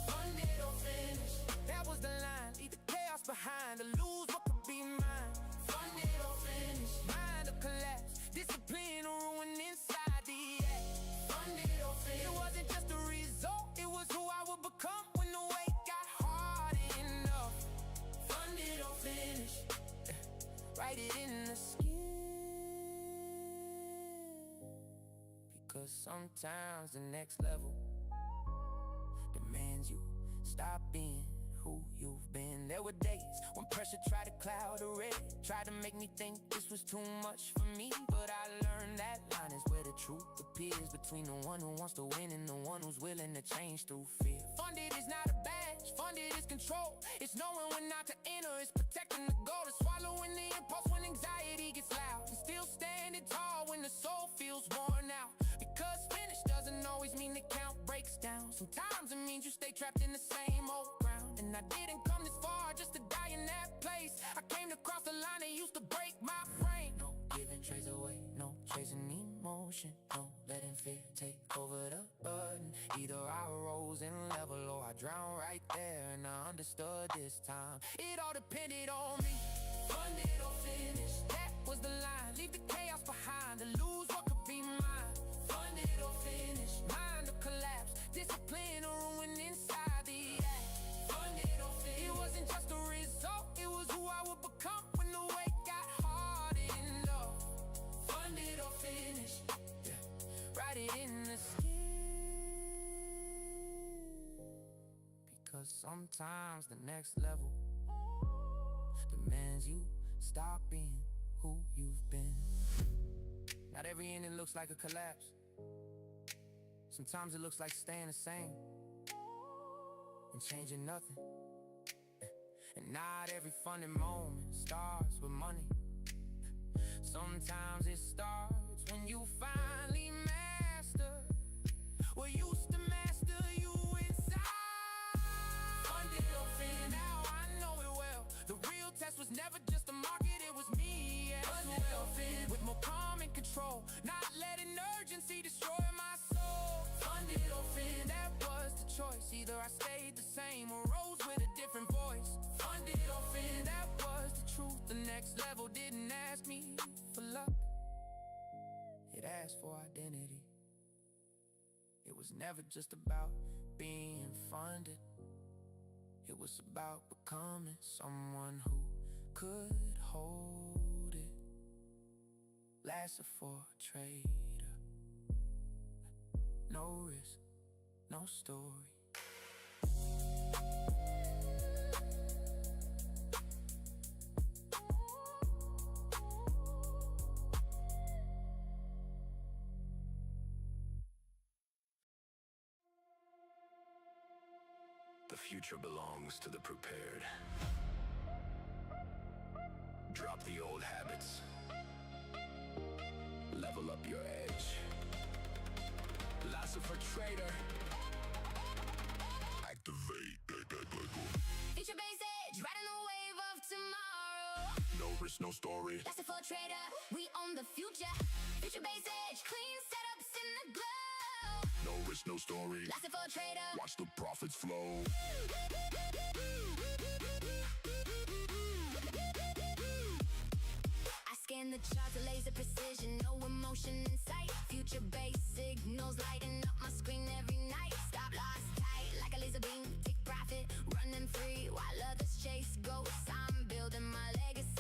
Funded or finished, that was the line. Leave the chaos behind, to lose what could be mine. Funded or finished, mind or collapse, discipline or ruin inside the act. Funded or finished, it wasn't just a result, it was who I would become when the weight got hard enough. Funded or finished, write it in the skin. Because sometimes the next level demands you stop being who you've been. There were days when pressure tried to cloud the red, tried to make me think this was too much for me. But I learned that line is where the truth appears, between the one who wants to win and the one who's willing to change through fear. Funded is not a badge, funded is control. It's knowing when not to enter, it's protecting the goal. It's swallowing the impulse when anxiety gets loud, and still standing tall when the soul feels worn out. Because finish doesn't always mean the count breaks down. Sometimes it means you stay trapped in the same old ground. And I didn't come this far just to die in that place. I came to cross the line that used to break my frame. No giving trades away, no chasing emotion, no letting fear take over the button. Either I rose in level or I drowned right there. And I understood this time, it all depended on me. Funded or finished, that was the line. Leave the chaos behind, to lose what could be mine. Funded or finished, mind or collapse, discipline or ruin inside the act. Funded or finished, it wasn't just a result, it was who I would become when the weight got hard enough. Funded or finished, write it in the skin. Because sometimes the next level demands you stop being who you've been. Not every ending looks like a collapse. Sometimes it looks like staying the same and changing nothing. And not every funded moment starts with money. Sometimes it starts when you finally master what used to master you inside. Funded or finished, now I know it well. The real test was never just the market, it was me as well. With more calm and control, not letting urgency destroy my soul. Funded choice. Either I stayed the same or rose with a different voice. Funded or fin, that was the truth. The next level didn't ask me for luck, it asked for identity. It was never just about being funded. It was about becoming someone who could hold it. Lasted for a trader. No risk, no story. The future belongs to the prepared. Drop the old habits. Level up your edge. Lasso for trader. Activate. Future base edge, riding the wave of tomorrow. No risk, no story. That's it for a trader. We own the future. Future base edge, clean setups in the glow. No risk, no story. That's it for a trader. Watch the profits flow. I scan the charts with laser precision, no emotion in sight. Future base signals lighting up my screen every night. Stop loss tight like a laser beam. Take profit, running free while others chase ghosts. I'm building my legacy.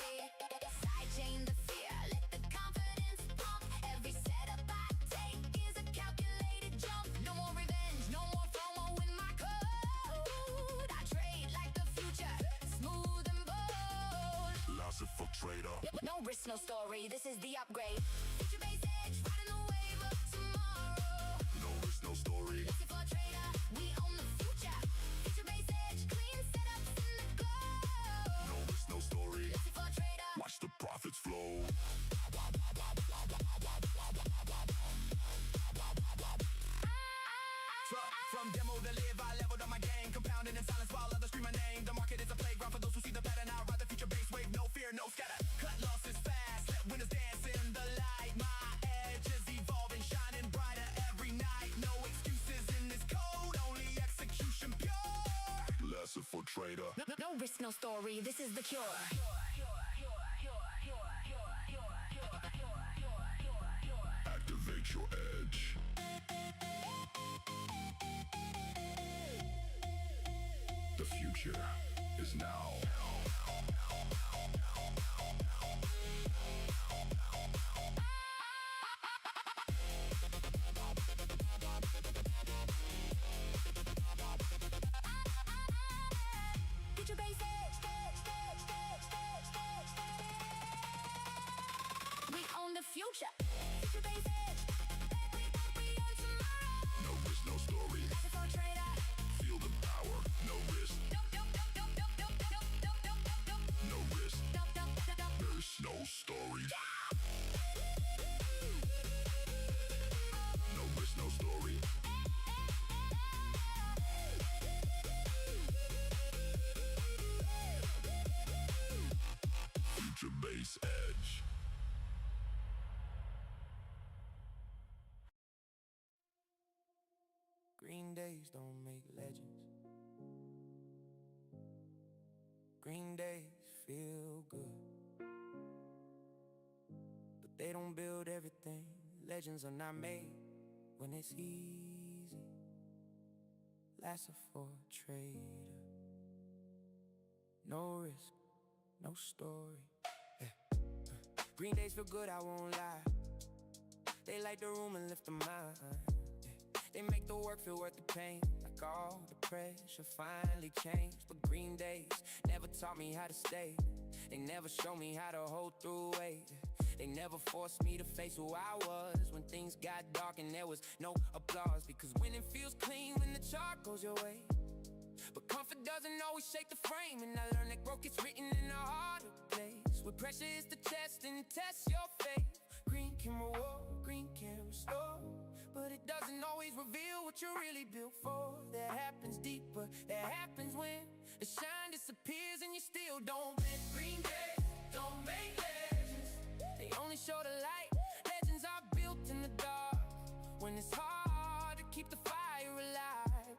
Sidechain the fear, let the confidence pump. Every setup I take is a calculated jump. No more revenge, no more FOMO in my code. I trade like the future, smooth and bold. Lasso for trader. No risk, no story, this is the upgrade. Future base edge, riding the wave of tomorrow. No risk, no story. That's it for a trader, we own the future. Future base edge, clean setups in the glow. No risk, no story. That's it for a trader. Watch the profits flow. From demo to live, I leveled up my game. Compounding in silence while others scream my name. The market is a playground for those who see the pattern. I ride the future base wave, no fear, no scatter. Cut losses fast, let winners dance in the light. My edge is evolving, shining brighter every night. No excuses in this code, only execution pure. Lasso for trader. No risk, no story, this is the cure. Activate your edge. The future is now. Future base edge. We own the future. Future base edge. We own tomorrow. No risk, no story. That's it for a trader. Feel the power. No risk. No risk. There's no story. No risk, no story. Future base edge. Green days don't make legends. Green days feel good, but they don't build everything. Legends are not made when it's easy. Lasso for a trader. No risk, no story. Green days feel good, I won't lie. They light the room and lift the mind. They make the work feel worth the pain. Like all the pressure finally changed. But green days never taught me how to stay. They never showed me how to hold through weight. They never forced me to face who I was when things got dark and there was no applause. Because winning feels clean when the chart goes your way. But comfort doesn't always shake the frame. And I learned that growth gets written in a harder place, where pressure is the test and test your faith. Green can reward, green can restore, but it doesn't always reveal what you're really built for. That happens deeper, that happens when the shine disappears and you still don't bend. Green days don't make legends, they only show the light. Legends are built in the dark, when it's hard to keep the fire alive.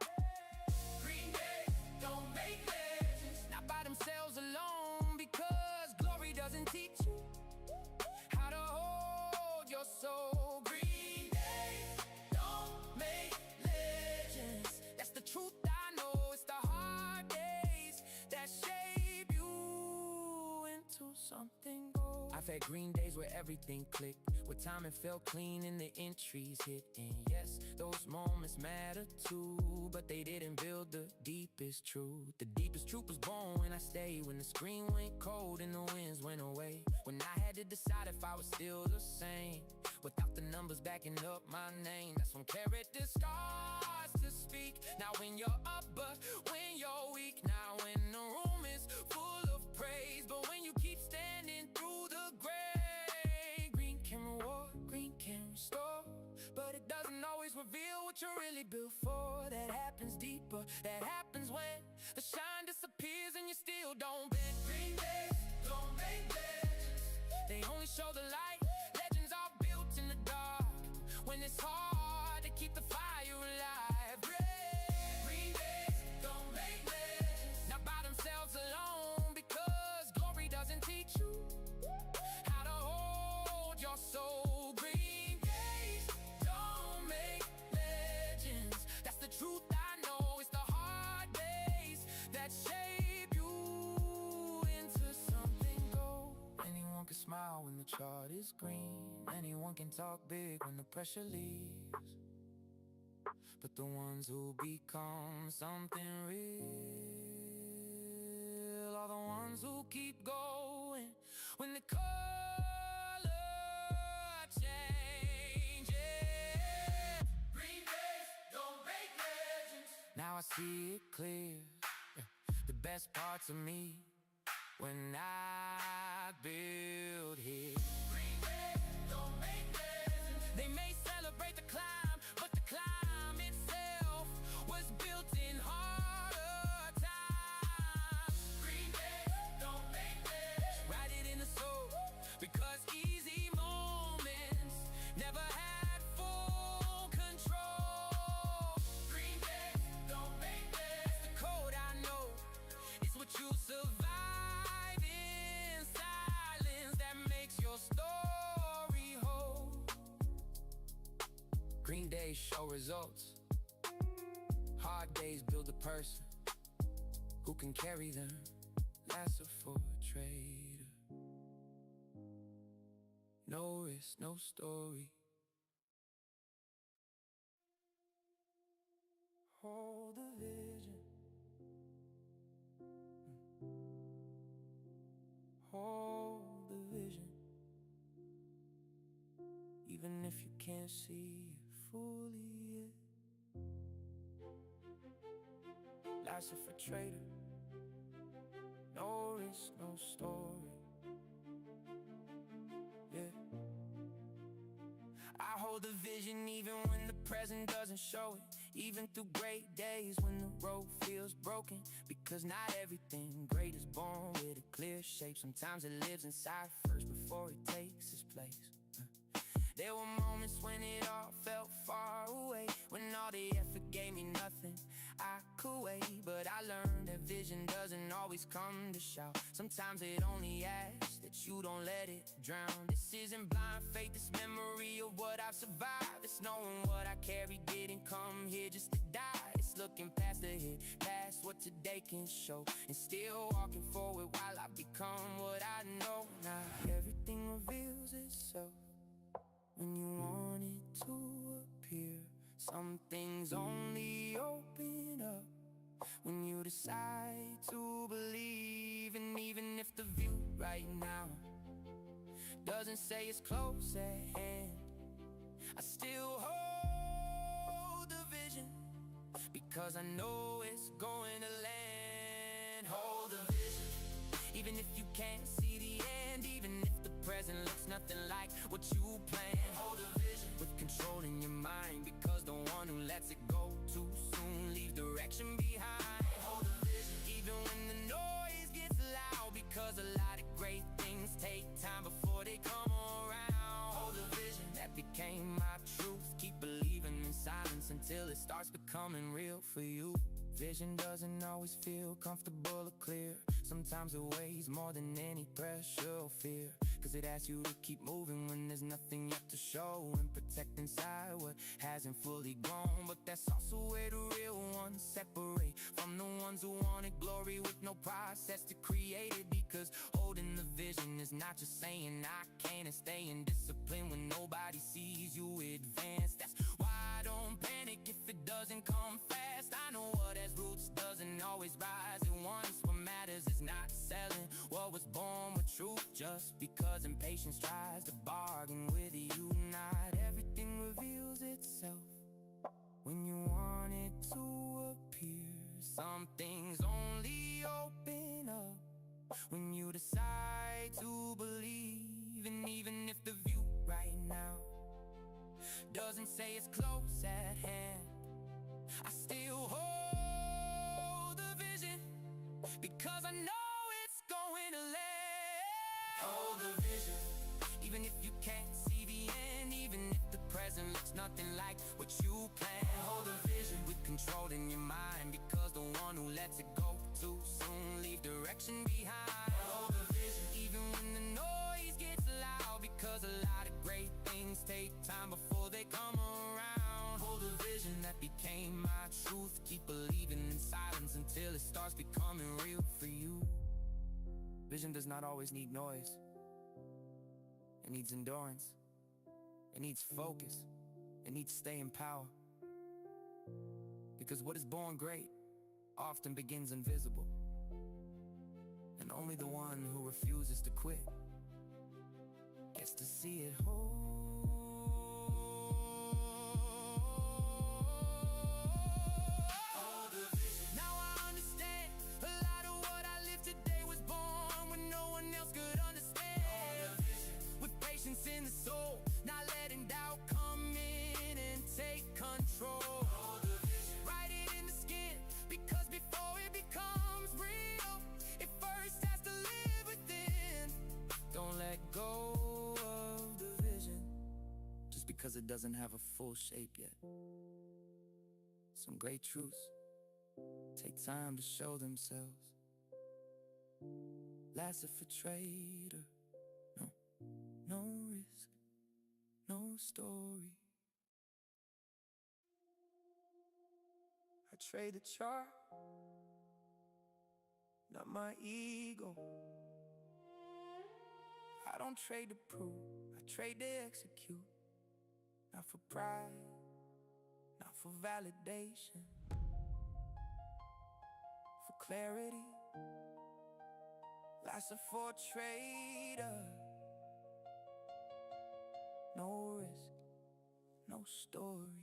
so green days don't make legends. That's the truth, I know. It's the hard days that shape you into something gold. I've had green days where everything clicked, where timing felt clean and the entries hit. And yes, those moments matter too, but they didn't build the deepest truth. The deepest truth was born when I stayed, when the screen went cold and the winds went away, when I had to decide if I was still the same, without the numbers backing up my name. That's when character starts to speak. Now when you're up, but when you're weak. Now when the room is full of praise, but when you keep standing through the gray. Green can reward, green can restore, but it doesn't always reveal what you're really built for. That happens deeper, that happens when the shine disappears and you still don't bend. Green days don't make legends, they only show the light. Legends are built in the dark, when it's hard to keep the fire alive. Green days don't make legends, not by themselves alone, because glory doesn't teach you how to hold your soul. Green days don't make legends, that's the truth, I know. It's the hard days that shape you into something gold. Anyone can smile when the chart is green, anyone can talk big when the pressure leaves, but the ones who become something real are the ones who keep going when the color changes. Green days don't make legends, now I see it clear. The best parts of me when I build here. Green days don't make legends, they may celebrate the climb, but the climb itself was built in harder times. Green days don't make legends, write it in the soul, because easy moments never had full control. Green days don't make legends, the code I know, it's what you survive in silence that makes your story whole. Green days show results, hard days build a person who can carry them. That's a for a trader. No risk, no story. Hold the vision, hold the vision, even if you can't see it fully yet. Life's a for trader, no risk, no story. Yeah, I hold the vision even when the present doesn't show it, even through great days when the road feels broken, because not everything great is born with a clear shape. Sometimes it lives inside first before it takes its place. There were moments when it all felt far away, when all the effort gave me nothing I could wait. But I learned that vision doesn't always come to shout. Sometimes it only asks that you don't let it drown. This isn't blind faith, it's memory of what I've survived. It's knowing what I carry didn't come here just to die. It's looking past the hit, past what today can show, and still walking forward while I become what I know. Now everything reveals itself when you want it to appear. Some things only open up when you decide to believe. And even if the view right now doesn't say it's close at hand, I still hold the vision, because I know it's going to land. Hold the vision, even if you can't see the end, even if the present looks nothing like what you planned. Hold a vision with control in your mind, because the one who lets it go too soon leaves direction behind. Hold a vision, even when the noise gets loud, because a lot of great things take time before they come around. Hold a vision, that became my truth. Keep believing in silence until it starts becoming real for you. Vision doesn't always feel comfortable or clear. Sometimes it weighs more than any pressure or fear, Cause it asks you to keep moving when there's nothing yet to show, and protect inside what hasn't fully grown. But that's also where the real ones separate from the ones who wanted glory with no process to create it. Because holding the vision is not just saying I can, and staying disciplined when nobody sees you advance. That's why I don't panic if it doesn't come fast. I know what has roots doesn't always rise at once. What matters is not selling what was born with truth, just because impatience tries to bargain with you. Not everything reveals itself when you want it to appear. Some things only open up when you decide to believe. And even if the view right now doesn't say it's close at hand, I still hold the vision, because I know it's going to land. Hold the vision, even if you can't see the end, even if the present looks nothing like what you planned. Hold the vision with control in your mind, because the one who lets it go too soon leave direction behind. Hold the vision, even when the noise gets loud, because a lot of great things take time before they come around. Hold a vision that became my truth. Keep believing in silence until it starts becoming real for you. Vision does not always need noise. It needs endurance. It needs focus. It needs staying power. Because what is born great often begins invisible, and only the one who refuses to quit gets to see it whole. Now I understand a lot of what I live today was born when no one else could understand. With patience in the soul, not letting doubt come in and take control. Write it in the skin, because before it becomes real, it first has to live within. Don't let go of the vision just because it doesn't have a full shape yet. Some great truths take time to show themselves. Last if a trader, no risk, no story. I trade the chart, not my ego. I don't trade to prove, I trade to execute. Not for pride, not for validation, for clarity. Life's a for trader. No risk, no story.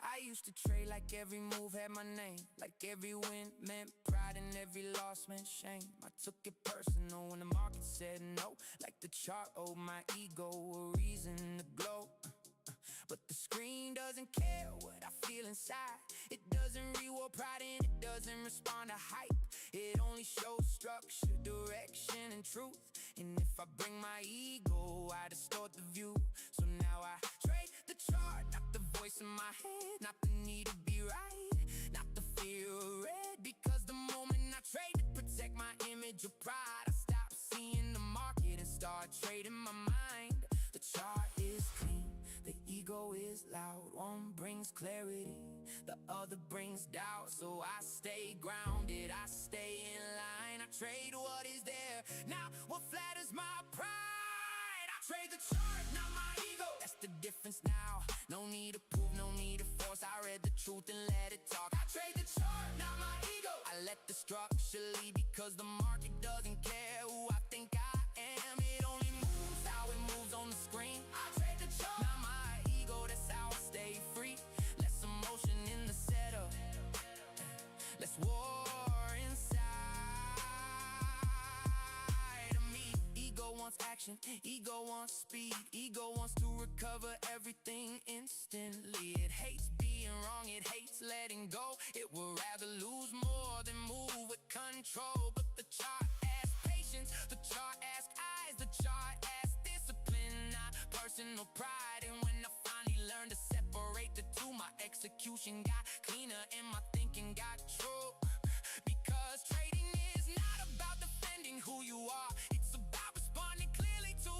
I used to trade like every move had my name, like every win meant pride and every loss meant shame. I took it personal when the market said no, like the chart owed my ego a reason to glow. But the screen doesn't care what I feel inside. It doesn't reward pride and it doesn't respond to hype. It only shows structure, direction, and truth. And if I bring my ego, I distort the view. So now I trade the chart, not the voice in my head, not the need to be right, not the fear of red. Because the moment I trade to protect my image of pride, I stop seeing the market and start trading my mind. The chart is clean, the ego is loud. One brings clarity, the other brings doubt. So I stay grounded, I stay in line. I trade what is there, not what flatters my pride. I trade the chart, not my ego. That's the difference now. No need to prove, no need to force. I read the truth and let it talk. I trade the chart, not my ego. I let the structure lead, because the market doesn't care who I think I am. It only moves how it moves on the screen. I trade the chart, not my ego. That's how I stay free. Less emotion in the setup, less war inside of me. Ego wants action, ego wants speed, ego wants to recover everything instantly. It hates being wrong, it hates letting go. It would rather lose more than move with control. But the chart asks patience, the chart asks eyes, the chart asks discipline, not personal pride. And when I finally learned to separate the two, my execution got cleaner and my thinking got true. Because trading is not about defending who you are, it's about responding clearly to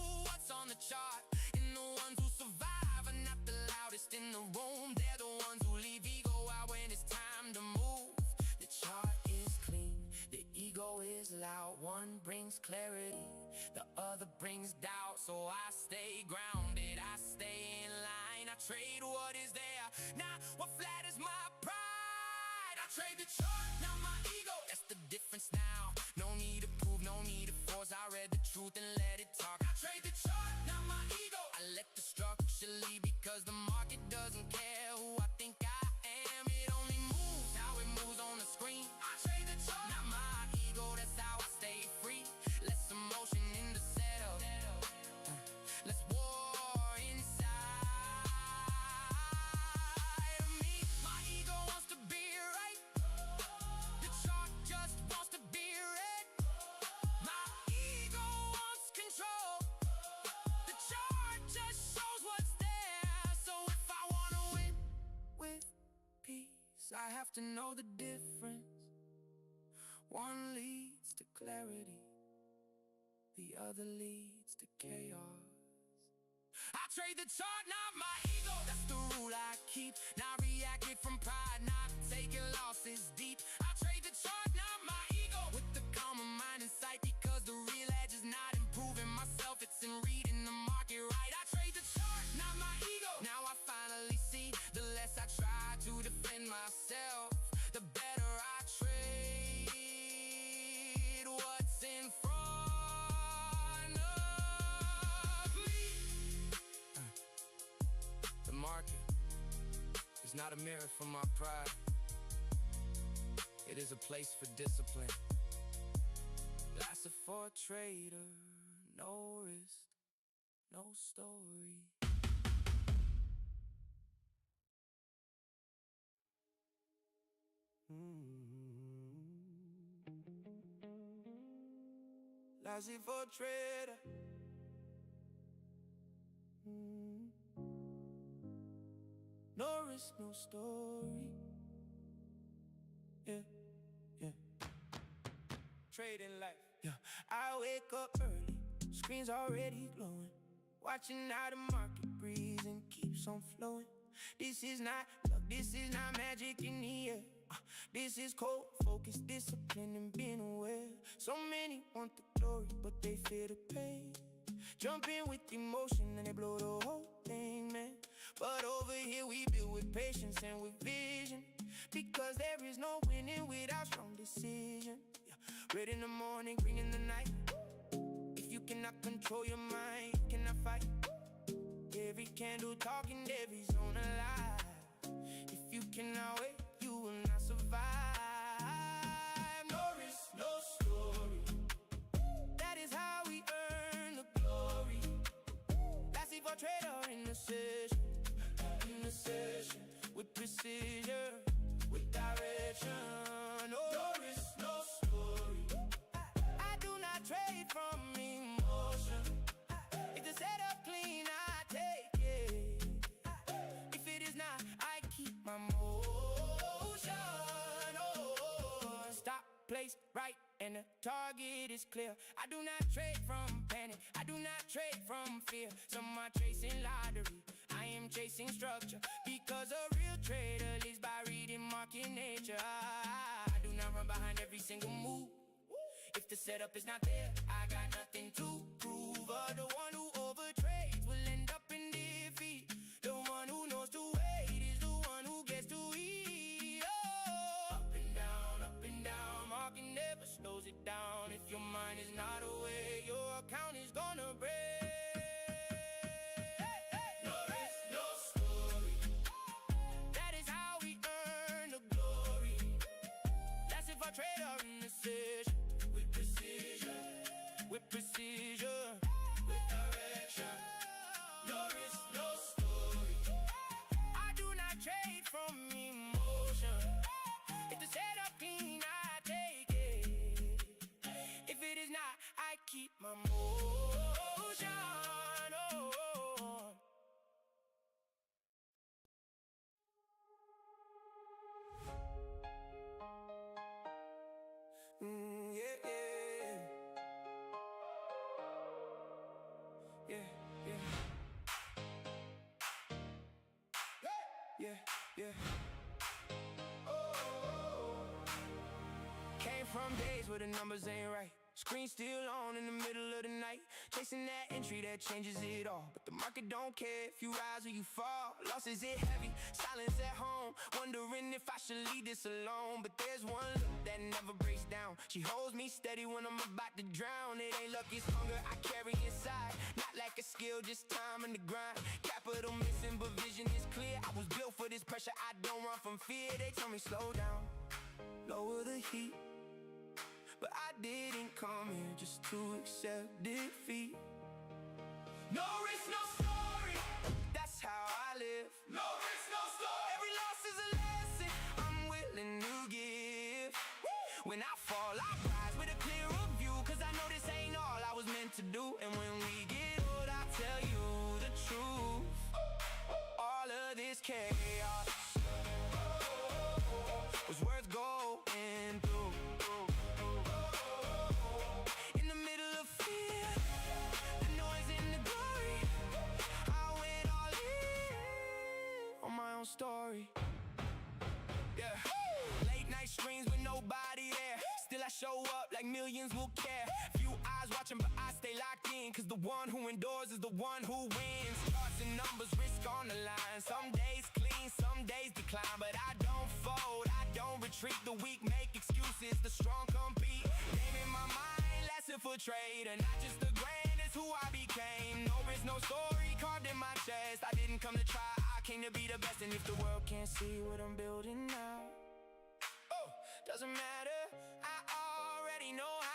chart. And the ones who survive are not the loudest in the room. They're the ones who leave ego out when it's time to move. The chart is clean, the ego is loud. One brings clarity, the other brings doubt. So I stay grounded, I stay in line. I trade what is there, not what flatters my pride. I trade the chart, not my ego. That's the difference now. No need to prove, no need to force. I read the truth and let it talk. I trade the chart, not my ego. I let the structure lead because the market doesn't care who I think I am. It only moves how it moves on the screen. I trade the chart, not my ego. That's how I stay free. Less emotion in the setup, less war inside of me. My ego wants to be right, the chart just wants to be read. My ego wants control, the chart just shows what's there. So if I wanna win with peace, I have to know the difference. One leads to clarity, the other leads to chaos. I trade the chart, not my ego. That's the rule I keep. Not reacting from pride, not taking losses deep. I trade the chart, not my ego. With the calmer mind in sight, because the real edge is not improving myself, it's in reading the market right. I trade the chart, not my ego. Now I finally see, the less I try to defend myself, the better I trade what's in front of me. The market is not a mirror for my pride. It is a place for discipline. That's it for a trader. No risk, no story. That's it for a trader. No risk, no story. Yeah, yeah. Trading life. Yeah. I wake up early, screen's already glowing. Watching how the market breathes and keeps on flowing. This is not luck, this is not magic in the air. This is cold focus, discipline, and being aware. So many want the glory, but they fear the pain. Jump in with emotion and they blow the whole thing, man. But over here we build with patience and with vision, because there is no winning without strong decision. Yeah. Red in the morning, green in the night. If you cannot control your mind, you cannot fight. Every candle talking, every zone alive. If you cannot wait, you will not survive. No risk, no story. That is how we earn the glory. That's it for trader in the session. In the session, with precision, with direction. No risk, no story. I do not trade from emotion. If the setup clean, I take it. If it is not, I keep my motion. Oh, stop, place, right, and the target is clear. I do not trade from panic, I do not trade from fear. Some are chasing lottery, I am chasing structure, because a real trader lives by reading market nature. I do not run behind every single move. If the setup is not there, I got nothing to prove. The one who overtrades will end up in defeat. The one who knows to wait is the one who gets to eat. Oh. Up and down, market never slows it down. If your mind is not aware, your account is gonna break. No risk, no story. That is how we earn the glory. That's if I trader in the session. With precision, with yeah. Came from days where the numbers ain't right. Screen still on in the middle of the night, chasing that entry that changes it all. But the market don't care if you rise or you fall. Losses hit heavy, silence at home, wondering if I should leave this alone. But there's one look that never breaks down. She holds me steady when I'm about to drown. It ain't luck, it's hunger I carry inside. Not lack of skill, just time and the grind. Capital missing, but vision is clear. I was built for this pressure, I don't run from fear. They tell me slow down, lower the heat, but I didn't come here just to accept defeat. No risk, no story, that's how I live. No risk, no story, every loss is a lesson I'm willing to give. When I fall, I rise with a clearer view, cause I know this ain't all I was meant to do. And when we get old, I'll tell you the truth. All of this chaos was worth going through. Story, yeah. Late night screens with nobody there, still I show up like millions will care. Few eyes watching, but I stay locked in, cause the one who endures is the one who wins. Charts and numbers, risk on the line. Some days clean, some days decline, but I don't fold, I don't retreat. The weak make excuses, the strong compete. Game in my mind, lesson for trade, and not just the grain, it's who I became. No risk, no story carved in my chest. I didn't come to try, I came to be the best. And if the world can't see what I'm building now, oh, doesn't matter, I already know how.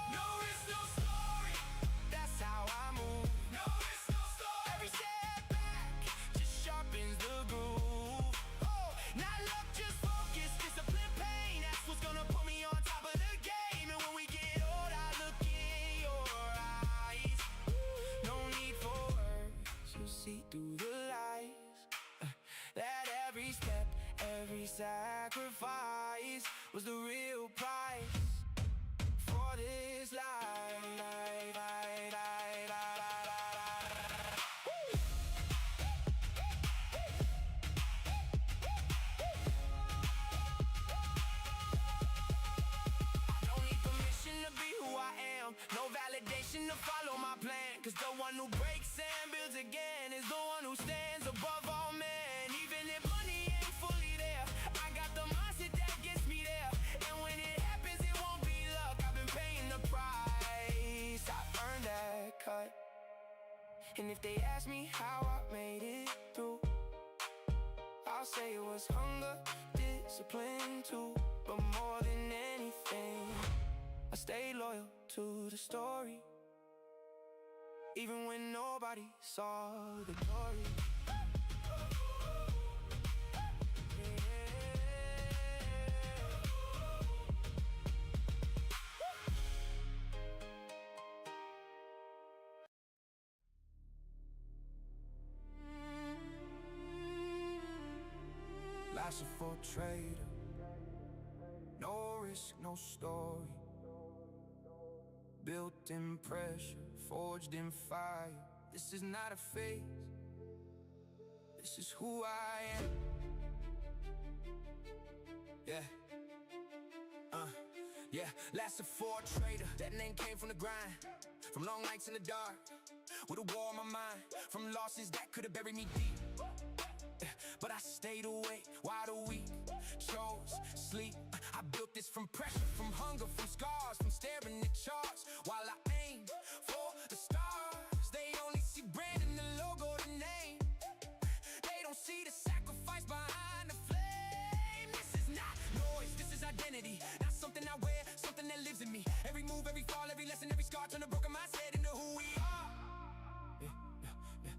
No risk, no story, that's how I move. No risk, no story, every setback just sharpens the groove. Oh, not luck, just focus, discipline, pain, that's what's gonna put me on top of the game. And when we get old, I look in your eyes. No need for words, you'll see through the lies. That every step, every sacrifice was the real price for this life. Don't need permission to be who I am, no validation to follow my plan, cause the one who breaks and builds again is the one who stands above all men. And if they ask me how I made it through, I'll say it was hunger, discipline too. But more than anything, I stayed loyal to the story, even when nobody saw the glory. Life's a full trader, no risk, no story. Built in pressure, forged in fire. This is not a phase, this is who I am. Yeah, yeah, lasted for a trader. That name came from the grind, from long nights in the dark, with a war on my mind, from losses that could have buried me deep. But I stayed awake, wide awake, chose sleep. I built this from pressure, from hunger, from scars, from staring at charts. While I aim for the stars, they only see brand and the logo, the name. They don't see the sacrifice behind the flame. This is not noise, this is identity. Not something I wear, something that lives in me. Every move, every fall, every lesson, every scar, turn a broken mindset into who we are.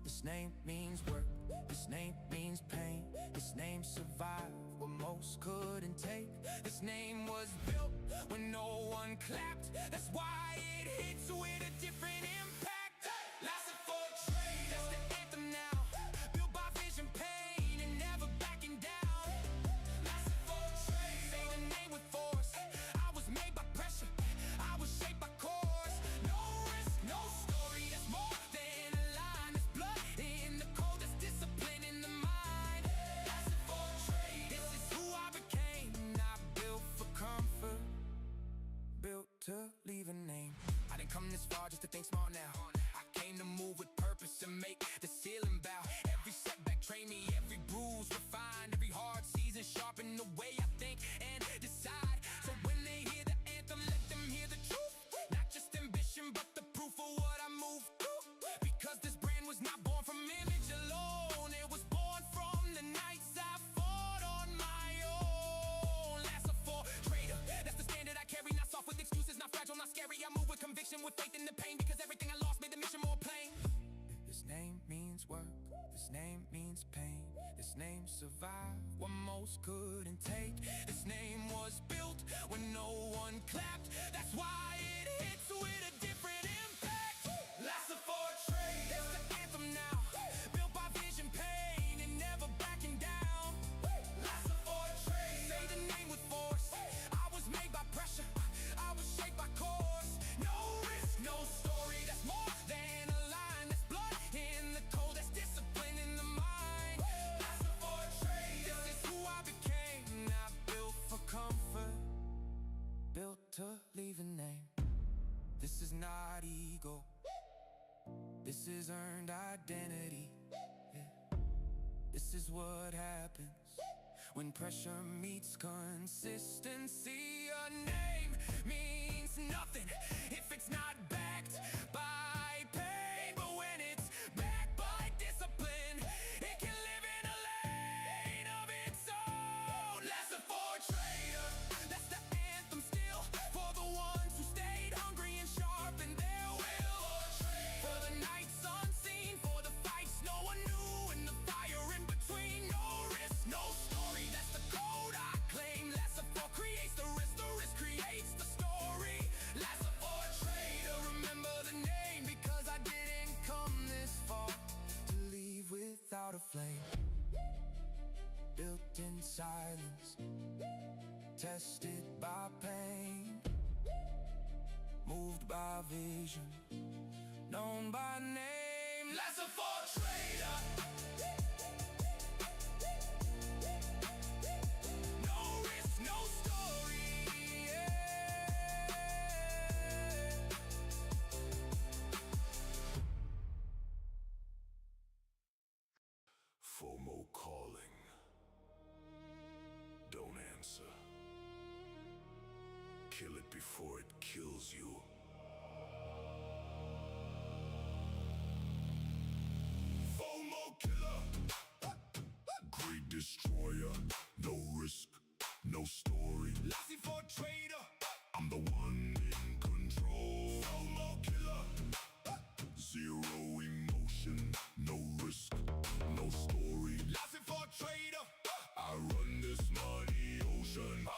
This name means work, this name means pain. This name survived what most couldn't take. This name was built when no one clapped. That's why it hits with a different impact. Lasted for a trade, that's the anthem now. Built by vision, pain, and never backing down. Lasted for a trade, say the name with force. I was made by pressure, I was shaped by course. No risk, no story, that's more than a line. There's blood in the cold, there's discipline in the mind. think small now. I came to move with purpose and make the ceiling bow. Every setback trained me, every bruise refined, every hard season sharpened the way I think and decide. So when they hear the anthem, let them hear the truth. Not just ambition, but the proof of what I move through. Because this brand was not born from image alone. It was born from the nights I fought on my own. Last of all, trader, that's the standard I carry. Not soft with excuses, not fragile, not scary. I move with conviction, with faith in the pain. Because everything I lost made the mission more plain. This name means work, this name means pain. This name survived what most couldn't take. This name was built when no one clapped. That's why it hits with a different impact. Last of all, trade. It's the anthem now. Built by vision, pain, and never backing down. Last of all, trade. Say the name with force. I was made by pressure. I was shaped by course. No risk, no story. That's more than a line. That's blood in the cold. That's discipline in the mind. Last of all, trade. This is who I became. Not built for comfort, Built to leave a name. This is not ego, this is earned identity. Yeah. This is what happens when pressure meets consistency. a name means nothing if it's not backed by pain. But when it's backed by discipline, it can live in a lane of its own. Lesson for a trader, that's the anthem still. For the ones who stayed hungry and sharpened their will. For the nights unseen, for the fights no one knew, and the fire in between. No risk, no story, that's the code I claim. Lesson for creates the risk creates the story. Last of all, trader, remember the name. Because I didn't come this far To leave without a flame. Built in silence, tested by pain, moved by vision, known by name. Lesson for trader. No risk, no story. FOMO calling. Don't answer. Kill it before it kills you. FOMO killer. Greed destroyer. No risk, no story. Lassie for trader. I'm the one in control. FOMO killer. Zero emotion, no risk, no story. Lassie for trader. I run this money ocean.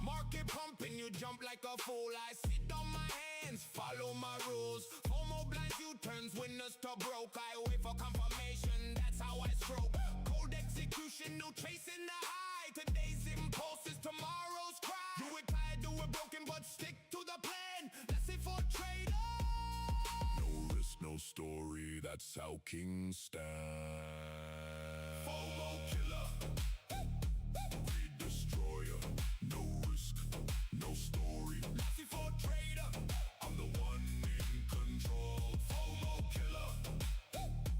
Market pumping, you jump like a fool. I sit on my hands, follow my rules. FOMO blinds you, turns winners to broke. I wait for confirmation, that's how I stroke. Cold execution, no chasing the high. Today's impulse is tomorrow's cry. Do it tired, do it broken, but stick to the plan. Let's say for trader. No risk, no story, that's how kings stand. FOMO killer. Greed destroyer. No risk, no story. Lassie for trader. I'm the one in control. FOMO killer.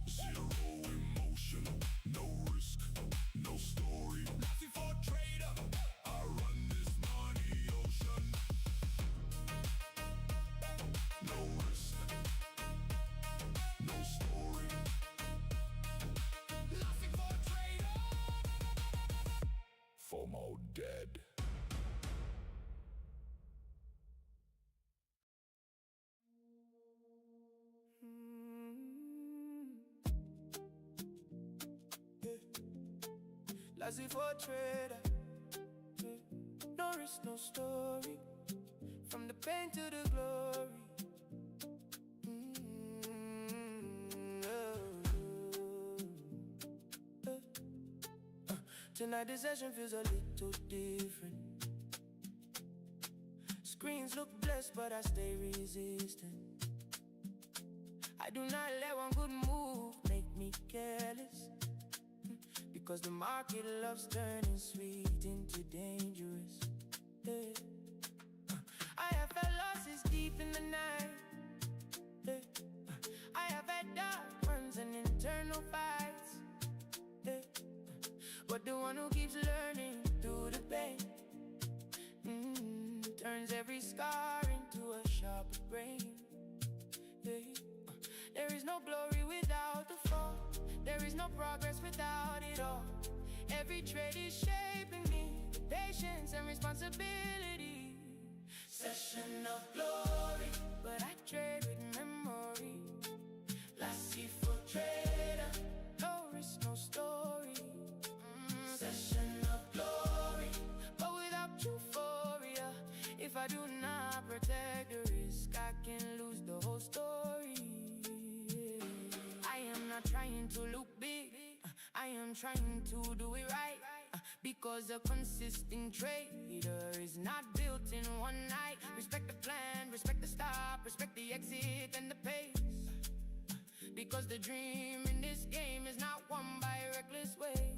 Zero emotion, no risk, no story. Lassie for trader. I run this money ocean. No risk, no story. Lassie for trader. FOMO dead. Lassie for trader. No risk, no story. From the pain to the glory. Tonight the session feels a little different. Screens look blessed, but I stay resistant. I do not let one good move make me careless. Because the market loves turning sweet into dangerous. Yeah. I have felt losses deep in the night. one who keeps learning through the pain. Turns every scar into a sharper brain. There is no glory without the fall. There is no progress without it all. Every trade is shaping me, patience and responsibility. Session of glory, but I trade with memory. Lassie for trader, no risk, no story. Session of glory, but without euphoria. If I do not protect the risk, I can lose the whole story. I am not trying to look big, I am trying to do it right. Because a consistent trader is not built in one night. Respect the plan, respect the stop, respect the exit and the pace. Because the dream in this game is not won by reckless ways.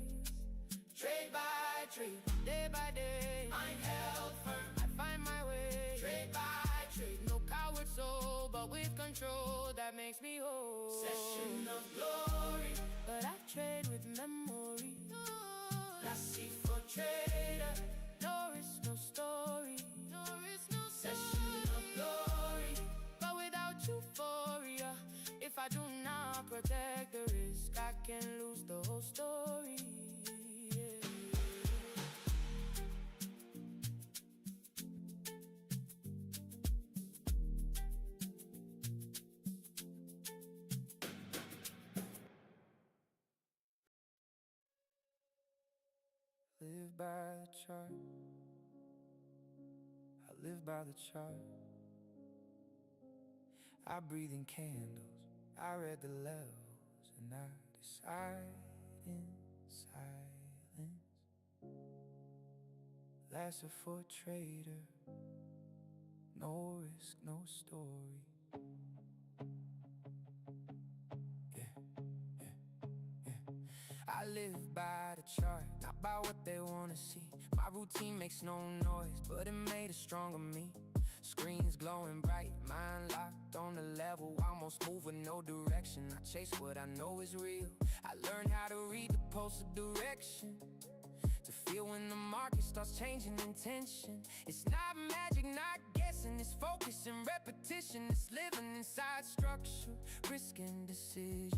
Trade by trade, day by day, I'm held firm, I find my way. Trade by trade, no coward soul, but with control that makes me whole. Session of glory, but I trade with memory. Lassie for trader, no risk, no story. No risk, no session of glory, but without euphoria. If I do not protect the risk, I can lose the whole story. Live by the chart, I live by the chart. I breathe in candles, I read the levels, and I decide in silence. Lasser for trader, no risk, no story. I live by the chart, not by what they wanna see. My routine makes no noise, but it made a stronger me. Screens glowing bright, mind locked on the level, almost moving no direction. I chase what I know is real. I learned how to read the pulse of direction, to feel when the market starts changing intention. It's not magic, not guessing, it's focus and repetition. It's living inside structure, risk and decision.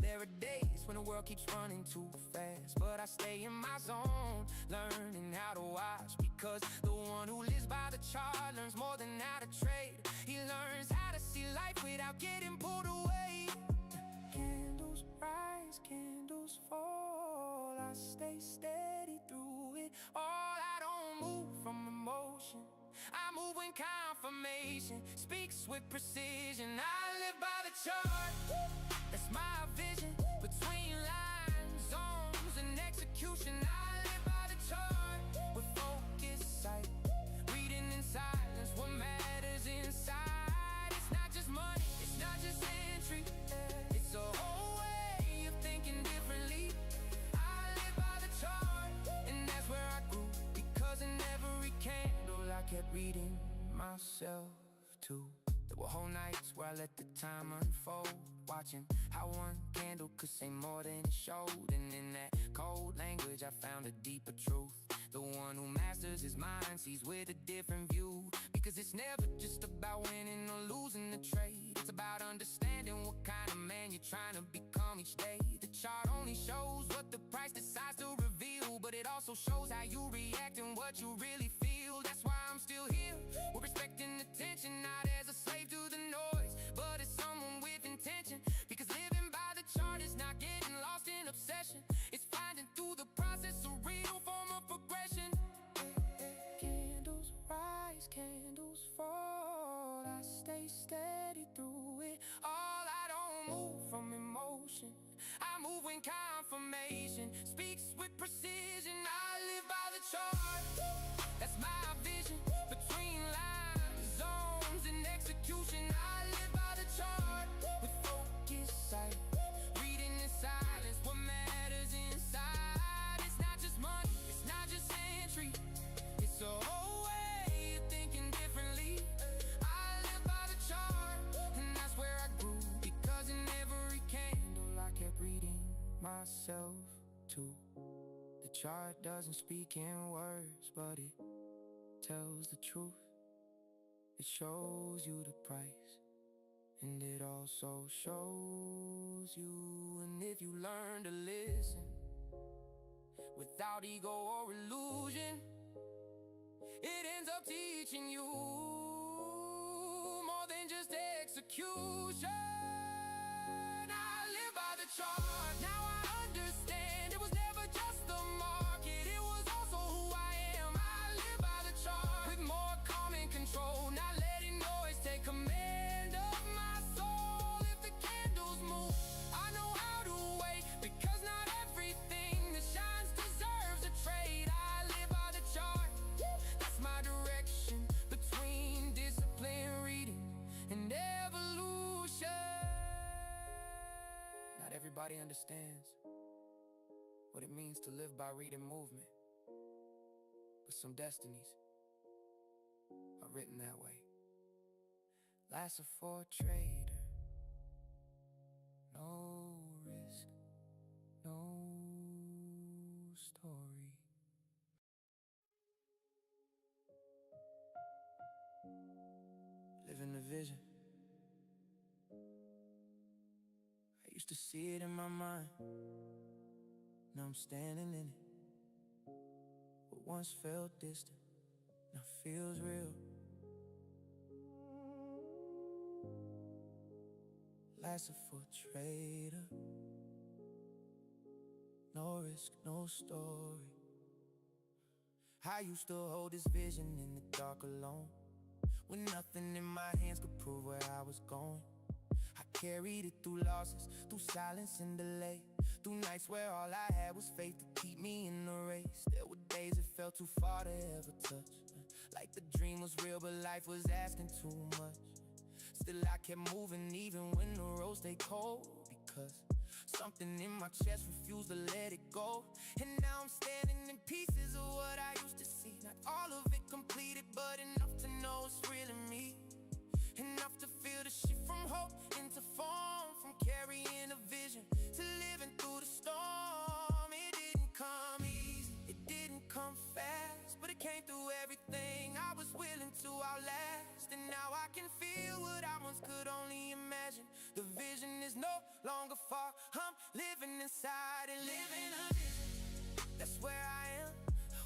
There are days when the world keeps running too fast, but I stay in my zone, learning how to watch. Because the one who lives by the chart learns more than how to trade. He learns how to see life without getting pulled away. Candles rise, candles fall, I stay steady through it all. I don't move from emotion, I move when confirmation speaks with precision. I live by the chart, that's my vision. Between lines, zones, and execution, I live by the chart with focused sight, reading in silence what matters inside. It's not just money, it's not just entry, it's a whole way of thinking differently. I live by the chart, and that's where I grew. Because in every candle I kept reading myself too. There were whole nights where I let the time unfold, watching how one candle could say more than it showed. And in that cold language I found a deeper truth. The one who masters his mind sees with a different view. Because it's never just about winning or losing the trade, it's about understanding what kind of man you're trying to become each day. The chart only shows what the price decides to reveal, but it also shows how you react and what you really feel. That's why I'm still here, with respect and attention, not as a slave to the noise, but as someone with intention. Because living by the chart is not getting lost in obsession, it's finding through the process a real form of progression. Candles rise, candles fall, I stay steady through it all. I don't move from emotion, I move when confirmation speaks with precision. I live by the chart, that's my vision. Between lines, zones, and execution, I live by the chart with focused sight, reading in silence what matters inside. It's not just money, it's not just entry, it's a whole way of thinking differently. I live by the chart, and that's where I grew. Because in every candle I kept reading myself too. The chart doesn't speak in words, but it tells the truth. It shows you the price, and it also shows you. And if you learn to listen without ego or illusion, it ends up teaching you more than just execution. I live by the chart, now I understand. It was never just the market, it was also who I am. I live by the chart, with more calm and control, not letting noise take command of my soul. If the candles move, I know how to wait, because not everything that shines deserves a trade. I live by the chart, that's my direction, between discipline, reading, and evolution. Not everybody understands what it means to live by reading movement, but some destinies are written that way. Life's a for trader, no risk, no story. Living the vision, I used to see it in my mind, now I'm standing in it. What once felt distant now feels real. Life's a for trader, no risk, no story. I used to hold this vision in the dark alone, when nothing in my hands could prove where I was going. I carried it through losses, through silence and delay, through nights where all I had was faith to keep me in the race. There were days it felt too far to ever touch, like the dream was real but life was asking too much. Still I kept moving even when the road stayed cold, because something in my chest refused to let it go. And now I'm standing in pieces of what I used to see, not all of it completed, but enough to know it's really me. Enough to feel the shift from hope into form, from carrying a vision to living through the storm. It didn't come easy, it didn't come fast, but it came through everything I was willing to outlast. And now I can feel what I once could only imagine. The vision is no longer far, I'm living inside and living a vision. That's where I am,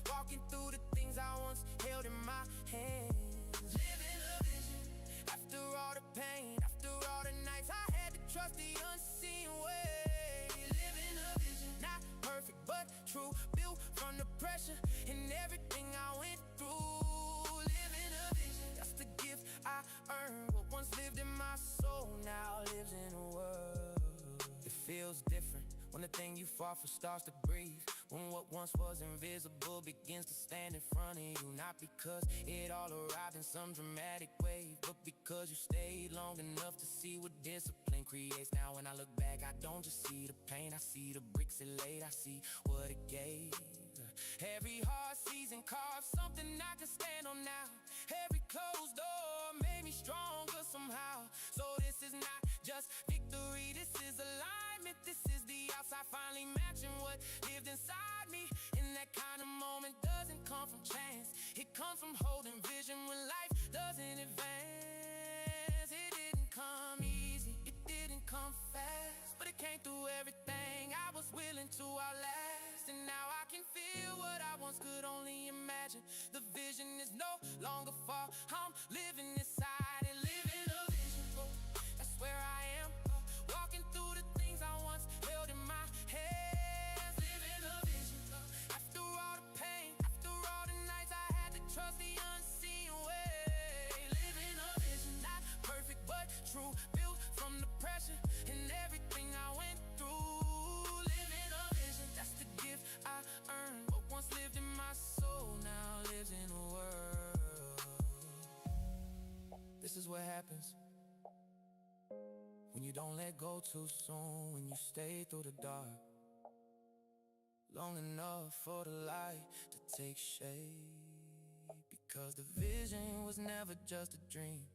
walking through the things I once held in my hands. Living a vision, after all the pain, after all the nights I had to trust the unseen way. Living a vision, not perfect but true, built from the pressure and everything I went through. Living a vision, that's the gift I earned. What once lived in my soul now lives in the world. It feels different when the thing you fought for starts to breathe, when what once was invisible begins to stand in front of you. Not because it all arrived in some dramatic way, but because you stayed long enough to see what discipline creates. Now when I look back, I don't just see the pain, I see the bricks it laid, I see what it gave. Every hard season carved something I can stand on now. Every closed door made me stronger somehow. So this is not just victory, this is alignment. This is the outside finally matching what lived inside me. And that kind of moment doesn't come from chance, it comes from holding vision when life doesn't advance. It didn't come easy, it didn't come fast, but it came through everything I was willing to outlast. And now I can feel what I once could only imagine. The vision is no longer far, I'm living inside and living a vision. That's where I am, walking through the things I once held in my hands. Living a vision, after all the pain, after all the nights I had to trust the unseen way. Living a vision, not perfect but true, built from the pressure and everything I went through. Living a vision, that's the gift I earned. What once lived in my soul now lives in the world. This is what happens when you don't let go too soon, when you stay through the dark long enough for the light to take shape. Because the vision was never just a dream,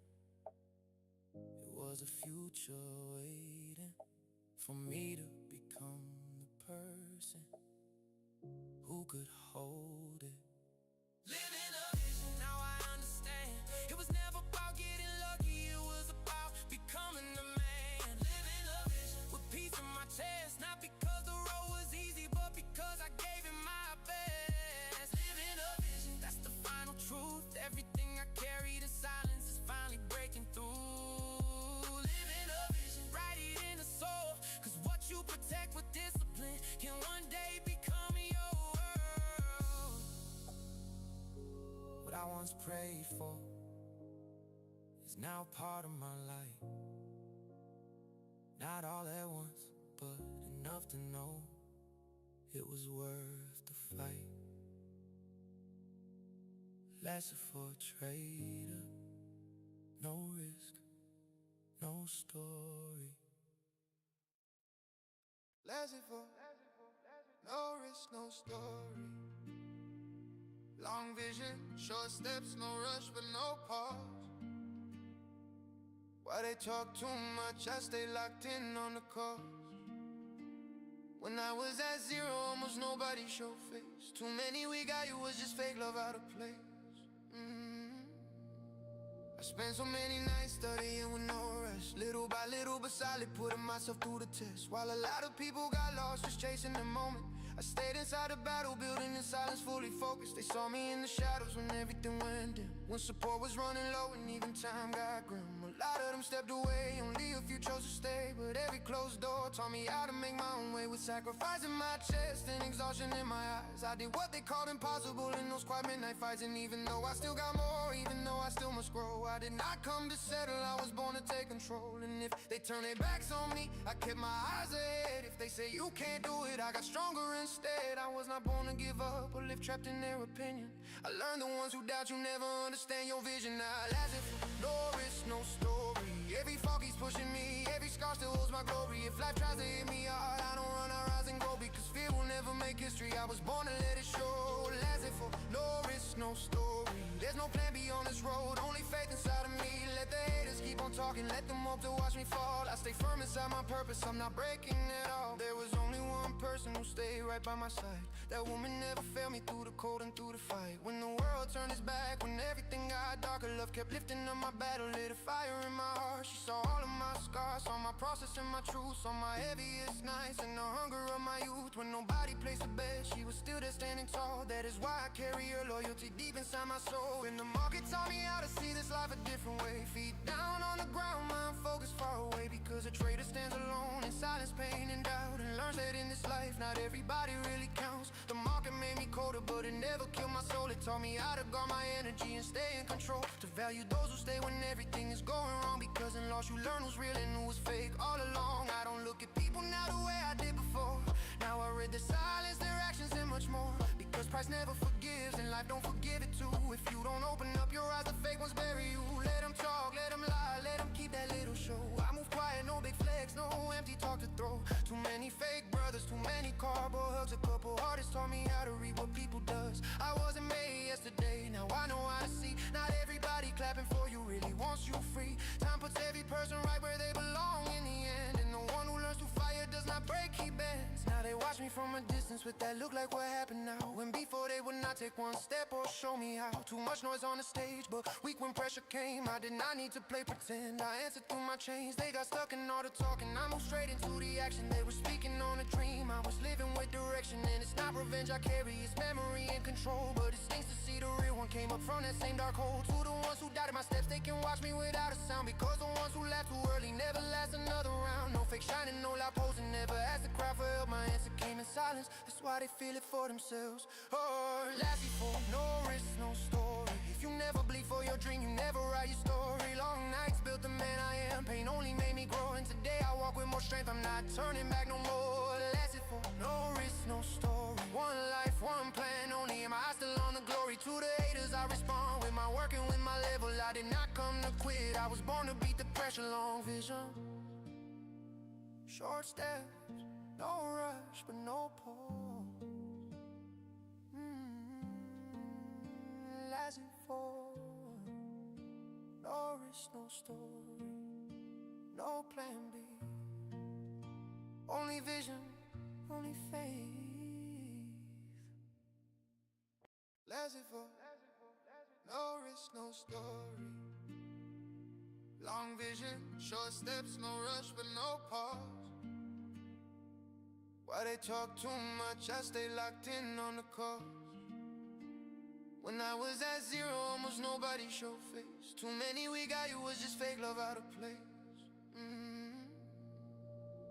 it was a future waiting for me to become the person who could hold it? Living a vision, now I understand. It was never about getting lucky, it was about becoming the man. Living a vision with peace in my chest, not because the road was easy, but because I gave it my best. Living a vision, that's the final truth. Everything I carried in silence is finally breaking through. Living a vision, write it in the soul, cause what you protect with discipline can one day become your world. What I once prayed for is now part of my life. Not all at once, but enough to know it was worth the fight. Lasted for a trader, no risk, no story. Lasted for no risk, no story. Long vision, short steps, no rush, but no pause. Why they talk too much, I stay locked in on the cause. When I was at zero, almost nobody showed face. Too many we got, you was just fake love out of place. I spent so many nights studying with no rush, little by little but solid, putting myself through the test. While a lot of people got lost just chasing the moment, I stayed inside the battle, building in silence, fully focused. They saw me in the shadows when everything went dim, when support was running low and even time got grim. A lot of them stepped away, only a few chose to stay, but every closed door taught me how to make my own way. With sacrifice in my chest and exhaustion in my eyes, I did what they called impossible in those quiet midnight fights. And even though I still got more, even though I still must grow, I did not come to settle, I was born to take control. And if they turn their backs on me, I kept my eyes ahead. If they say you can't do it, I got stronger instead. I was not born to give up or live trapped in their opinion. I learned the ones who doubt you never understand your vision. Now as if no risk, no story. Every fall keeps pushing me, every scar still holds my glory. If life tries to hit me hard, I don't run, I rise and go, because fear will never make history. I was born to let it show. As if no risk, no story. There's no plan B on this road, only faith inside of me. Let the haters keep on talking, let them hope to watch me fall. I stay firm inside my purpose, I'm not breaking at all. There was only one person who stayed right by my side. That woman never failed me through the cold and through the fight. When the world turned its back, when everything got darker, love kept lifting up my battle, lit a fire in my heart. She saw all of my scars, saw my process and my truth, saw my heaviest nights and the hunger of my youth. When nobody placed a bet, she was still there standing tall. That is why I carry her loyalty deep inside my soul. And the market taught me how to see this life a different way. Feet down on the ground, mind focused far away, because a trader stands alone in silence, pain and doubt, and learns that in this life not everybody really counts. The market made me colder, but it never killed my soul. It taught me how to guard my energy and stay in control, to value those who stay when everything is going wrong, because in loss you learn who's real and who was fake all along. I don't look at people now the way I did before. Now I read their silence, their actions and much more, because price never forgives and life don't forgive it too. If you don't open up your eyes, the fake ones bury you. Let them talk, let them lie, let them keep that little show. I move quiet, no big flex, no empty talk to throw. Too many fake brothers, too many cardboard hugs. A couple artists taught me how to read what people does. I wasn't made yesterday, now I know how to see. Not everybody clapping for you really wants you free. Time puts every person right where they belong in the end, and the one who learns through fire does not break, he bends. Now they watch me from a distance with that look like what happened now, when before they would not take one step or show me how. Too much noise on the stage, but weak when pressure came. I did not need to play pretend, I answered through my chains. They got stuck in all the talking, I moved straight into the action. They were speaking on a dream, I was living with direction. And it's not revenge I carry, it's memory and control. But it stings to see the real one came up from that same dark hole. To the ones who doubted my steps, they can watch me without a sound, because the ones who laughed too early never last another round. No fake shining, no loud posing, never asked the crowd for help. My answer came in silence, that's why they feel it for themselves. Oh, last before, no risk, no story. If you never bleed for your dream, you never write your story. Long nights built the man I am, pain only made me grow. And today I walk with more strength, I'm not turning back no more. Last before, no risk, no story. One life, one plan, only am I still on the glory. To the haters I respond with my work and with my level. I did not come to quit, I was born to beat the pressure. Long vision, short steps, no rush but no pause. As it for no risk, no story, no plan B, only vision, only faith laissez-faire. No risk, no story. Long vision, short steps, no rush but no pause. Why they talk too much, I stay locked in on the cause. When I was at zero, almost nobody showed face. Too many we got, you was just fake love out of place.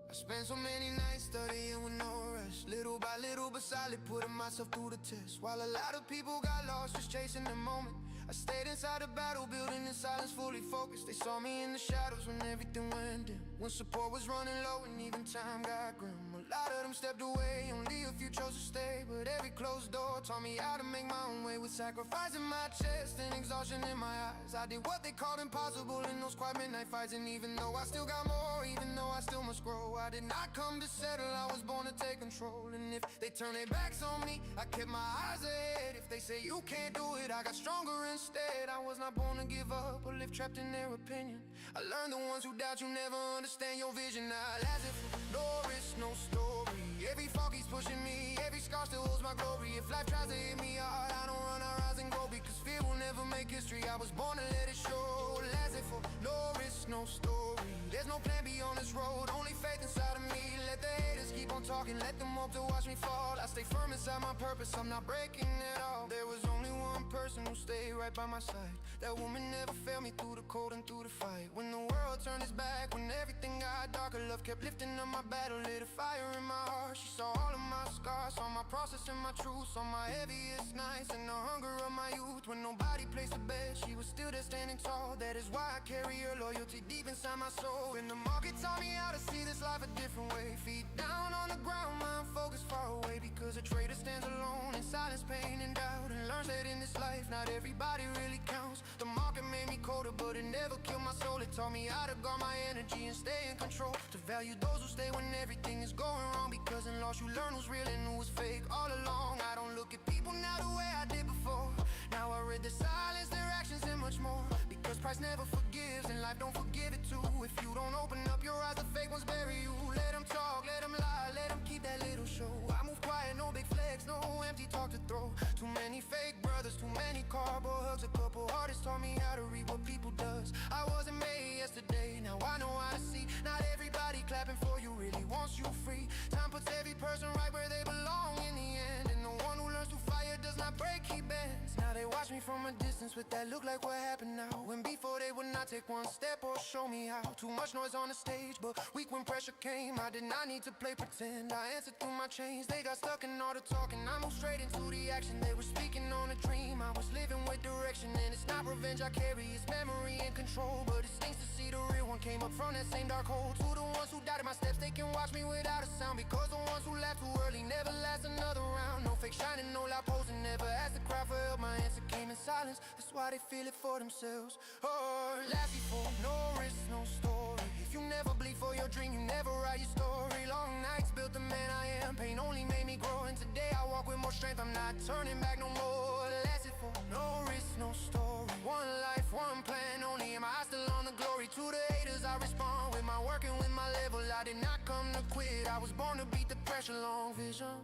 I spent so many nights studying with no rush. Little by little but solid, putting myself through the test. While a lot of people got lost just chasing the moment, I stayed inside the battle, building in silence, fully focused. They saw me in the shadows when everything went dim, when support was running low and even time got grim. A lot of them stepped away, only a few chose to stay. But every closed door taught me how to make my own way, with sacrifice in my chest and exhaustion in my eyes. I did what they called impossible in those quiet midnight fights. And even though I still got more, even though I still must grow, I did not come to settle, I was born to take control. And if they turn their backs on me, I kept my eyes ahead. If they say you can't do it, I got stronger instead. I was not born to give up or live trapped in their opinion. I learned the ones who doubt you never understand your vision. Now as if no risk, no story. Every fall keeps pushing me, every scar still holds my glory. If life tries to hit me hard, I don't run, I rise and grow. Because fear will never make history, I was born to let it show. As if no risk, no story. There's no plan B on this road, only faith inside of me. Let the haters keep on talking, let them hope to watch me fall. I stay firm inside my purpose, I'm not breaking it all. There was only one person who stayed right by my side. That woman never failed me through the cold and through the fight. When the world turned its back, when everything got darker, love kept lifting up my battle, lit a fire in my heart. She saw all of my scars, saw my process and my truth, saw my heaviest nights and the hunger of my youth. When nobody placed a bet, she was still there standing tall. That is why I carry her loyalty deep inside my soul. And the market taught me how to see this life a different way. Feet down on the ground, mind focused far away. Because a traitor stands alone in silence, pain and doubt, and learns that in this life not everybody really counts. The market made me colder, but it never killed my soul. It taught me how to guard my energy and stay in control, to value those who stay when everything is going wrong. Because in loss you learn who's real and who was fake all along. I don't look at people now the way I did before. Now I read the silence, their actions and much more. Because price never forgives and life don't forgive it too. If you don't open up your eyes, the fake ones bury you. Let them talk, let them lie, let them keep that little show. I move quiet, no big flex, no empty talk to throw. Too many fake brothers, too many cardboard hugs. A couple artists taught me how to read what people does. I wasn't made yesterday, now I know how to see. Not everybody clapping for you really wants you free. Time puts every person right where they belong in the end. And the one who learns through fire does not break, he bends. Now they watch me from a distance with that look like what happened now. When before they would not take one step or show me how. Too much noise on the stage, but weak when pressure came. I did not need to play pretend, I answered through my chains. They got stuck in all the talking, I moved straight into the action. They were speaking on a dream, I was living with direction. And it's not revenge I carry, it's memory and control. But it stings to see the real one came up from that same dark hole. To the ones who doubted my steps, they can watch me without a sound. Because the ones who laughed too early never last another round. No fake shining, no loud posing, never asked the crowd for help. My answer came in silence, that's why they feel it for themselves. Oh, last before, no risk, no story. If you never bleed for your dream, you never write your story. Long nights built the man I am, pain only made me grow. And today I walk with more strength, I'm not turning back no more. Lasted for no risk, no story. One life, one plan, only am I still on the glory. To the haters I respond with my work and with my level. I did not come to quit, I was born to beat the pressure. Long vision,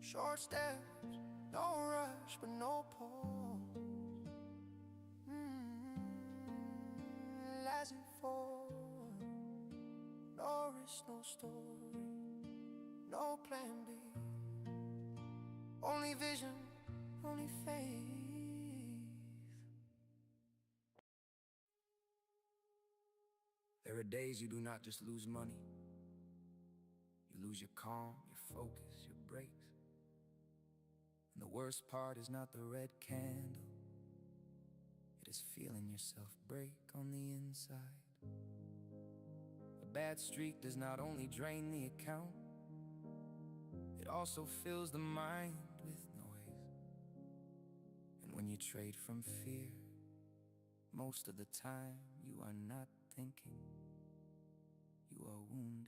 short steps, no rush but no pause. As it for no risk, no story, no plan B. Only vision, only faith. There are days you do not just lose money, you lose your calm, your focus, your breaks. And the worst part is not the red candle, it is feeling yourself break on the inside. A bad streak does not only drain the account, it also fills the mind with noise. And when you trade from fear, most of the time you are not thinking, you are wounded.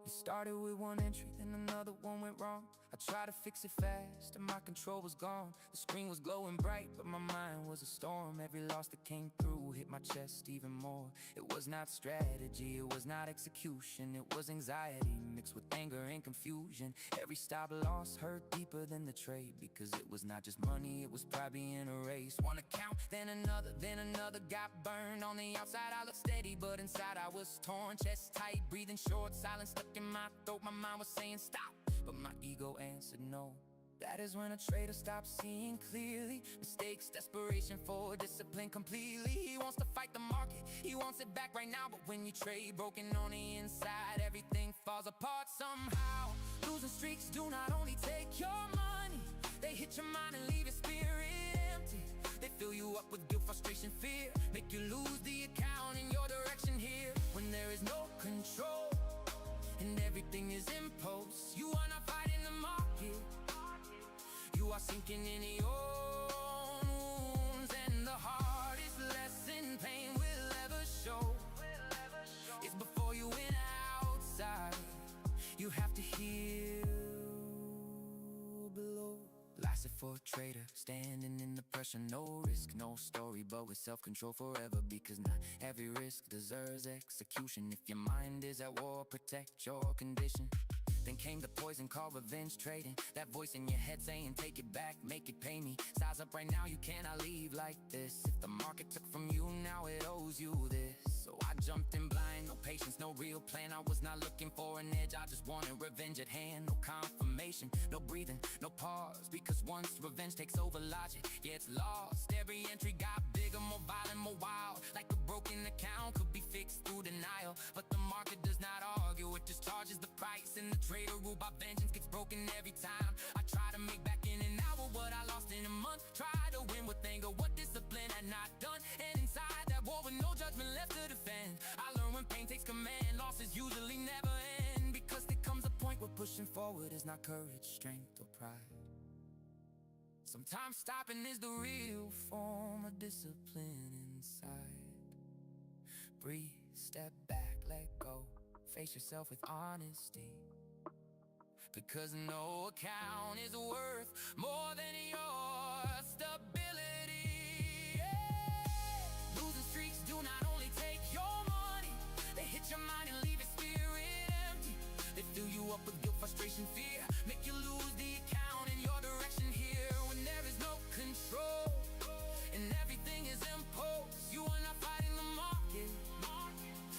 It started with one entry, then another one went wrong. I tried to fix it fast, and my control was gone. The screen was glowing bright, but my mind was a storm. Every loss that came through hit my chest even more. It was not strategy, it was not execution. It was anxiety mixed with anger and confusion. Every stop loss hurt deeper than the trade, because it was not just money, it was pride being erased. One account, then another got burned. On the outside I looked steady, but inside I was torn. Chest tight, breathing short, silence stuck in my throat. My mind was saying stop, but my ego answered no. That is when a trader stops seeing clearly. Mistakes, desperation for discipline completely. He wants to fight the market, he wants it back right now. But when you trade broken on the inside, everything falls apart somehow. Losing streaks do not only take your money, they hit your mind and leave your spirit empty. They fill you up with guilt, frustration, fear, make you lose the account in your direction here. When there is no control and everything is impulse, you are not fighting the market, you are sinking in your own wounds. And the hardest lesson pain will ever show is before you went outside, you have to heal below. Lasted for a trader, standing in the pressure. No risk, no story, but with self-control forever. Because not every risk deserves execution. If your mind is at war, protect your condition. Then came the poison called revenge trading. That voice in your head saying take it back, make it pay me. Size up right now, you cannot leave like this. If the market took from you, now it owes you this. So I jumped in blind, no patience, no real plan. I was not looking for an edge, I just wanted revenge at hand. No confirmation, no breathing, no pause. Because once revenge takes over logic, yeah, it's lost. Every entry got bigger, more violent, more wild. Like a broken account could be fixed through denial. But the market does not argue, it just charges the price. And the trader ruled by vengeance gets broken every time. I try to make back in an hour what I lost in a month. Try to win with anger what discipline had not done. And inside that war with no judgment left to defend, I learned when pain takes command, losses usually never end. Because there comes a point where pushing forward is not courage, strength, or pride. Sometimes stopping is the real form of discipline inside. Breathe, step back, let go, face yourself with honesty. Because no account is worth more than your stability. Yeah. Losing streaks do not only take your money, they hit your mind and leave your spirit empty. They fill you up with guilt, frustration, fear, make you lose the account in your direction here. When there is no control and everything is impulse, you are not fighting the market,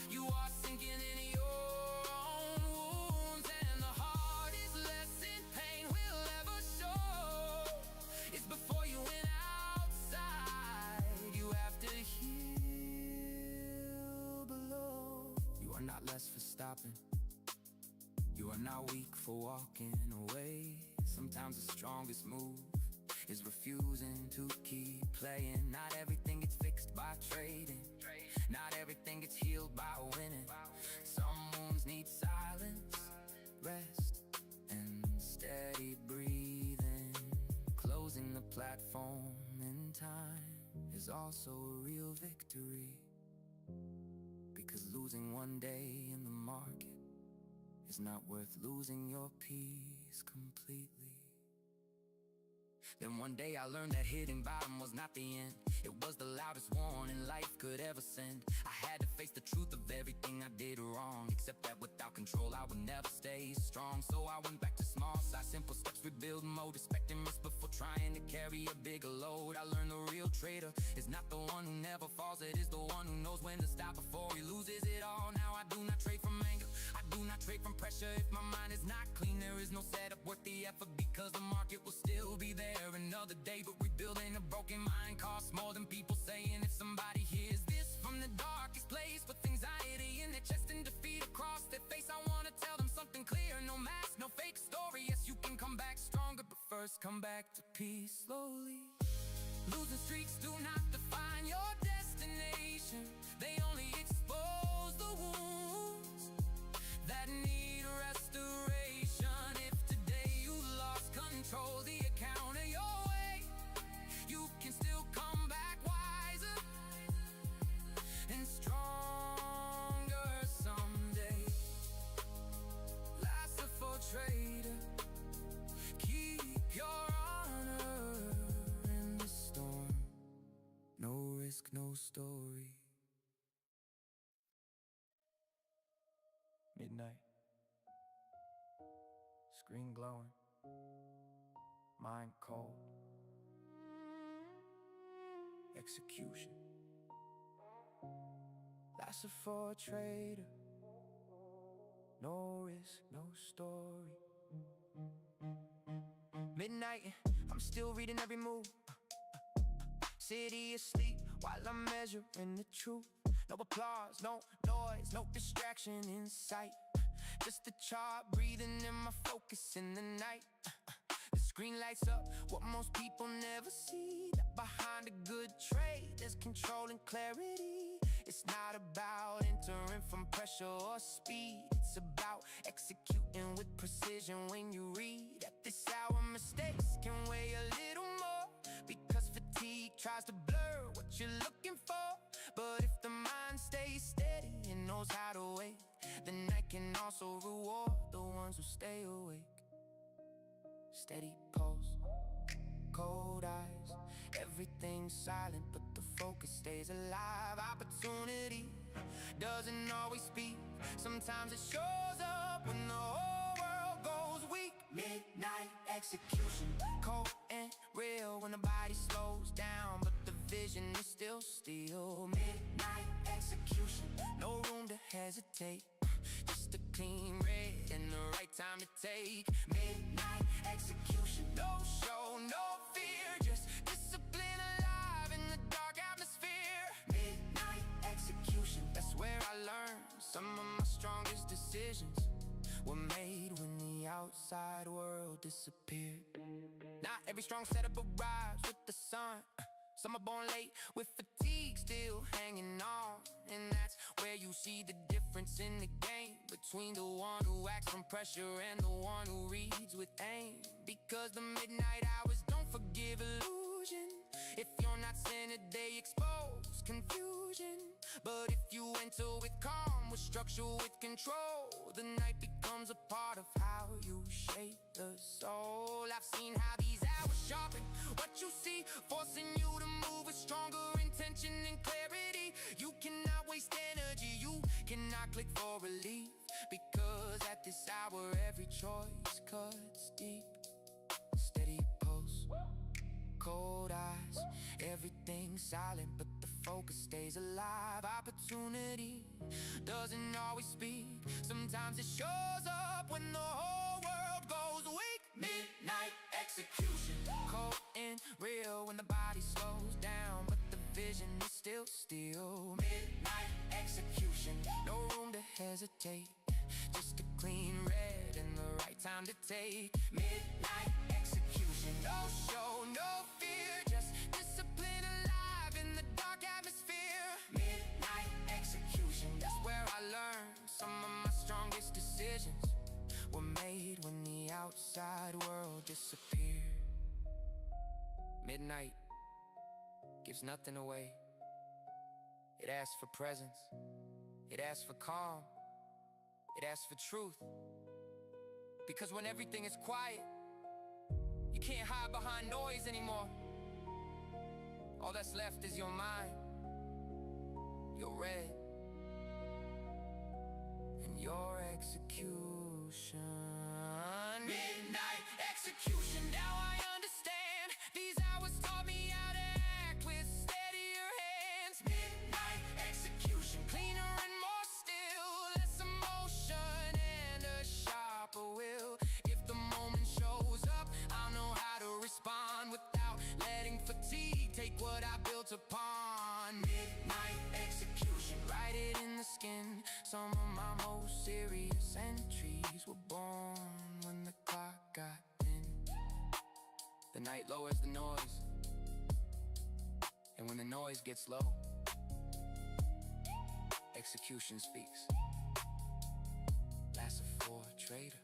you are sinking in your own wounds. And the hardest lesson pain will ever show is before you went outside, you have to heal below. You are not less for stopping, you are not weak for walking away. Sometimes the strongest move is refusing to keep playing. Not everything gets fixed by trading, not everything gets healed by winning. Some wounds need silence, rest, and steady breathing. Closing the platform in time is also a real victory. Because losing one day in the market is not worth losing your peace completely. Then one day I learned that hitting bottom was not the end, it was the loudest warning life could ever send. I had to face the truth of everything I did wrong, except that without control I would never stay strong. So I went back to small size, simple steps, rebuild mode, expecting risk before trying to carry a bigger load. I learned the real trader is not the one who never falls, it is the one who knows when to stop before he loses it all. Now I do not trade from anger, I do not trade from pressure. If my mind is not clean, there is no setup worth the effort, because the market will still be there another day. But rebuilding a broken mind costs more than people saying. If somebody hears this from the darkest place with anxiety in their chest and defeat across their face, I wanna tell them something clear. No mask, no fake story. Yes, you can come back stronger, but first come back to peace slowly. Losing streaks do not define your destination, they only expose the wounds that need restoration. If today you lost control, the account of your way, you can still come back wiser and stronger someday. midnight. Screen glowing, mind cold. Execution. Lasted for a trader. No risk, no story. Midnight, I'm still reading every move. City asleep while I'm measuring the truth. No applause, no noise, no distraction in sight. Just the chart breathing and my focus in the night. The screen lights up what most people never see. That behind a good trade there's control and clarity. It's not about entering from pressure or speed. It's about executing with precision. When you read at this hour, mistakes can weigh a little more, because fatigue tries to blur what you're looking for. But if the mind stays steady and knows how to wait, the night can also reward the ones who stay awake. Steady pulse, cold eyes, everything's silent but the focus stays alive. Opportunity doesn't always speak. Sometimes it shows up when the whole world goes weak. Midnight execution, cold and real when the body slows down but the vision is still still. Midnight execution, no room to hesitate. Just a clean red and the right time to take. Midnight execution, no show, no fear, just discipline alive in the dark atmosphere. Midnight execution, that's where I learned some of my strongest decisions were made when the outside world disappeared. Not every strong setup arrives with the sun. Some are born late with fatigue still hanging on. And that's where you see the difference in the game between the one who acts from pressure and the one who reads with aim. Because the midnight hours don't forgive illusion. If you're not centered, they expose confusion. But if you enter with calm, with structure, with control, the night becomes a part of how you shape the soul. I've seen how these hours sharpen what you see, forcing you to move with stronger intention and clarity. You cannot waste energy, you cannot click for relief, because at this hour every choice cuts deep. Steady pulse, cold eyes, everything's silent but the focus stays alive. Opportunity doesn't always speak. Sometimes it shows up when the whole world goes weak. Midnight execution, cold and real when the body slows down but the vision is still still. Midnight execution, no room to hesitate. Just a clean red and the right time to take. Midnight execution, no show, no fear, just discipline alive in the dark atmosphere. Midnight execution, that's where I learned some of my strongest decisions were made when the outside world disappeared. Midnight gives nothing away. It asks for presence, it asks for calm, it asks for truth. Because when everything is quiet, you can't hide behind noise anymore. All that's left is your mind, your red, and your execution. Midnight execution, now I understand. These hours taught me how to act with steadier hands. Midnight execution, cleaner and more still, less emotion and a sharper will. If the moment shows up, I'll know how to respond without letting fatigue take what I built upon. Midnight execution, write it in the skin. Some of my most serious entries were born when the clock got thin. The night lowers the noise, and when the noise gets low, execution speaks. Lasted for a trader.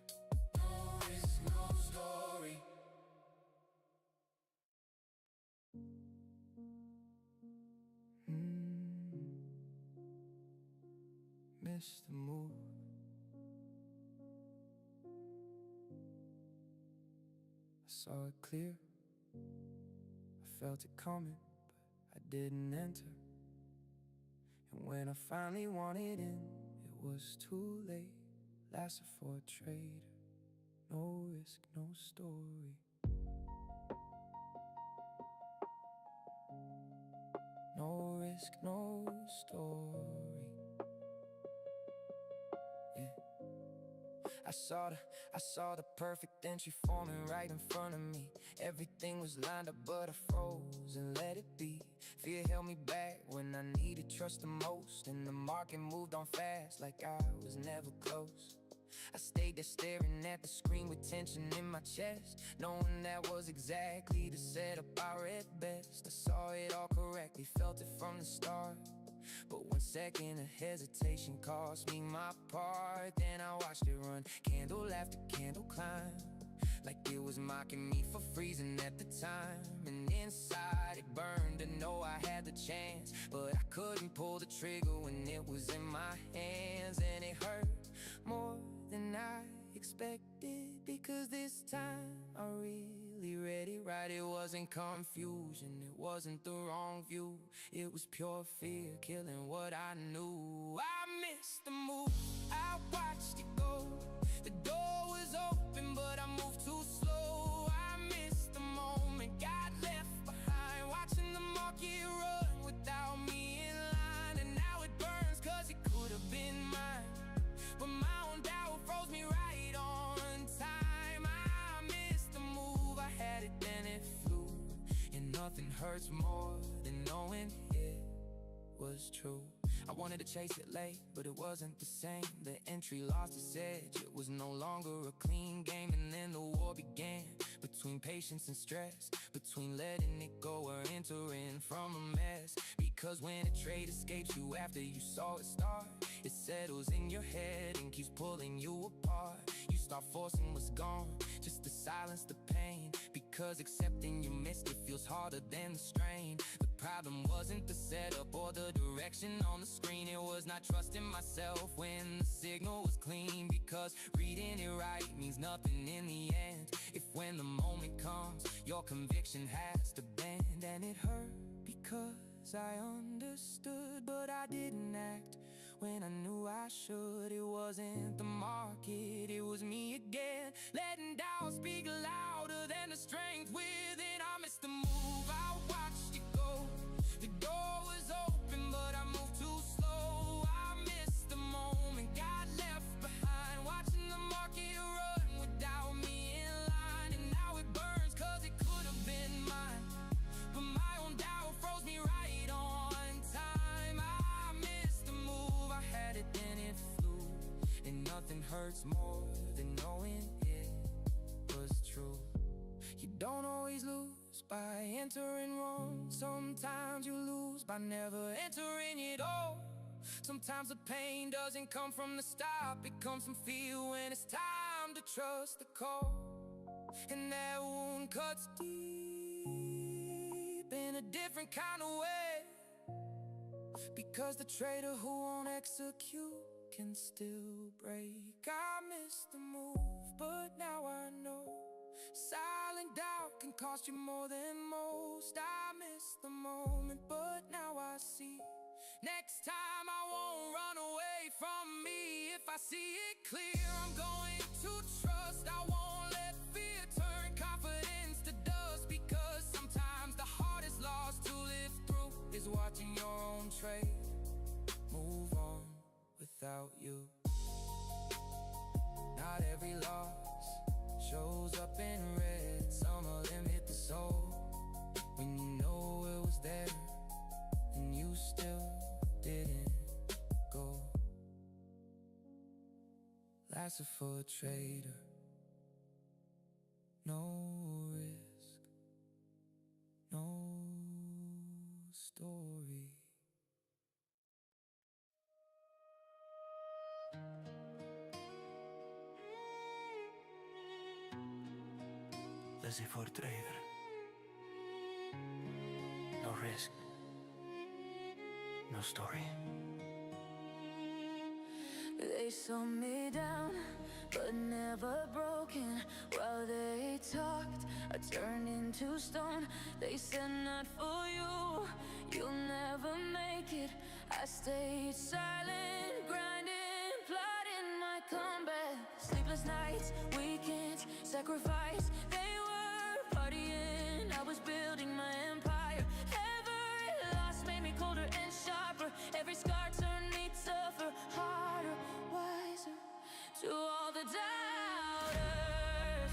No risk, no story. Missed the move. I saw it clear, I felt it coming, but I didn't enter. And when I finally wanted in, it was too late. Lasser for a trader. No risk, no story. No risk, no story. Yeah. I saw the perfect entry forming right in front of me. Everything was lined up, but I froze and let it be. Fear held me back when I needed trust the most, and the market moved on fast like I was never close. I stayed there staring at the screen with tension in my chest, knowing that was exactly the setup I read best. I saw it all correctly, felt it from the start. But 1 second of hesitation cost me my part. Then I watched it run, candle after candle climb, like it was mocking me for freezing at the time. And inside it burned to know I had the chance, but I couldn't pull the trigger when it was in my hands. And it hurt more than I expected, because this time I really read it right. It wasn't confusion, it wasn't the wrong view. It was pure fear killing what I knew. I missed the move, I watched it go. The door was open, but I moved too slow. I missed the moment, got left behind, watching the market run without me in line. And now it burns, cause it could have been mine, but my own doubt froze me right on time. I missed the move, I had it, then it flew. And nothing hurts more than knowing it was true. I wanted to chase it late, but it wasn't the same. The entry lost its edge, it was no longer a clean game. And then the war began, between patience and stress, between letting it go or entering from a mess. Because when a trade escapes you after you saw it start, it settles in your head and keeps pulling you apart. You start forcing what's gone, just to silence the pain, because accepting you missed it feels harder than the strain. The problem wasn't the setup or the direction on the screen, it was not trusting myself when the signal was clean. Because reading it right means nothing in the end, if when the moment comes your conviction has to bend. And it hurt because I understood, but I didn't act when I knew I should. It wasn't the market, it was me again, letting doubt speak louder than the strength within. I missed the move, I watched it go. The door was open, but I moved too slow. I missed the moment, got left behind, watching the market run without me in line. And now it burns, cause it could have been mine, but my own doubt froze me right on time. I missed the move, I had it, then it flew. And nothing hurts more than knowing it was true. You don't always lose by entering wrong. Sometimes you lose by never entering it all. Sometimes the pain doesn't come from the stop, it comes from fear when it's time to trust the call. And that wound cuts deep in a different kind of way, because the trader who won't execute can still break. I missed the move, but now I know silent doubt can cost you more than most. I missed the moment, but now I see. Next time I won't run away from me. If I see it clear, I'm going to trust. I won't let fear turn confidence to dust, because sometimes the hardest loss to live through is watching your own trade move on without you. Not every loss shows up in red, some of them hit the soul when you know it was there and you still didn't go. Lasser for a trader, no risk, no story. Laissez-for trader. No risk, no story. They saw me down, but never broken. While they talked, I turned into stone. They said not for you, you'll never make it. I stayed silent, grinding, plotting my comeback. sacrifice. They were partying, I was building my empire. Every loss made me colder and sharper. Every scar turned me tougher, harder, wiser. To all the doubters,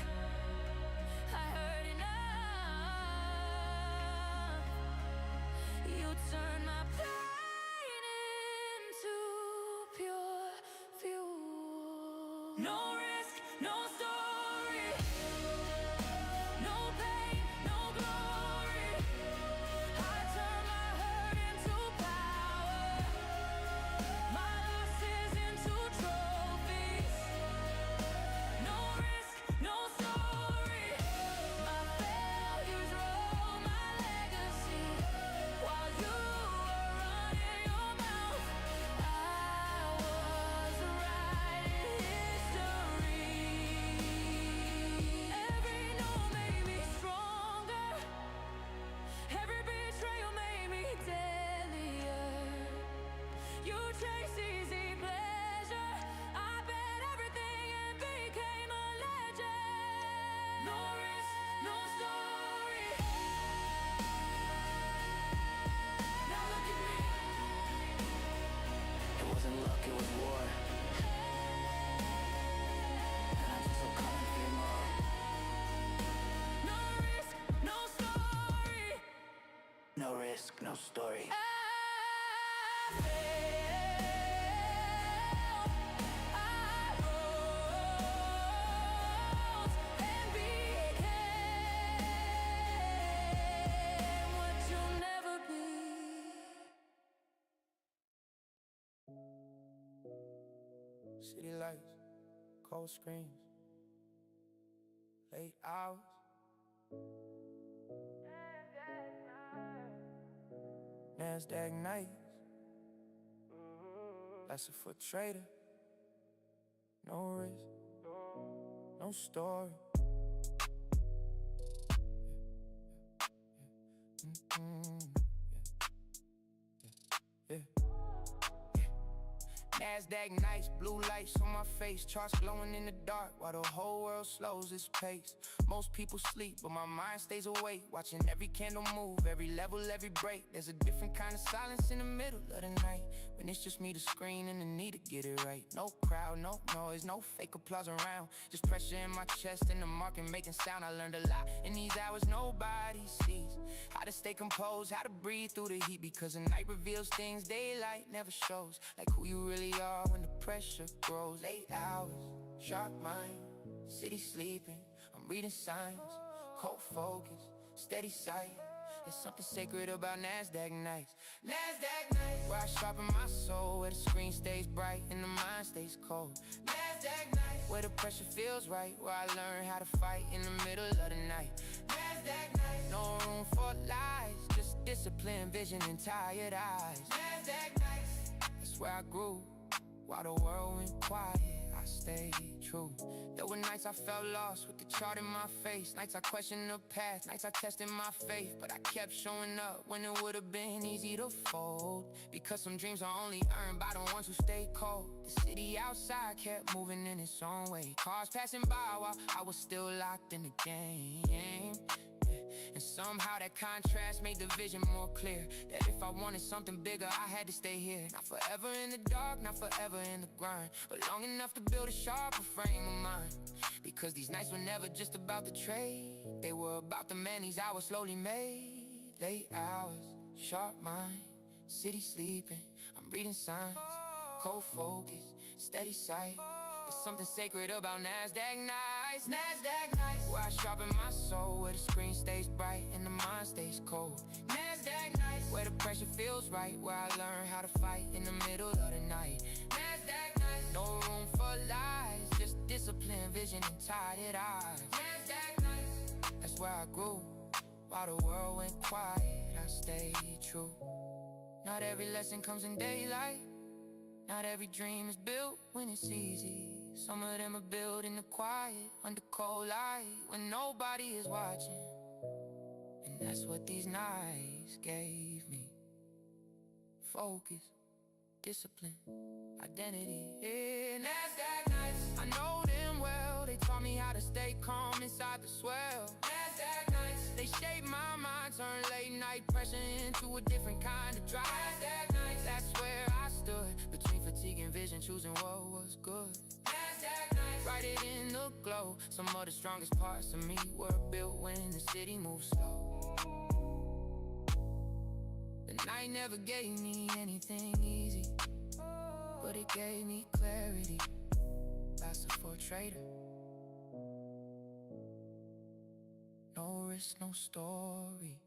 I heard enough. You turned my pain into pure fuel. No risk, no story. No pain, no glory. I turned my hurt into power. My losses into trophies. No risk, no story. My failures wrote my legacy. While you were running your mouth, I was writing history. Every no made me stronger. Every betrayal made me deadlier. You chase easy pleasure. I bet everything and became a legend. No risk, no story. Now look at me. It wasn't luck, it was war. And I just so calling for your mom. No risk, no story. No risk, no story. I failed. I rose and became what you'll never be. City lights, cold screens, late hours. Nasdaq nights. That's a foot trader. No risk, no story. Yeah. Nasdaq nights, blue lights on my face, charts glowing in the dark while the whole world slows its pace. Most people sleep, but my mind stays awake, watching every candle move, every level, every break. There's a different kind of silence in the middle of the night, when it's just me, the screen, and the need to get it right. No crowd, no noise, no fake applause around, just pressure in my chest and the market making sound. I learned a lot in these hours nobody sees, how to stay composed, how to breathe through the heat, because the night reveals things daylight never shows, like who you really are when the pressure grows. Late hours, sharp mind, city sleeping, I'm reading signs, cold focus, steady sight. There's something sacred about Nasdaq nights. Nasdaq nights, where I sharpen my soul, where the screen stays bright and the mind stays cold. Nasdaq nights, where the pressure feels right, where I learn how to fight in the middle of the night. Nasdaq nights, no room for lies, just discipline, vision, and tired eyes. Nasdaq nights, that's where I grew, while the world went quiet, I stayed true. There were nights I felt lost with the chart in my face, nights I questioned the path, nights I tested my faith, but I kept showing up when it would have been easy to fold, because some dreams are only earned by the ones who stay cold. The city outside kept moving in its own way, cars passing by while I was still locked in the game. And somehow that contrast made the vision more clear, that if I wanted something bigger, I had to stay here. Not forever in the dark, not forever in the grind, but long enough to build a sharper frame of mind. Because these nights were never just about the trade, they were about the man these hours slowly made. Late hours, sharp mind, city sleeping, I'm reading signs, cold focus, steady sight. There's something sacred about Nasdaq nights. Nasdaq nights, where I sharpen my soul, where the screen stays bright and the mind stays cold. Nasdaq nights, where the pressure feels right, where I learn how to fight in the middle of the night. Nasdaq nights, no room for lies, just discipline, vision, and tired eyes. Nasdaq nights, that's where I grew, while the world went quiet, I stayed true. Not every lesson comes in daylight, not every dream is built when it's easy. Some of them are built in the quiet, under cold light, when nobody is watching. And that's what these nights gave me. Focus, discipline, identity. Yeah, Nasdaq nights, I know them well, they taught me how to stay calm inside the swell. Nasdaq nights, they shaped my mind, turned late night pressure into a different kind of drive. Nasdaq nights, that's where I stood, between fatigue and vision, choosing what was good. Nasdaq nights, write it in the glow. Some of the strongest parts of me were built when the city moved slow. The night never gave me anything easy, but it gave me clarity. Faster for a trader. No risk, no story.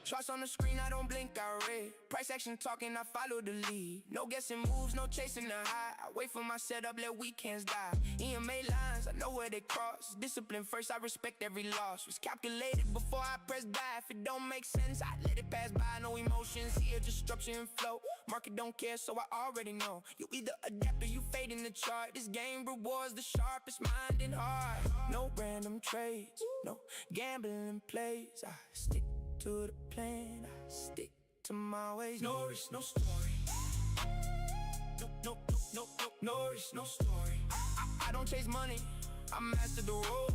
Charts on the screen, I don't blink, I read. Price action talking, I follow the lead. No guessing moves, no chasing the high. I wait for my setup, let weekends die. EMA lines, I know where they cross. Discipline first, I respect every loss. Was calculated before I press buy. If it don't make sense, I let it pass by. No emotions here, just structure and flow. Market don't care, so I already know. You either adapt or you fade in the chart. This game rewards the sharpest mind and heart. No random trades, no gambling plays. I stick to the plan, I stick to my ways. No risk, no story. No risk, no story. I don't chase money, I master the role.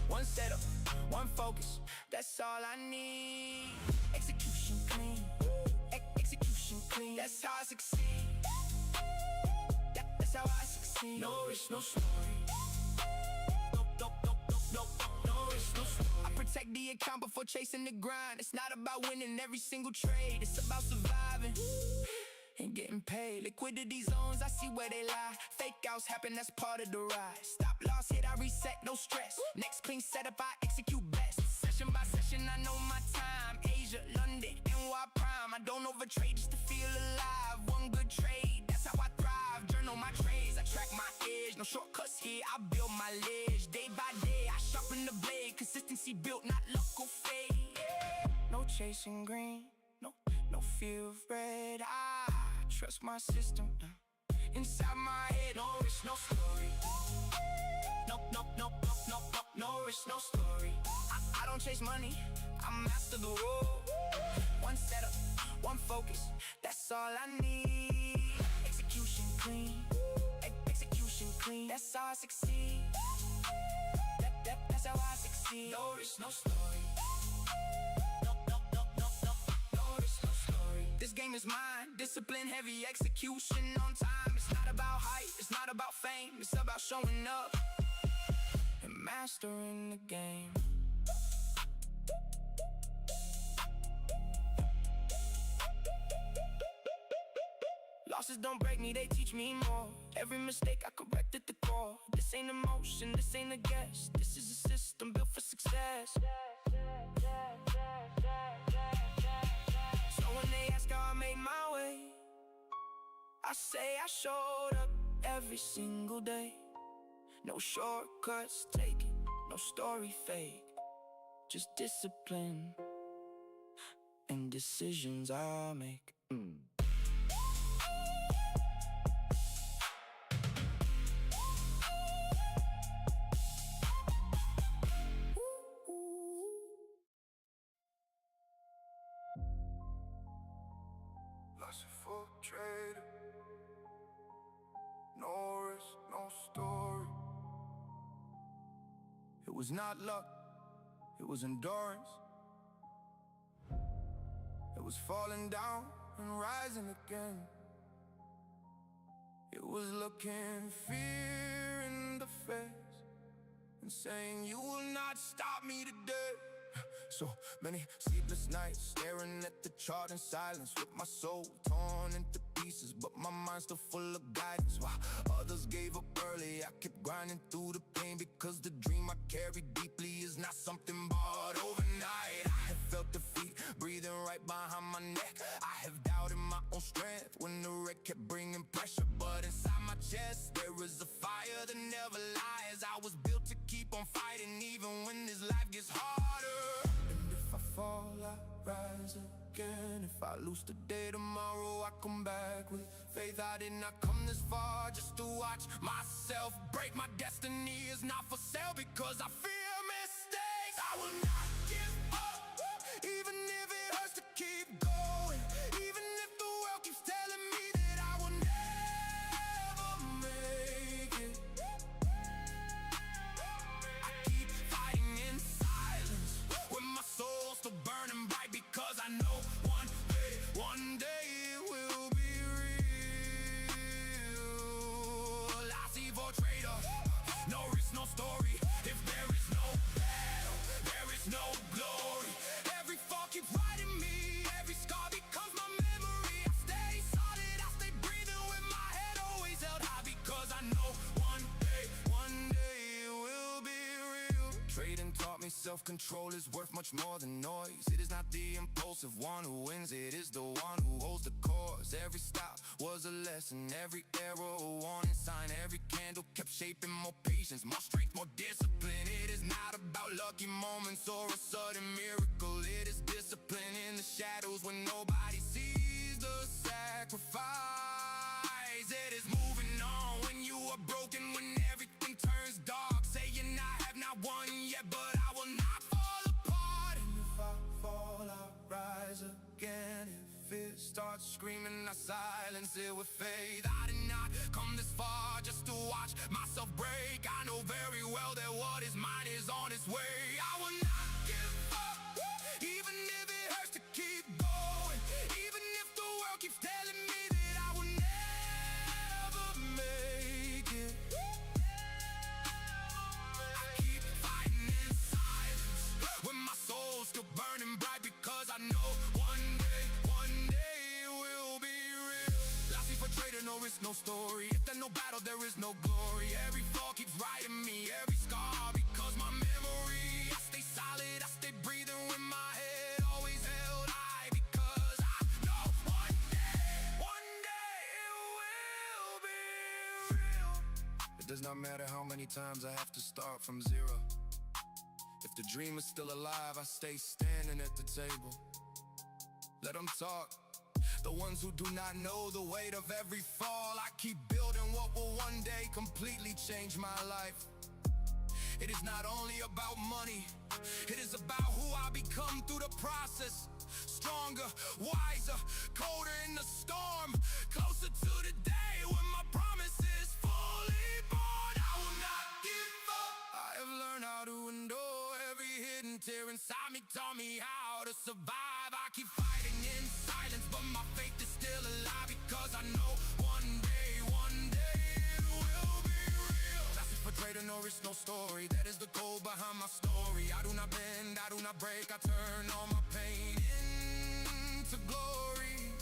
One setup, one focus, that's all I need. Execution clean, execution clean. That's how I succeed. That's how I succeed. No risk, no story. No risk, no story. I protect the account before chasing the grind. It's not about winning every single trade, it's about surviving and getting paid. Liquidity zones, I see where they lie. Fake outs happen, that's part of the ride. Stop loss, hit, I reset, no stress. Next clean setup, I execute best. Session by session, I know my time. Asia, London, NY Prime. I don't overtrade just to feel alive. One good trade, that's how I thrive. Journal my trades, I track my edge. No shortcuts here, I build my ledge. Day by day, I sharpen the blade. Consistency built, not luck or fade. No chasing green, no fear of red. I trust my system inside my head. No risk, no story. No risk, no story. I don't chase money, I master the role. One setup, one focus, that's all I need. Execution clean, execution clean. That's how I succeed. That's how I succeed. No risk, no story. No risk, no story. This game is mine, discipline heavy, execution on time. It's not about hype, it's not about fame. It's about showing up and mastering the game. Losses don't break me, they teach me more. Every mistake I correct at the core. This ain't emotion, this ain't a guess. This is a system built for success. So when they ask how I made my way, I say I showed up every single day. No shortcuts taken, no story fake. Just discipline and decisions I make. Full trader. No risk, no story. It was not luck, it was endurance. It was falling down and rising again. It was looking fear in the face and saying, you will not stop me today. So many sleepless nights, staring at the chart in silence, with my soul torn into pieces, but my mind still full of guidance. While others gave up early, I kept grinding through the pain, because the dream I carry deeply is not something bought overnight. I have felt defeat breathing right behind my neck. I have doubted my own strength when the wreck kept bringing pressure, but inside my chest there is a fire that never lies. I was built to keep on fighting even when this life gets harder. And if I fall, I rise up. again. If I lose today, tomorrow I come back with faith. I did not come this far just to watch myself break. My destiny is not for sale because I fear mistakes. I will not give up, even if it hurts to keep going. Even if the world keeps telling me that I will never make it, I keep fighting in silence with my soul still burning bright, because I know one day it will be real. I see for trader, no risk, no story. If there is no battle, there is no glory. Every fall keeps riding me, every scar becomes my memory. I stay solid, I stay breathing with my head always held high, because I know one day it will be real. Trading taught me self-control is worth much more than noise. It is not the impulsive one who wins, it is the one who holds the course. Every stop was a lesson, every arrow a warning sign. Every candle kept shaping more patience, more strength, more discipline. It is not about lucky moments or a sudden miracle. It is discipline in the shadows when nobody sees the sacrifice. It is moving on when you are broken, when everything turns dark, saying I have not won yet, but I will not fall apart. And if I fall, I'll rise again. If it starts screaming, I silence it with faith. I did not come this far just to watch myself break. I know very well that what is mine is on its way. I will not give up, even if it hurts to keep going. Even if the world keeps telling me that I will never make it, I keep fighting in silence when my soul's still burning bright, because I know one day it will be real. Lasting for trader, no risk, no story. If there's no battle, there is no glory. Every fall keeps riding me, every scar because my memory. I stay solid, I stay breathing with my head always held high, because I know one day it will be real. It does not matter how many times I have to start from zero. If the dream is still alive, I stay standing at the table. Let them talk, the ones who do not know the weight of every fall. I keep building what will one day completely change my life. It is not only about money, it is about who I become through the process. Stronger, wiser, colder in the storm, closer to the day when my promise is fully born. I will not give up. I have learned how to endure. Every hidden tear inside me taught me how to survive. I keep fighting in silence, but my faith is still alive, because I know one day it will be real. That's it for trader, no risk, no story. That is the goal behind my story. I do not bend, I do not break. I turn all my pain into glory.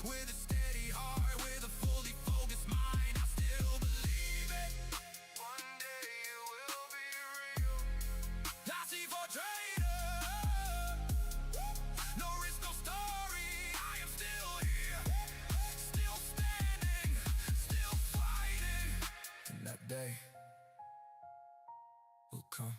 With a steady heart, with a fully focused mind, I still believe it. One day it will be real. I see for trader, no risk, no story. I am still here, still standing, still fighting. And that day will come.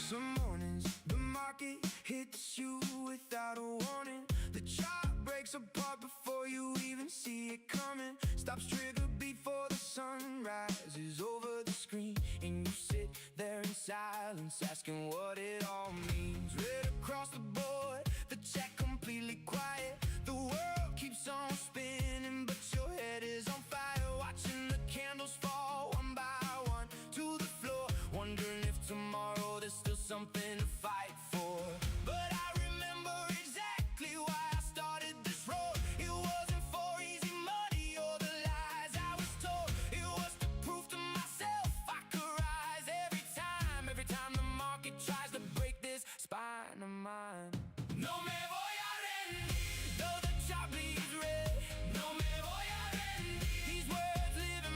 Some mornings the market hits you without a warning. The chart breaks apart before you even see it coming. Stops trigger before the sun rises over the screen, and you sit there in silence asking what it all means. Read across the board, the check completely quiet. The world keeps on spinning, but your head is on fire, watching the candles fall one by one to the floor, wondering if tomorrow there's still something to fight for. But I remember exactly why I started this road. It wasn't for easy money or the lies I was told. It was to prove to myself I could rise every time the market tries to break this spine of mine. No me voy a rendir, though the chart bleeds red. No me voy a rendir. These words live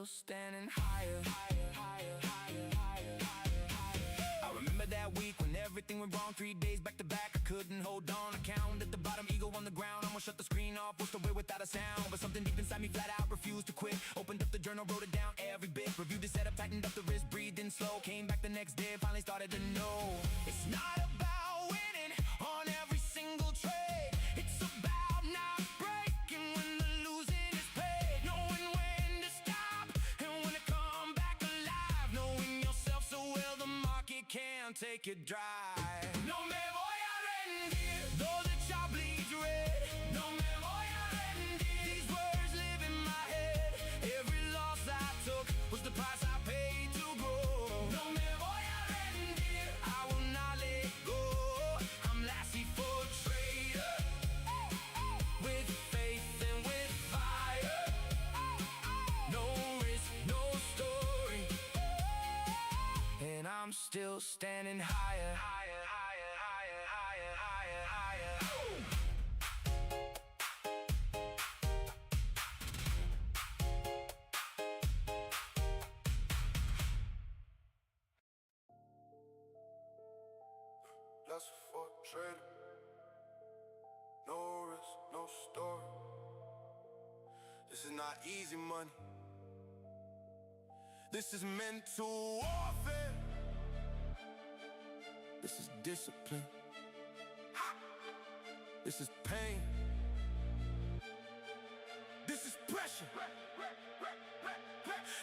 standing higher, higher, higher, higher, higher, higher, higher. I remember that week when everything went wrong, 3 days back to back. I couldn't hold on, I counted at the bottom, ego on the ground. Almost shut the screen off, walked away without a sound. But something deep inside me flat out refused to quit. Opened up the journal, wrote it down every bit. Reviewed the setup, tightened up the wrist, breathed in slow. Came back the next day, finally started to know. It's not about winning on every single trade. It's about not breaking when the losing is paid. Knowing when to stop and when to come back alive. Knowing yourself so well the market can't take it dry. No me voy a rendir, though the child bleeds red. No me voy a rendir, these words live in my head. Every loss I took was the price I paid to grow. No me voy a rendir, I will not let go. I'm Lassie for trader, with faith and with fire. No risk, no story, and I'm still standing higher, higher, higher, higher, higher, higher, higher. That's for trader. No risk, no story. This is not easy money. This is mental warfare. This is discipline. This is pain. This is pressure.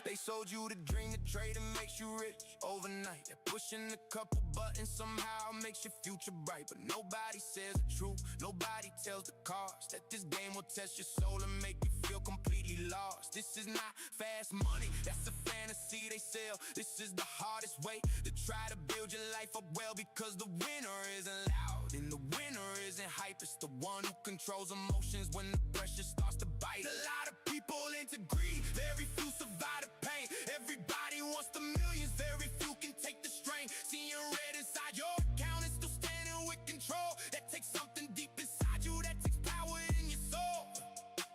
They sold you the dream that trading makes you rich overnight. That pushing a couple buttons somehow makes your future bright. But nobody says the truth, nobody tells the cost. That this game will test your soul and make you feel completely lost. This is not fast money, that's a fantasy they sell. This is the hardest way to try to build your life up well. Because the winner isn't loud and the winner isn't hype. It's the one who controls emotions when the pressure starts to bite. A lot of people into greed, very few survive the pain. Everybody wants the millions, very few can take the strain. Seeing red inside your account and still standing with control. That takes something deep inside you, that takes power in your soul.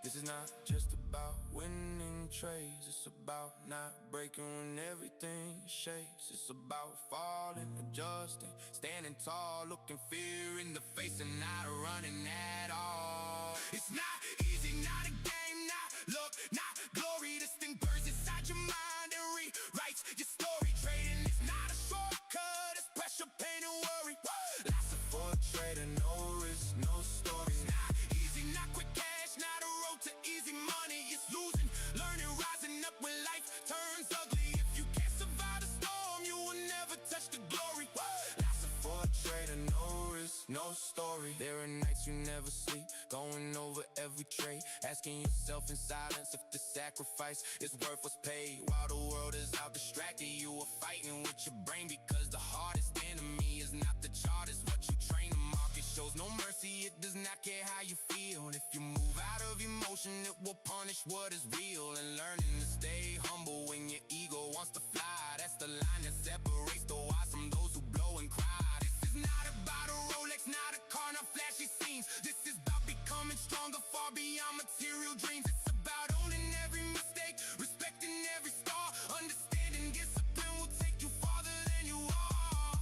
This is not just about winning trades. It's about not breaking when everything shakes. It's about falling, adjusting, standing tall, looking fear in the face and not running at all. It's not easy, not a game, not luck, not glory. This thing burns inside your mind and rewrites your story. Trading is not a shortcut, it's pressure, pain and worry. Lots of for trader, no risk, no story. It's not easy, not quick cash, not a road to easy money. It's losing, learning, rising up when life turns ugly. If you can't survive the storm, you will never touch the glory. Lots of for trader, no risk, no story. There are nights you never sleep, going over every trade, asking yourself in silence if the sacrifice is worth what's paid. While the world is out distracted, you are fighting with your brain. Because the hardest enemy is not the chart, it's what you train. The market shows no mercy, it does not care how you feel. And if you move out of emotion, it will punish what is real. And learning to stay humble when your ego wants to fly, that's the line that separates the wise from those who blow and cry. This is not about a Rolex, not a car, not flashy scenes. This is about becoming stronger, far beyond material dreams. It's about owning every mistake, respecting every star, understanding discipline will take you farther than you are.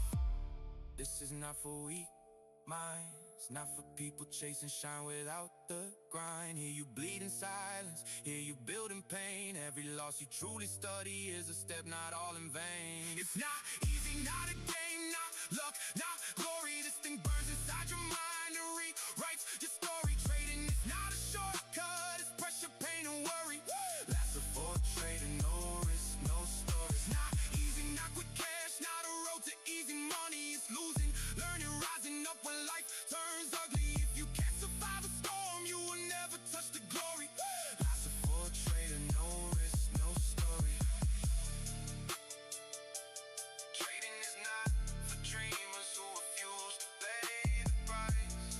This is not for weak minds, not for people chasing shine without the grind. Here you bleed in silence, here you build in pain. Every loss you truly study is a step not all in vain. It's not easy, not a game, not luck, not glory. This thing burns inside your mind and rewrites your story. Trading is not a shortcut, it's pressure, pain and worry. Last of for trading, no risk, no story. It's not easy, not quick cash, not a road to easy money. It's losing, learning, rising up when life turns ugly. If you can't survive a storm, you will never touch the glory. Last of for trader, no risk, no story. Trading is not for dreamers who refuse to pay the price.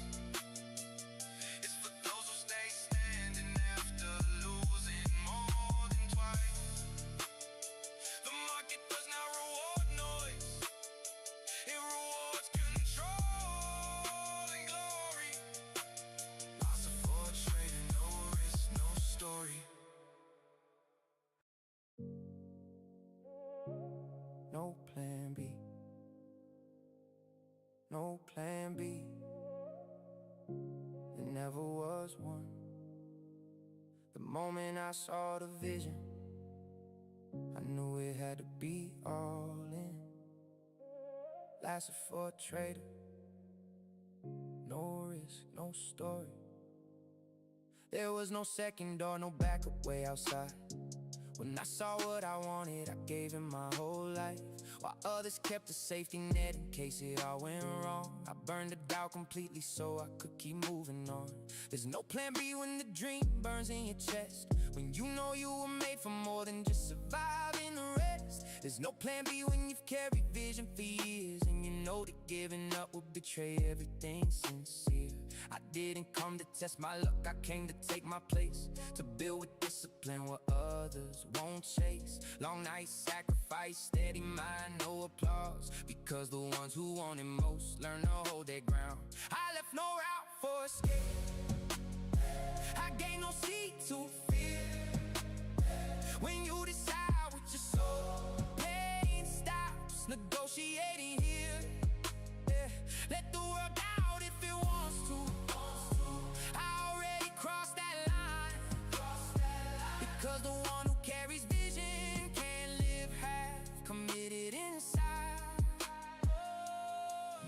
was one. The moment I saw the vision, I knew it had to be all in. Lasted for a trader, no risk, no story. There was no second door, no backup way outside. When I saw what I wanted, I gave him my whole life, while others kept a safety net in case it all went wrong. I burned it out completely so I could keep moving on. There's no plan B when the dream burns in your chest, when you know you were made for more than just surviving the rest. There's no plan B when you've carried vision for years, and you know that giving up would betray everything sincere. I didn't come to test my luck, I came to take my place, to build with discipline what others won't chase. Long nights, sacrifice, steady mind, no applause, because the ones who want it most learn to hold their ground. I left no route for escape, I gave no seat to fear. When you decide with your soul, pain stops negotiating here. Let the world doubt if it wants to. I already crossed that line, because the one who carries vision can't live half committed inside.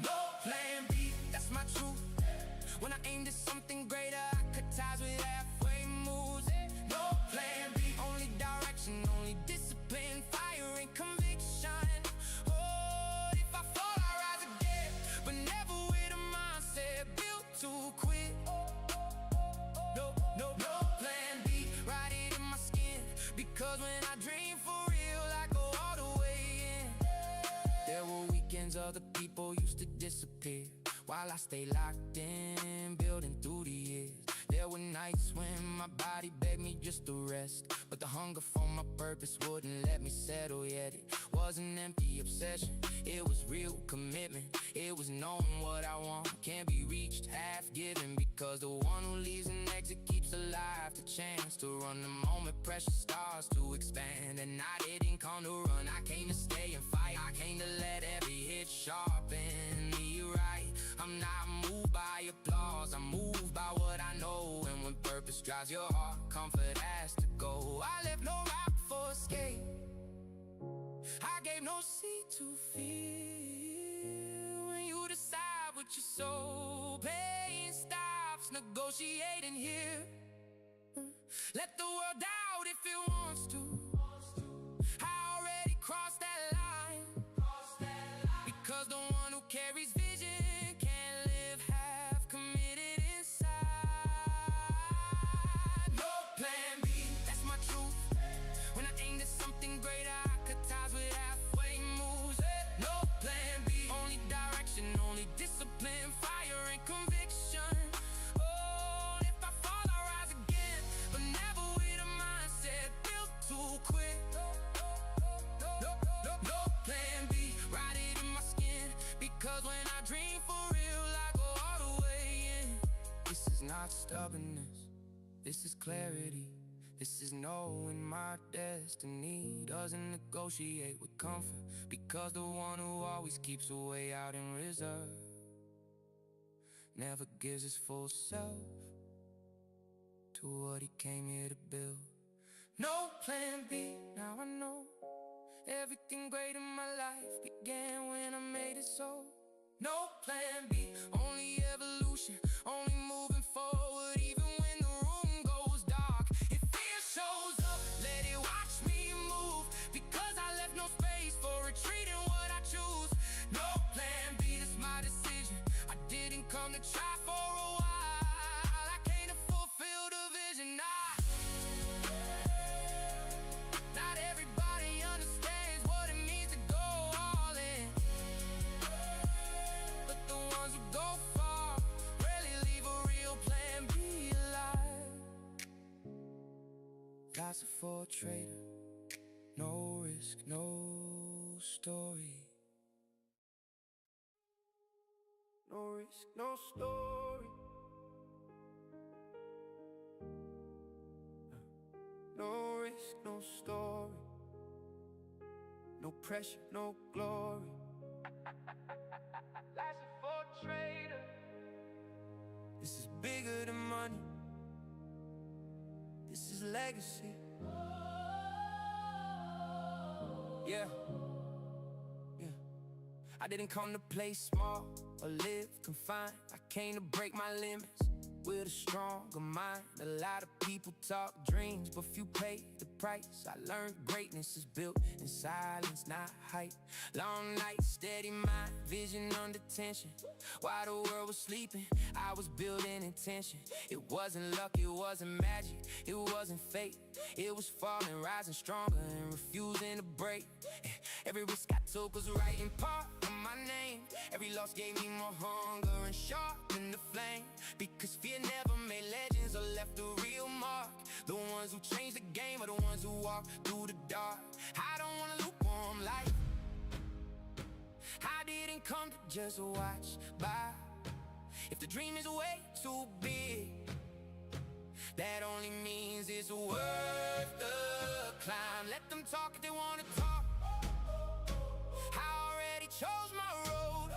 No plan B, that's my truth. When I aimed at something greater, I cut ties with halfway moves. No plan B, only direction, only discipline, fire and conviction. Oh, if I fall, I rise again, but never with a mindset built to quit. No plan B, ride it in my skin, because when I dream for real, I go all the way in. There were weekends other people used to disappear, while I stay locked in, building through the years. There were nights when my body begged me just to rest, but the hunger for my purpose wouldn't let me settle yet. It was an empty obsession, it was real commitment. It was knowing what I want can't be reached, half given, because the one who leaves an exit keeps alive the chance to run the moment pressure starts to expand. And I didn't come to run, I came to stay and fight. I came to let every hit sharpen me right. I'm not moved by applause, I'm moved by what I know. And when purpose drives your heart, comfort has to go. I left no route for escape, I gave no seat to fear. When you decide with your soul, pain stops negotiating here. Let the world doubt if it wants to. I already crossed that line, because the one who carries vision can't live half committed inside. No plan B, that's my truth. When I aimed at something greater, I cut ties with halfway moves. No plan B, only direction, only discipline, fire and conviction. Oh, if I fall, I rise again, but never with a mindset built to quit. No plan B, ride it in my skin, because when I dream for real, I go all the way in. This is not stubbornness, this is clarity. This is knowing my destiny doesn't negotiate with comfort, because the one who always keeps a way out in reserve never gives his full self to what he came here to build. No plan B, now I know everything great in my life began when I made it so. No plan B, only evolution, only moving forward, even when the room goes dark. If fear shows up, let it watch me move, because I left no space for retreat in what I choose. No plan B, that's my decision. I didn't come to try for a while, I came to fulfill the vision. Not everybody understands what it means to go all in, but the ones who go far rarely leave a real plan B alive. Lots for a trader, no risk, no story. No risk, no story. No risk, no story. No pressure, no glory. Life's for a trader. This is bigger than money, This is legacy. Yeah. I didn't come to play small or live confined. I came to break my limits with a stronger mind. A lot of people talk dreams, but few pay the price. I learned greatness is built in silence, not hype. Long nights, steady mind, vision under tension. While the world was sleeping, I was building intention. It wasn't luck, it wasn't magic, it wasn't fate. It was falling, rising stronger, and refusing to break. Every risk I took was writing part of my name. Every loss gave me more hunger and sharpened the flame. Because fear never made legends or left a real mark. The ones who changed the game are the ones who walk through the dark. I don't want a lukewarm life. I didn't come to just watch by. If the dream is way too big, that only means it's worth the climb. Let them talk if they wanna talk. I already chose my road,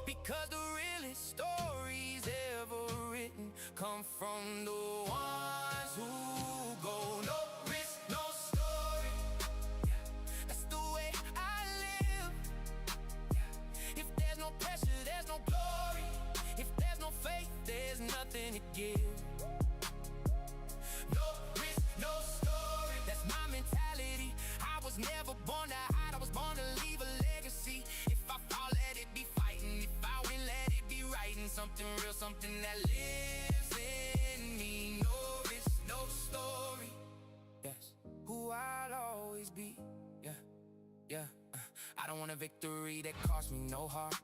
because the realest stories ever written come from the ones who go. No risk, no story. That's the way I live. If there's no pressure, there's no glory. If there's no faith, there's nothing to give. No risk, no story. That's my mentality. I was never born to hide, I was born to leave a legacy. If I fall, let it be fighting. If I win, let it be writing. Something real, something that lives in me. No risk, no story. Yes, who I'll always be. Yeah. I don't want a victory that cost me no heart,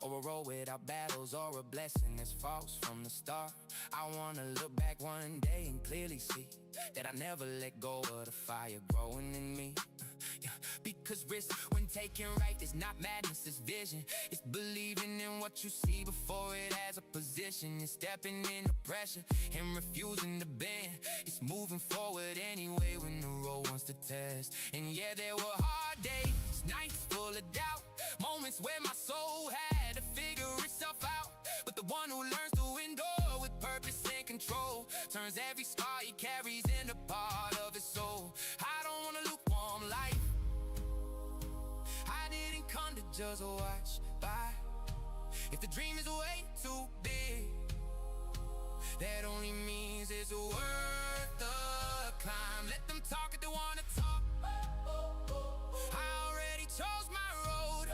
or a road without battles, or a blessing that's false from the start. I wanna look back one day and clearly see that I never let go of the fire growing in me. Because risk, when taken right, is not madness, it's vision. It's believing in what you see before it has a position. It's stepping into pressure and refusing to bend. It's moving forward anyway when the road wants to test. And yeah, there were hard days, nights full of doubt, moments where my soul had to figure itself out. But the one who learns to endure with purpose and control turns every scar he carries into part of his soul. I don't want a lukewarm life. I didn't come to just watch by. If the dream is way too big, that only means it's worth the climb. Let them talk if they wanna talk. I already chose my road,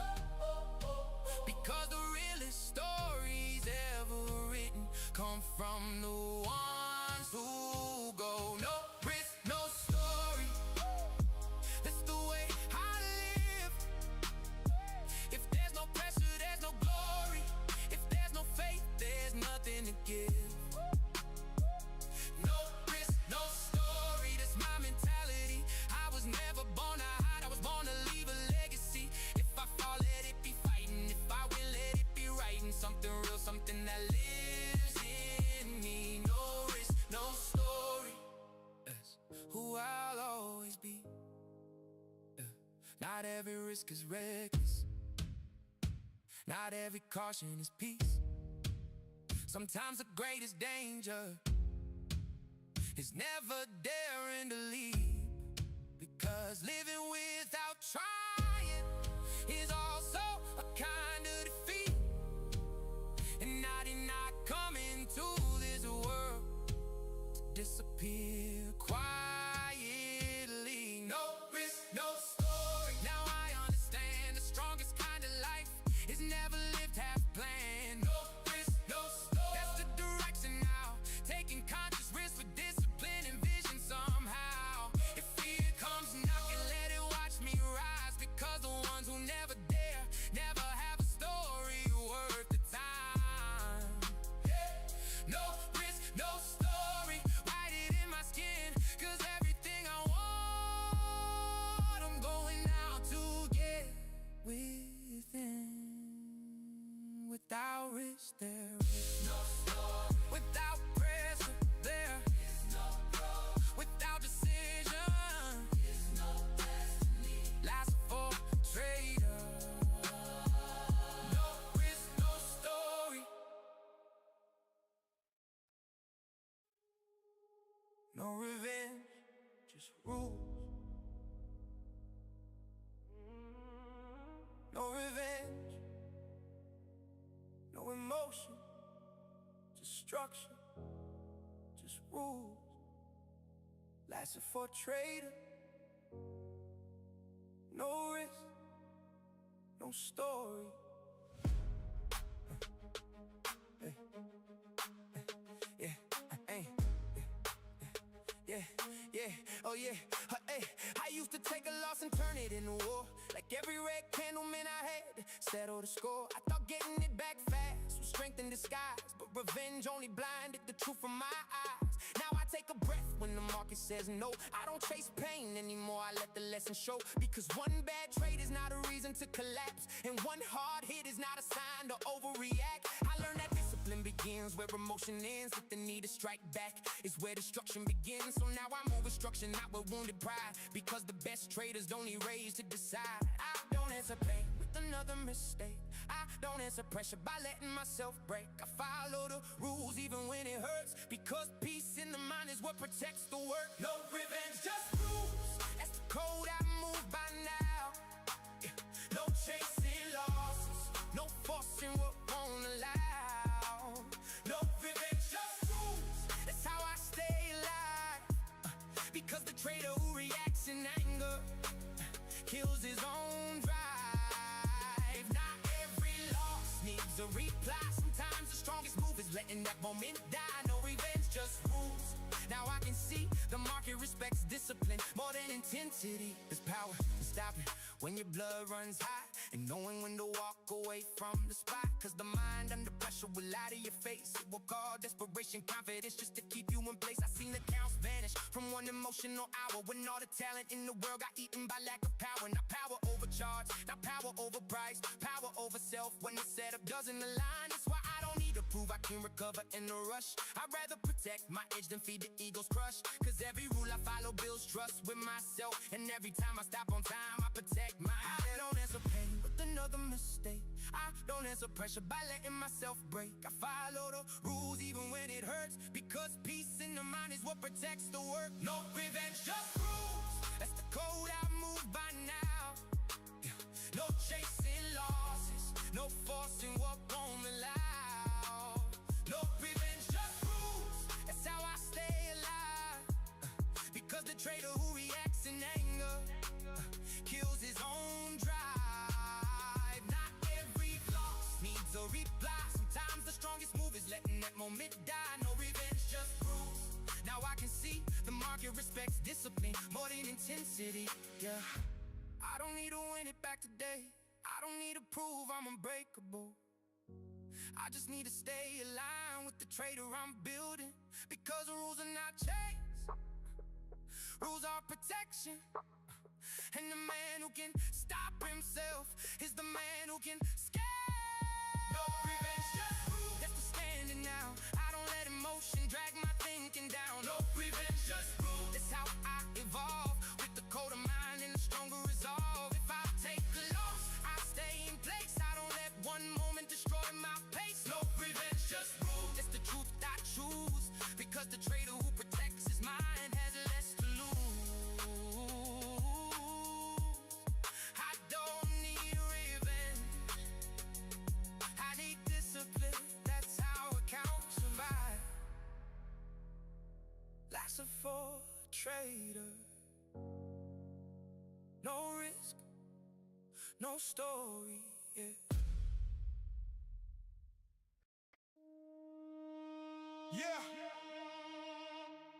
because the realest stories ever written come from the ones who go. No risk, no story. That's the way I live. If there's no pressure, there's no glory. If there's no faith, there's nothing to give. No risk, no story. That's my mentality. I was never born to hide, I was born to leave a legacy. If I fall, let it be fighting. If I win, let it be writing. Something real, something that lives in me. No risk, no story. That's who I'll always be. Not every risk is reckless, not every caution is peace. Sometimes the greatest danger is never daring to leave, because living without trying is also a kind of defeat. And I did not come into this world to disappear quietly. No risk, no story. Now I understand the strongest kind of life is never lived half planned. No risk, no story. That's the direction now, taking conscious risks with discipline and vision somehow. If fear comes knocking, let it watch me rise, because the ones who never dare never have a story worth the time. No risk, no story. Write it in my skin, cause everything I want, I'm going out to get within. Without risk, there is no story. Without pressure, there is no growth. Without decision, is no destiny. Last for trader. No risk, no story. No revenge, just rules. No revenge, no emotion, just structure, just rules. Lasted for a trader. No risk, no story. Yeah, oh yeah, hey. I used to take a loss and turn it into war. Like every red candle, man, I had to settle the score. I thought getting it back fast was strength in disguise, but revenge only blinded the truth from my eyes. Now I take a breath when the market says no. I don't chase pain anymore, I let the lesson show. Because one bad trade is not a reason to collapse, and one hard hit is not a sign to overreact. I learned that discipline begins where emotion ends, with the need to strike back is where destruction begins. So now I move with structure, not with wounded pride, because the best traders don't need rage to decide. I don't answer pain with another mistake. I don't answer pressure by letting myself break. I follow the rules even when it hurts, because peace in the mind is what protects the work. No revenge, just rules. That's the code I move by now. Yeah. No chasing losses, no forcing what won't allow. No revenge, just rules. That's how I stay alive. Because the trader who reacts in anger kills his own drive. Not every loss needs a reply. Sometimes the strongest move is letting that moment die. No revenge, just rules. Now I can see the market respects discipline more than intensity. There's power in stopping when your blood runs hot, and knowing when to walk away from the spot. Cause the mind under pressure will lie to your face. It will call desperation confidence just to keep you in place. I seen accounts vanish from one emotional hour, when all the talent in the world got eaten by lack of power. Not power over charge, not power over price, power over self when the setup doesn't align. That's why I don't need to prove I can recover in a rush. I'd rather protect my edge than feed the ego's crush. Cause every rule I follow builds trust with myself, and every time I stop on time I protect my I don't answer pain with another mistake. I don't answer pressure by letting myself break. I follow the rules even when it hurts, because peace in the mind is what protects the work. No revenge, just rules. That's the code I move by now. Yeah. No chasing losses, no forcing what won't allow. No revenge, just rules. That's how I stay alive. Because the trader who reacts in anger kills his own drive. Not every loss needs a reply. Sometimes the strongest move is letting that moment die. No revenge, just rules. Now I can see the market respects discipline more than intensity. Yeah, I don't need to win it back today. I don't need to prove I'm unbreakable. I just need to stay aligned with the trader I'm building. Because the rules are not chains, rules are protection. And the man who can stop himself is the man who can scale. No revenge, just rules. That's the standing now. I don't let emotion drag my thinking down. No revenge, just rules. That's how I evolve, with the colder mind and the stronger resolve. If I take a loss, I stay in place. I don't let one moment destroy my pace. No revenge, just rules. That's the truth I choose, because the trader who protects his mind has less to lose. I don't need revenge, I need discipline. That's how accounts survive. Life's a for trader. No risk, no story, yeah. Yeah.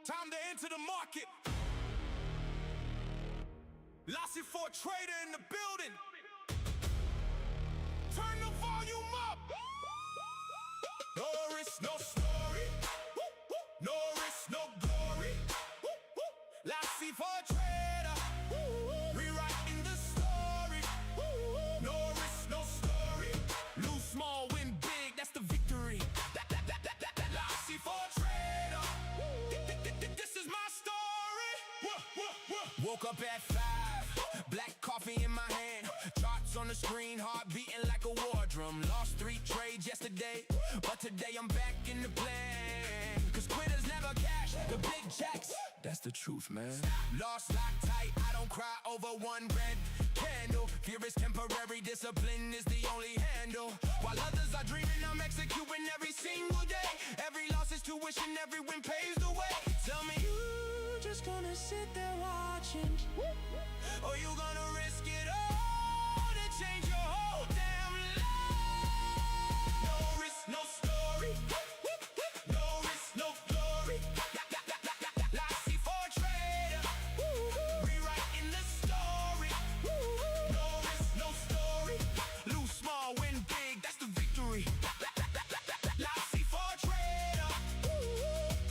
Time to enter the market. Lassie for trader in the building. Turn the volume up. No risk, no story. No risk, no glory. Lassie for trader. Rewriting the story. No risk, no story. Lose small, win big, that's the victory. Lassie for trader. This is my story. Woke up at 5, black coffee in my hand, charts on the screen, heart beating like a war drum. Lost 3 trades yesterday, but today I'm back in the plan. Cause quitters never cash the big checks. That's the truth, man. Lost, locked tight, I don't cry over one red candle. Fear is temporary, discipline is the only handle. While others are dreaming, I'm executing every single day. Every loss is tuition, every win paves the way. Tell me, you just gonna sit there watching, or you gonna risk it all to change your whole damn life? No risk, no story. No risk, no glory. Lassie for a trader, rewriting the story. No risk, no story. Lose small, win big, that's the victory. Lassie for a trader,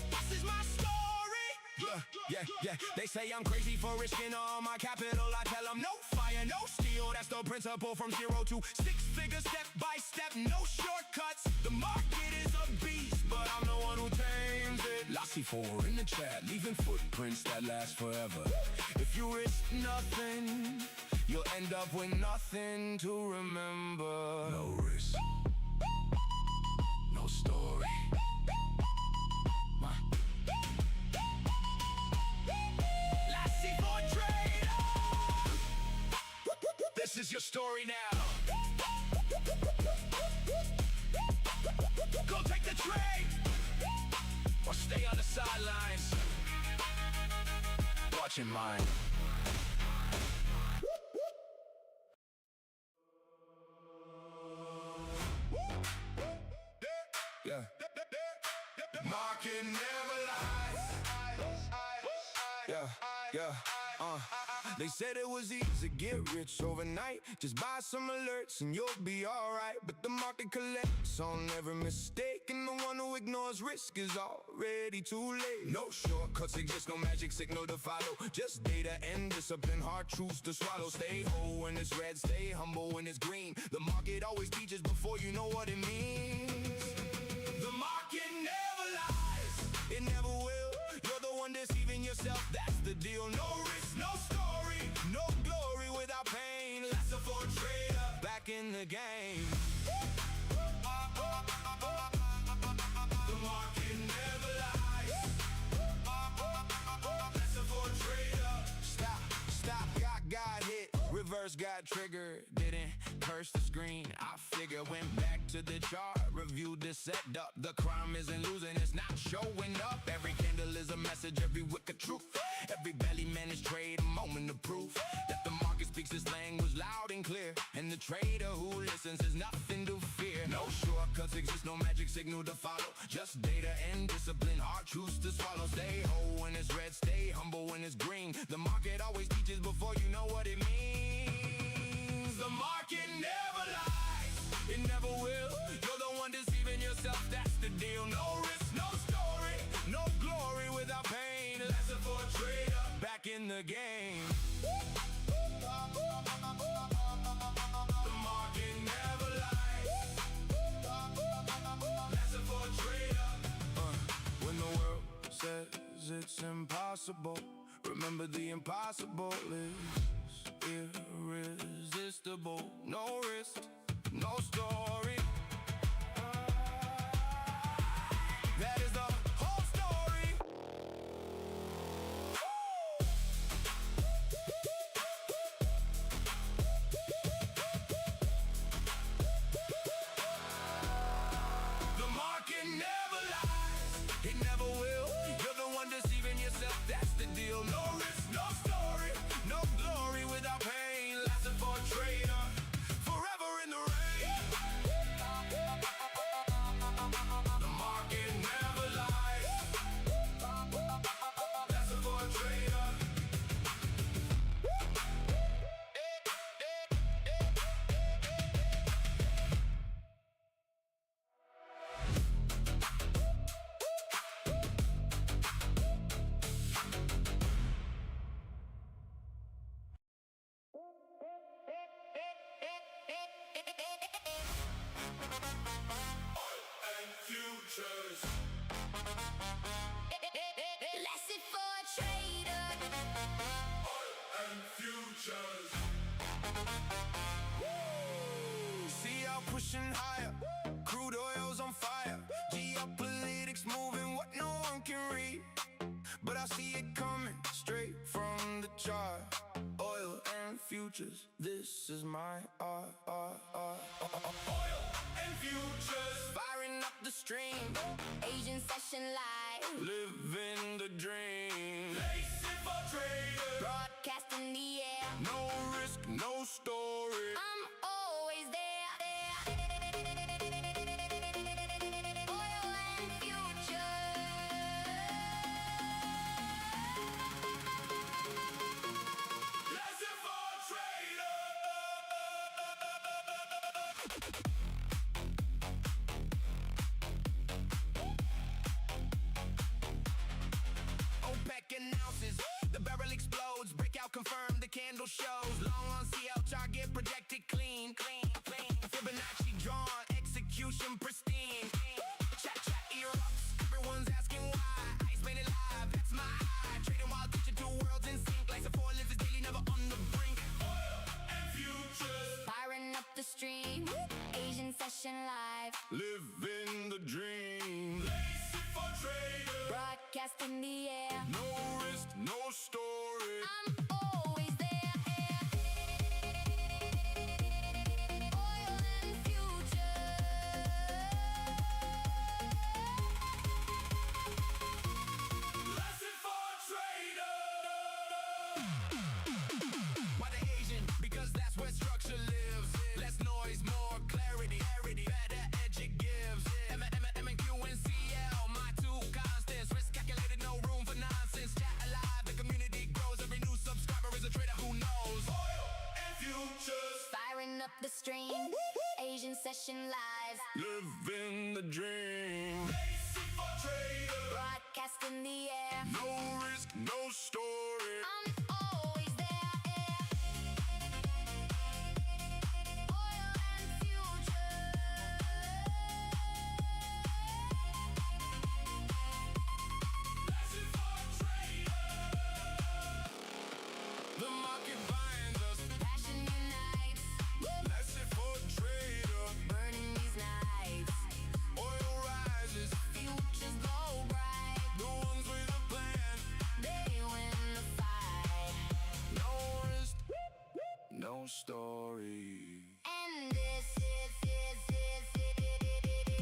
this is my story. Yeah. They say I'm crazy for risking all my capital. I tell them no fire, no steel. That's the principle from 0 to 6 figures, step by step, no shortcuts. The market is a beast, but I'm the one who tames it. Lassie 4 in the chat, leaving footprints that last forever. If you risk nothing, you'll end up with nothing to remember. No risk, no story. Lassie for a trader. This is your story now. Go take the trade, or stay on the sidelines, watching mine. Yeah. Market never lies. Yeah. They said it was easy to get rich overnight. Just buy some alerts and you'll be alright. But the market collects on every mistake, and the one who ignores risk is already too late. No shortcuts exist, no magic signal to follow. Just data and discipline, hard truths to swallow. Stay whole when it's red, stay humble when it's green. The market always teaches before you know what it means. The market never lies, it never will. You're the one deceiving yourself, that's the deal. No risk, no story, no glory without pain. Lesser for a trader, back in the game. The market never lies. Lesser for a trader. Stop, got hit. Reverse got triggered, didn't curse the screen. I figure, went back to the chart, reviewed the setup. The crime isn't losing, it's not showing up. Every candle is a message, every wick a truth. Every belly managed trade, a moment of proof that the market speaks its language loud and clear. And the trader who listens has nothing to fear. No shortcuts exist, no magic signal to follow. Just data and discipline, hard truths to swallow. Stay whole when it's red, stay humble when it's green. The market always teaches before you know what it means. The market never lies, it never will. You're the one deceiving yourself, that's the deal. No risk, no story, no glory without pain. Lesson for a trader, back in the game. The market never lies. Lesson for a trader. When the world says it's impossible, remember the impossible is irresistible. No risk, no story. That is the whole story. The market never lies, it never will. You're the one deceiving yourself, that's the deal. No risk, no story, no glory without pain. Lesson for a trader, forever in the rain. The market never lies. Lesson for a trader. Futures. Lesson for a trader. And futures. See y'all pushing higher, crude oil's on fire. Geopolitics moving what no one can read, but but I see it coming straight from the chart. Oil and futures, this is my art. Oil and futures, Firing up the stream, Asian session live, living the dream. lacing for traders. broadcast in the air. No risk, no story. I'm always there. Oil and futures. Lacing for traders. OPEC announces the barrel explodes. Breakout confirmed, the candle shows. Long on CL target projected clean. Fibonacci drawn, execution pristine. Chat erupts, everyone's asking why. Ice made it live, that's my eye. Trading while teaching two worlds in sync. Like four lives is daily, never on the brink. Oil and futures, Firing up the stream, Asian session live, Living the dream. lacing for traders. broadcast in the air. No risk, no story. I'm always there. Oil and futures. Lacing for traders. Why the Asian? Because that's where structure lives. Less noise, more clarity. Better edge it gives. M&Q and CL, my two constants. Risk calculated, no room for nonsense. Chat alive, the community grows. Every new subscriber is a trader who knows. Oil and futures, Firing up the stream, Asian session live, Living the dream. lacing for traders. broadcast in the air. No risk, no story. I'm always there. Oil and futures. Lacing for traders. The market binds us. Passion unites, That's it for trader. burning these nights. Oil rises. Futures go bright, The ones with a plan. they win the fight. No risk, no story. And this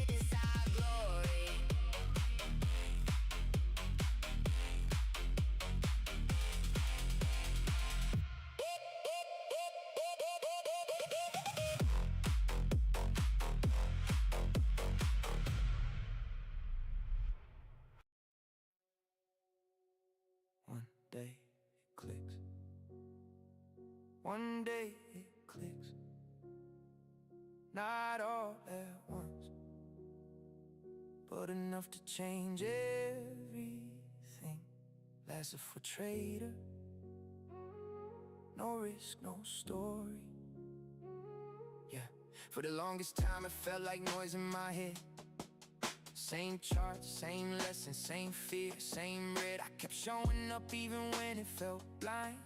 is our glory. One day it clicks. One day it clicks. Not all at once, but enough to change everything. Lasted for trader. No risk, no story. Yeah, for the longest time it felt like noise in my head. Same charts, same lessons, same fear, same red. I kept showing up even when it felt blind.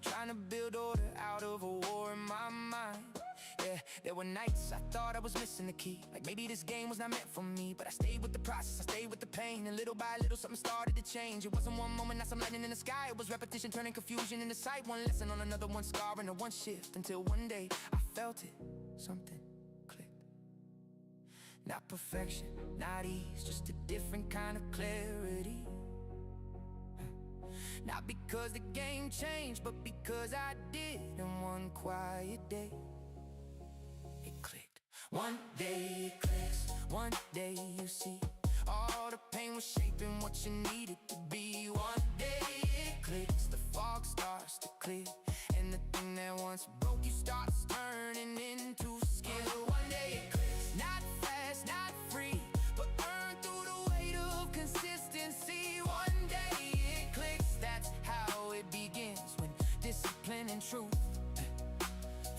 Trying to build order out of a war in my mind. Yeah, there were nights I thought I was missing the key. Like maybe this game was not meant for me. But I stayed with the process, I stayed with the pain. And little by little something started to change. It wasn't one moment, not some lightning in the sky. It was repetition turning confusion into sight. One lesson on another, one scar and a one shift. Until one day I felt it, something clicked. Not perfection, not ease, just a different kind of clarity. Not because the game changed, but because I did in one quiet day. It clicked. One day it clicks, one day you see all the pain was shaping what you needed to be. One day it clicks, the fog starts to clear, and the thing that once broke you starts turning into skill. One day it clicks, not fast, not free, but earned through the weight of consistency. One day it clicks, that's how it begins, when discipline and truth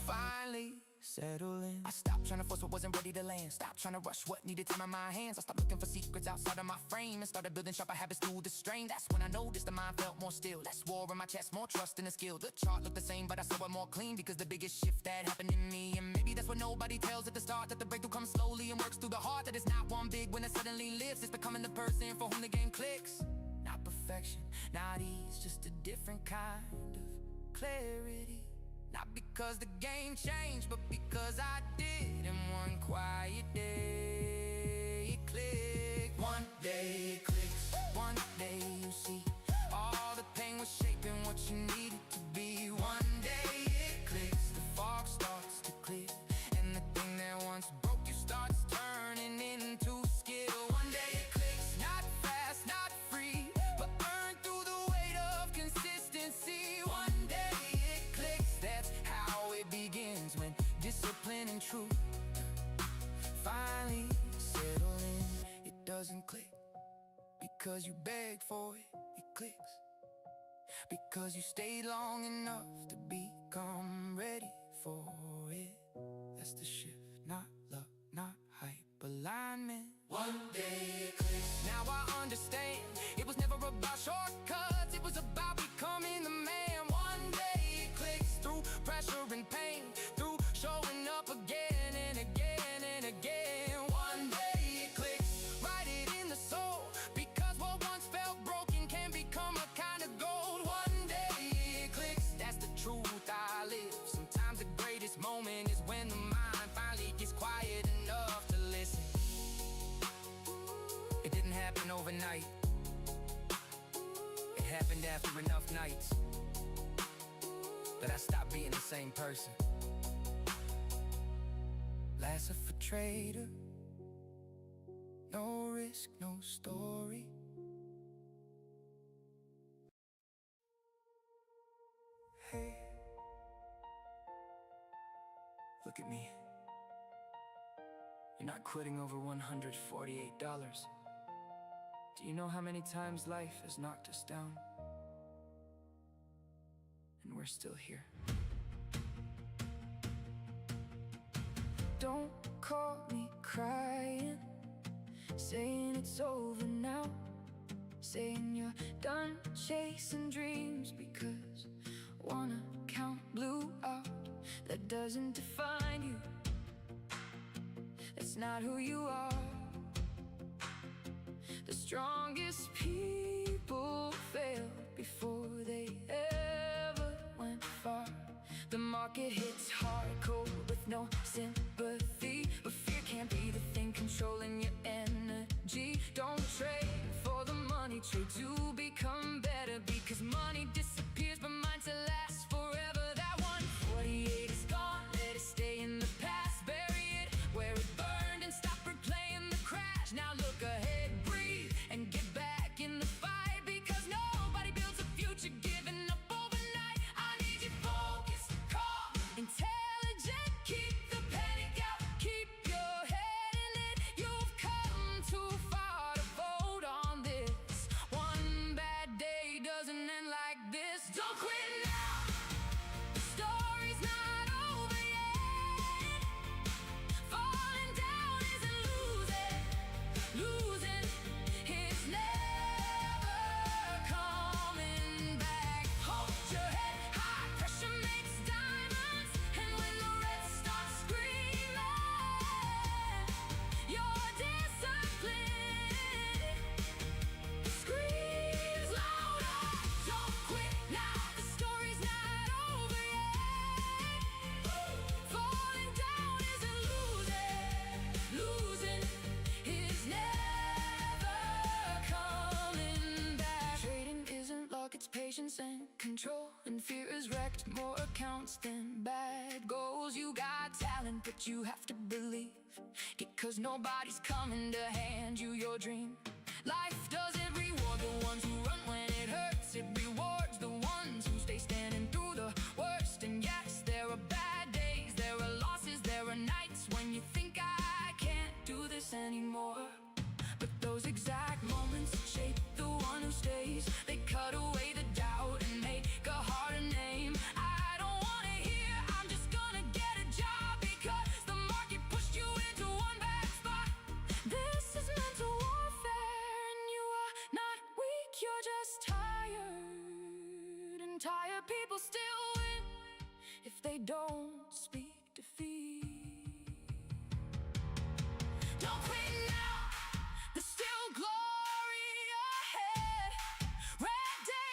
finally settle in. I stopped trying to force what wasn't ready to land. Stopped trying to rush what needed time in my hands. I stopped looking for secrets outside of my frame and started building sharper habits through the strain. That's when I noticed the mind felt more still. Less war in my chest, more trust in the skill. The chart looked the same, but I saw it more clean, because the biggest shift that happened in me. And maybe that's what nobody tells at the start, that the breakthrough comes slowly and works through the heart. That it's not one big when it suddenly lifts. It's becoming the person for whom the game clicks. Not perfection, Not ease, just a different kind of clarity. Not because the game changed, but because I did. And one quiet day it clicked. One day it clicks. One day you see all the pain was shaping what you needed to be. One day it clicks. The fog starts to clear, and the thing that once broke you starts turning into skill. One day it clicks. Not fast, not free, but earned through the weight of consistency. One day it clicks. That's how it begins, when discipline and truth finally settle in. It doesn't click because you beg for it. It clicks because you stayed long enough to become ready for it. That's the shift, not luck, not hype, alignment. One day it clicks. Now I understand, it was never about shortcuts, it was about becoming the man. One day it clicks, through pressure and pain, through showing up again and again and again. One day it clicks, write it in the soul, because what once felt broken can become a kind of gold. One day it clicks, that's the truth I live. Sometimes the greatest moment is when the mind finally gets quiet enough to listen. It didn't happen overnight. It happened after enough nights that I stopped being the same person. Lasser for trader, no risk, no story. Hey, look at me. You're not quitting over $148. Do you know how many times life has knocked us down? And we're still here. Don't call me crying, saying it's over now, saying you're done chasing dreams because one account blew out. That doesn't define you. That's not who you are. The strongest people fail before they ever went far. The market hits hard, cold, with no sympathy, but fear can't be the thing controlling your energy. Don't trade for the money, trade to become better, because money disappears but mindset lasts forever. That 148 is gone, let it stay in the past. Bury it where it burned and stop replaying the crash. Now look ahead, breathe, and get back in the fight, because nobody builds a future giving up overnight. I need you focused, calm, intelligent. Keep the panic out, keep your head in it. You've come too far to fold on this. One bad day doesn't end like this. Don't quit now, the story's not over yet. Falling down isn't losing, losing is never coming back. Hold your head high, pressure makes diamonds, and when the red starts screaming, your discipline screams louder. Don't quit now, the story's not over yet. Falling down isn't losing, losing is never coming back. Trading isn't luck, it's patience and control, and fear is wrecked more accounts than bad goals. You got talent, but you have to believe it, 'cause nobody's coming to hand you your dream. Life doesn't reward the ones who run when it hurts, it rewards the ones who stay standing through the worst. And yes, there are bad days, there are losses, there are nights when you think I can't do this anymore. But those exact moments shape the one who stays. They cut away the doubt and make a harder name. I don't wanna hear I'm just gonna get a job, because the market pushed you into one bad spot. This is mental warfare, and you are not weak, you're just tired. And tired people still win if they don't speak defeat. Don't quit now, there's still glory ahead. Red day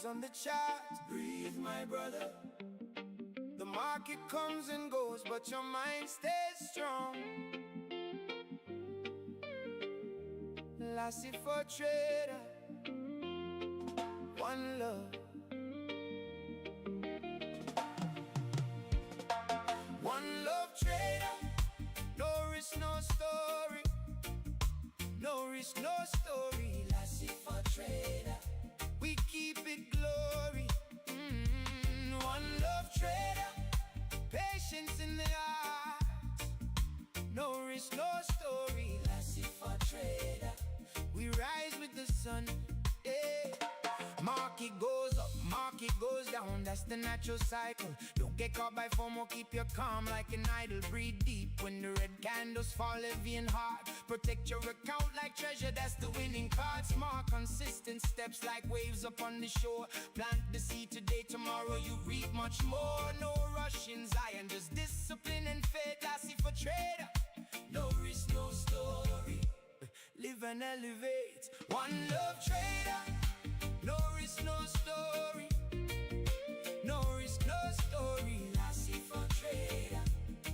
rise on the charts. Breathe, my brother. The market comes and goes, but your mind stays strong. Lassie for trader, one love. One love trader, no risk, no story. No risk, no story. Lassie for trader, we keep it glory. One love trader, patience in the heart. No risk, no story. Lassie for trader, we rise with the sun. Yeah. Market goes up, market goes down, that's the natural cycle. Don't get caught by FOMO, keep your calm like an idol. Breathe deep when the red candles fall heavy and hard. Protect your account like treasure, that's the winning card. Smart, consistent steps like waves up on the shore. Plant the seed today, tomorrow you reap much more. No rush in Zion, just discipline and faith. Lassie for trader, no risk, no story. Live and elevate, one love trader. No risk, no story. No risk, no story. Lassie for trader,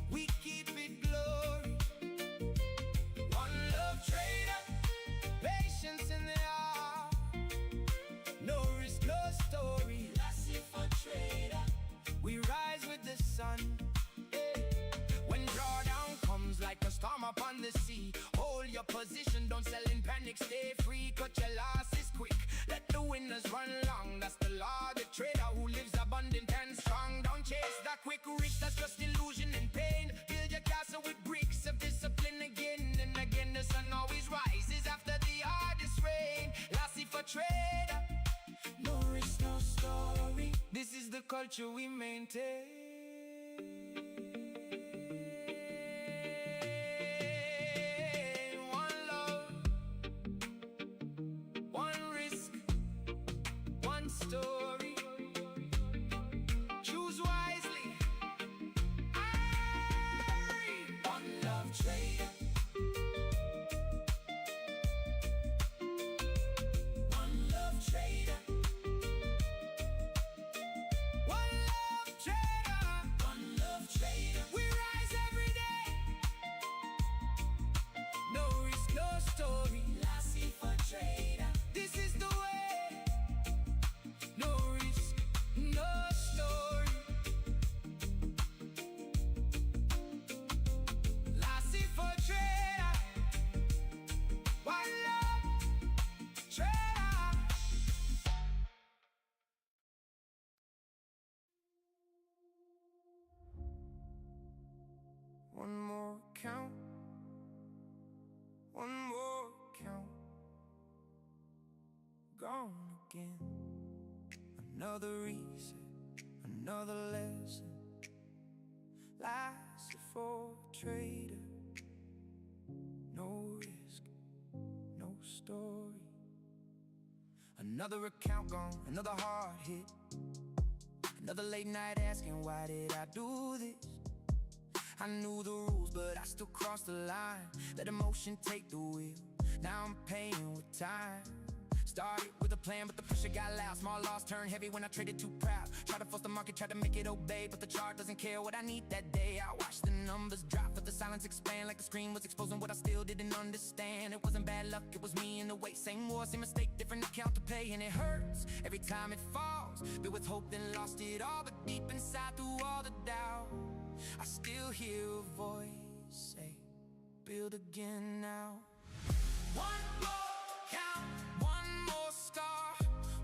we keep it glory. One love trader, patience in the heart. No risk, no story. Lassie for trader, we rise with the sun. When drawdown comes like a storm upon the sea, hold your position, don't sell in panic, stay free. Cut your losses quick, let the winners run long. That's the law, the trader who lives abundant and strong. Don't chase that quick rich, that's just illusion and pain. Build your castle with bricks of discipline again and again. The sun always rises after the hardest rain. Lassie for trader, no risk, no story. This is the culture we maintain. Story. Choose wisely. One love trader. One love trader. One love trader. One love trader. We rise every day. No risk, no story. Lassie for trader. This is the way. No risk, no story. Lassie for trader, one love trader. One more count, one more count. Gone again. Another reset, another lesson. Lassie for trader, no risk, no story. Another account gone, another hard hit. Another late night asking, why did I do this? I knew the rules, but I still crossed the line. Let emotion take the wheel, now I'm paying with time. Started with a plan, but the pressure got loud. Small loss turned heavy when I traded too proud. Tried to force the market, tried to make it obey, but the chart doesn't care what I need that day. I watched the numbers drop, but the silence expand like the screen was exposing what I still didn't understand. It wasn't bad luck, it was me in the way. Same war, same mistake, different account to pay. And it hurts every time it falls. Built with hope, then lost it all. But deep inside, through all the doubt, I still hear a voice say, build again now. One more count, one more star,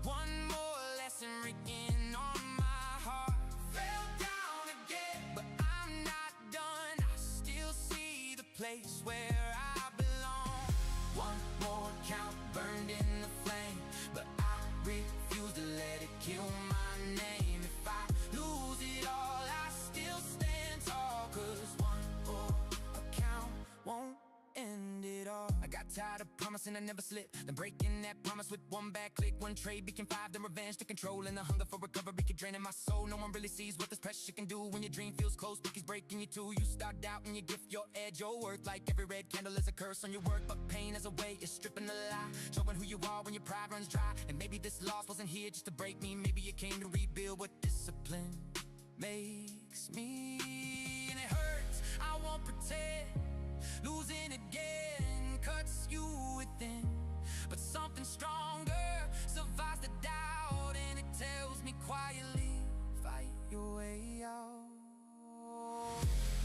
one more lesson written on my heart. Fell down again, but I'm not done. I still see the place where I belong. One more count burned in the flame, but I refuse to let it kill my name. If I lose it all, I still stand tall. 'Cause one more account won't end it all. I got tired of promising I never slip, then breaking that promise with one bad click. One trade became 5, then revenge to control, and the hunger for recovery keep draining my soul. No one really sees what this pressure can do when your dream feels close, but keeps breaking you too. You start doubting your gift, your edge, your worth. Like every red candle is a curse on your work, but pain is a way, it's stripping the lie, showing who you are when your pride runs dry. And maybe this loss wasn't here just to break me, maybe it came to rebuild what discipline makes me. And it hurts, I won't pretend, losing again cuts you within, but something stronger survives the doubt, and it tells me quietly, fight your way out.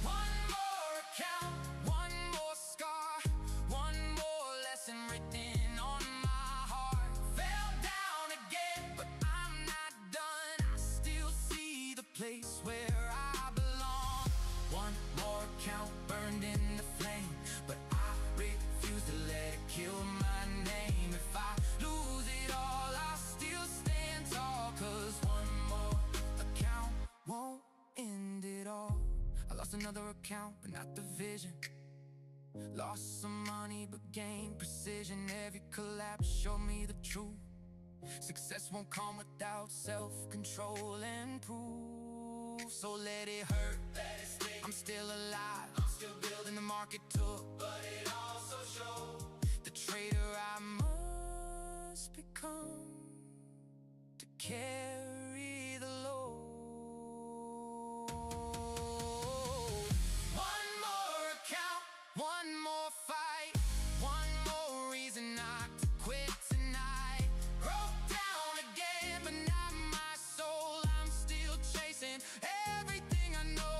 One more account, one more scar, one more lesson written on my heart. Fell down again, but I'm not done. I still see the place where I belong. One more account burned in the flame, but I refuse to let it kill my name. If I lose it all, I'll still stand tall, 'cause one more account won't end it all. I lost another account, but not the vision. Lost some money, but gained precision. Every collapse showed me the truth. Success won't come without self-control and proof. So let it hurt, let it sting. I'm still alive, I'm still building. The market took, but it also showed the trader I must become to carry the load. One more account, one more fight, one more reason not to quit tonight. Broke down again, but not my soul. I'm still chasing everything I know.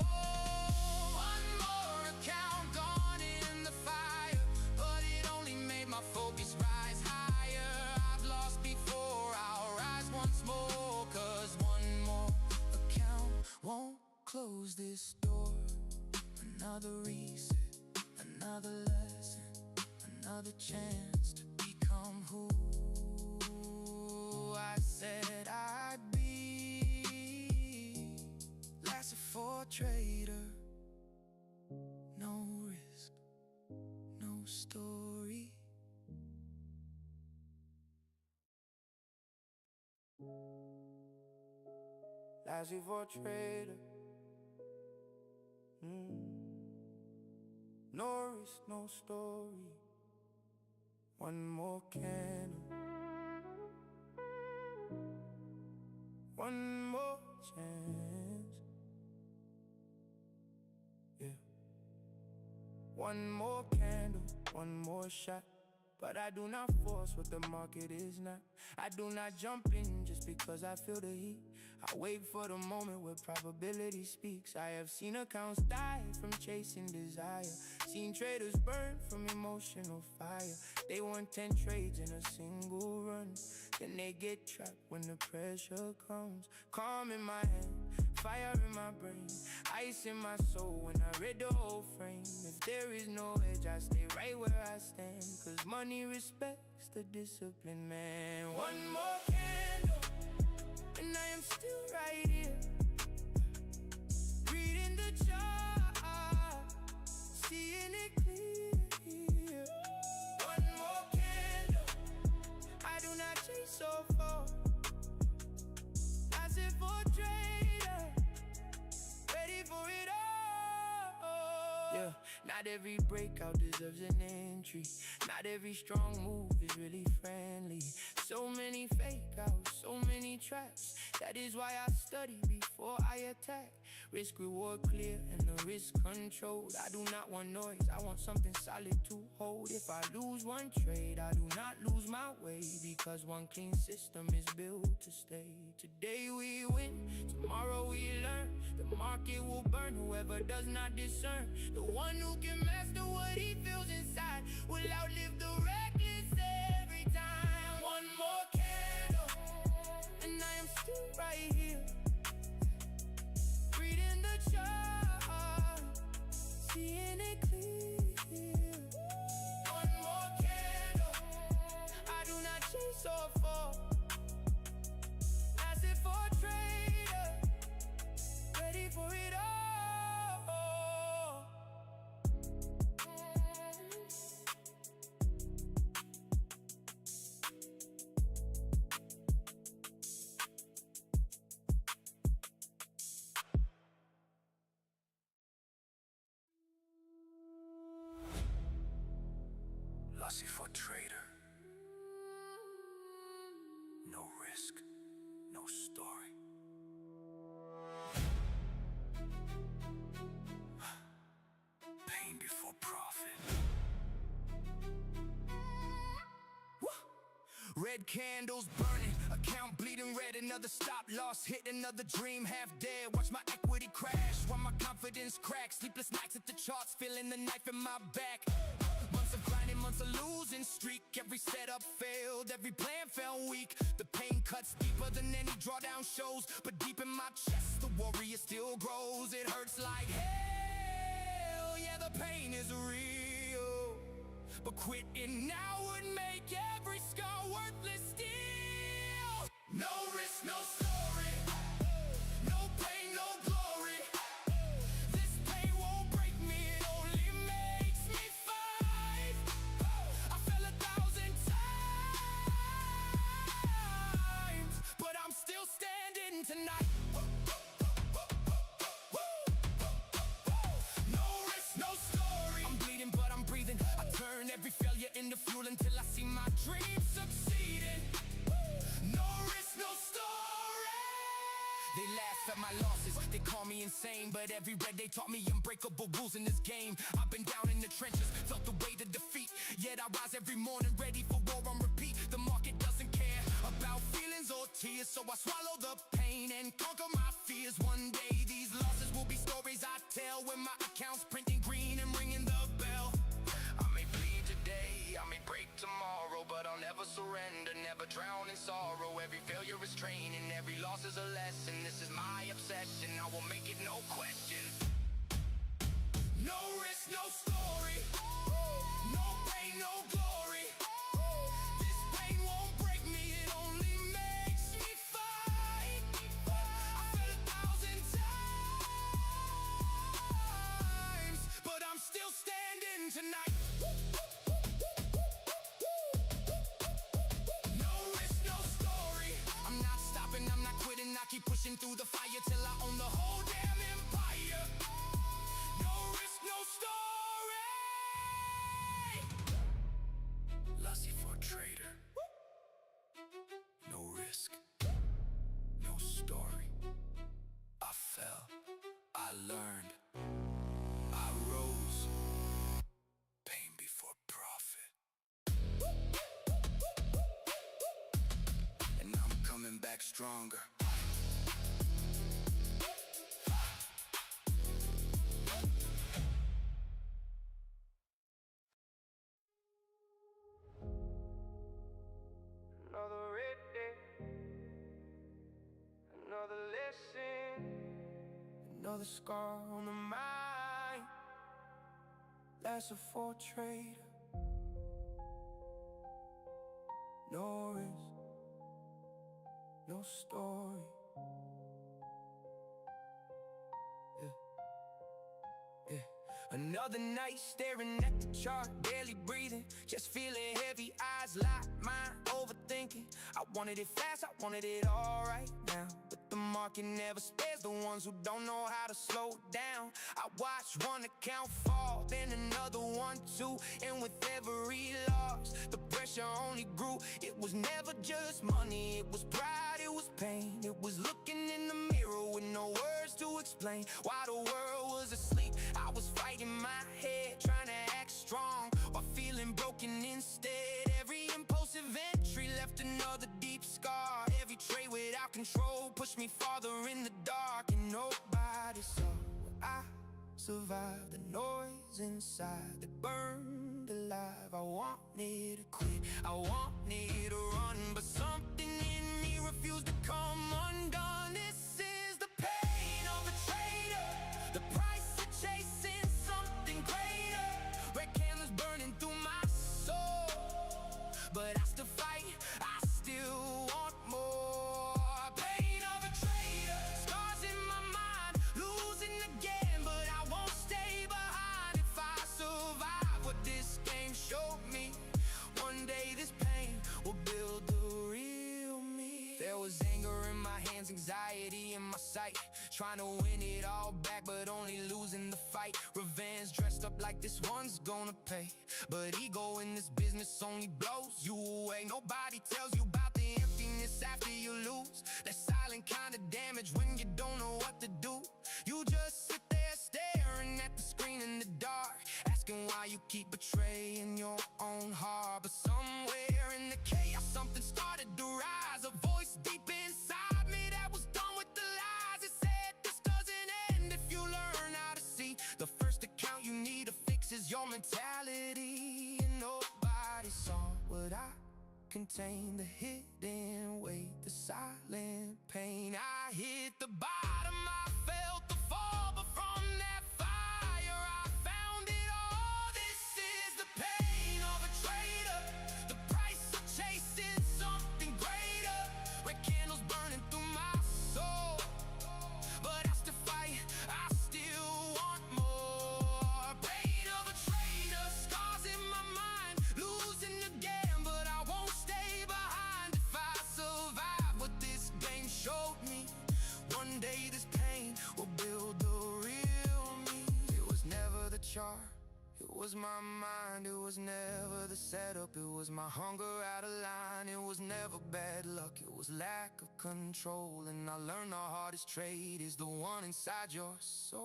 One more account gone in the fire, but it only made my focus rise higher. I've lost before, I'll rise once more, 'cause one more account won't close this door. Another reset, another lesson, another chance to become who I said I'd be. Lasted for a trader, no risk, no story. Lasted for a trader, no risk, no story. One more candle, one more chance. Yeah. One more candle, one more shot. But I do not force what the market is not. I do not jump in just because I feel the heat. I wait for the moment where probability speaks. I have seen accounts die from chasing desire, seen traders burn from emotional fire. They won 10 trades in a single run, then they get trapped when the pressure comes. Calm in my hand, fire in my brain, ice in my soul when I read the whole frame. If there is no edge, I stay right where I stand, 'cause money respects the discipline, man. One more candle, and I am still right here, reading the chart, seeing it clear. One more candle, I do not chase so far. I sit for a trader, ready for it all. Yeah, not every breakout deserves an entry. Not every strong move is really friendly. So many fake outs, so many traps. That is why I study before I attack. Risk reward clear and the risk controlled. I do not want noise, I want something solid to hold. If I lose one trade, I do not lose my way, because one clean system is built to stay. Today we win, tomorrow we learn. The market will burn whoever does not discern. The one who can master what he feels inside will outlive the reckless every time. One more candle, and I am still right here, reading the chart, seeing it clear. One more candle, I do not chase or fall. Lasted for a trader, ready for it all. Red candles burning, account bleeding red. Another stop loss, hit another dream half dead. Watch my equity crash while my confidence cracks. Sleepless nights at the charts, feeling the knife in my back. Months of grinding, months of losing streak. Every setup failed, every plan fell weak. The pain cuts deeper than any drawdown shows, but deep in my chest the warrior still grows. It hurts like hell, yeah, the pain is real, but quitting now would make every scar worthless still. No risk, no story, no pain, no glory. This pain won't break me, it only makes me fight. I fell 1,000 times, but I'm still standing tonight. No risk, no story. I'm bleeding, but I'm breathing. I turn every failure into fuel until I see my dreams succeeding. No risk, no story. They laugh at my losses, they call me insane, but every red they taught me unbreakable rules in this game. I've been down in the trenches, felt the weight of defeat, yet I rise every morning ready for war on repeat. The market doesn't care about feelings or tears, so I swallow the pain and conquer my fears. One day these losses will be stories I tell, when my account's printing green and ringing the bell. I may bleed today, I may break tomorrow, but I'll never surrender, never drown in sorrow. Every failure is training, every loss is a lesson. This is my obsession, I will make it no question. No risk, no story, no pain, no glory. This pain won't break me, it only makes me fight. I fell 1,000 times, but I'm still standing tonight. No risk, no story. I'm not stopping, I'm not quitting. I keep pushing through the fire till I own the whole damn empire. No risk, no story. Lusty for a trader. No risk, no story. I fell, I learned, I rose. Pain before profit. And I'm coming back stronger. Another red day, another lesson, Another scar on the mind. That's a for trader. No risk, no story. Another night staring at the chart, barely breathing, just feeling heavy, eyes locked, mind overthinking. I wanted it fast, I wanted it all right now, but the market never spares the ones who don't know how to slow down. I watched one account fall, then another one too, and with every loss, the pressure only grew. It was never just money, it was pride, it was pain. It was looking in the mirror with no words to explain why the world was asleep. I was fighting my head, trying to act strong while feeling broken instead. Every impulsive entry left another deep scar. Every trade without control pushed me farther in the dark, and nobody saw what I survived. The noise inside that burned alive. I wanted to quit, I wanted to run, but something in me refused to come undone. This is the pain of a trader, the price of chasing something greater. Red candles burning through my soul, but I still fight, I still want more. Pain of a trader, scars in my mind, losing again, but I won't stay behind. If I survive what this game showed me, one day this pain will build the real me. There was anger in my hands, anxiety in my sight, trying to win it all back, but only losing the fight. Revenge dressed up like this one's gonna pay, but ego in this business only blows you away. Nobody tells you about the emptiness after you lose. That silent kind of damage when you don't know what to do. You just sit there staring at the screen in the dark, asking why you keep betraying your own heart. But somewhere in the chaos something started to rise. A voice deep inside me that was done with the lies. It said this doesn't end if you learn how to see. The first account you need to fix is your mentality. And nobody saw what I contain, the hidden weight, the silent pain. I hit the bottom, I felt the fall, but from that fire I found it all. This is the pain of a traitor, the price of chasing something greater. Red candles burning through my soul, but I still fight, I still want more. Pain of a traitor, scars in my mind, losing again, but I won't stay behind. If I survive what this game showed me, one day this pain will build the real me. It was never the chart, it was my mind. It was never the setup, it was my hunger out of line. It was never bad luck, it was lack of control. And I learned the hardest trade is the one inside your soul.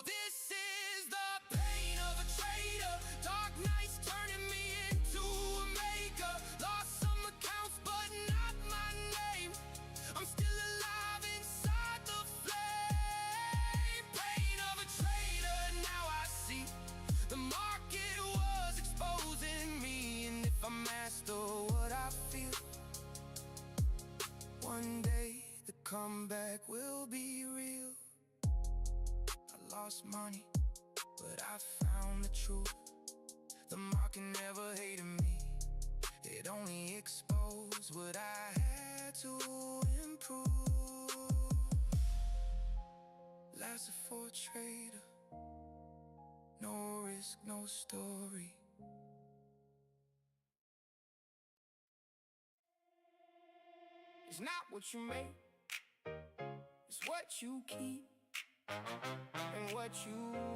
This is the pain of a traitor, dark nights turning me into a maker. Lost some accounts but not my name, I'm still alive inside the flame. Pain of a traitor, now I see the market was exposing me. And if I master what I feel, one day the comeback will be real. I lost money, but I found the truth. The market never hated me, it only exposed what I had to improve. Life's a for a trader, no risk, no story. It's not what you make, it's what you keep and what you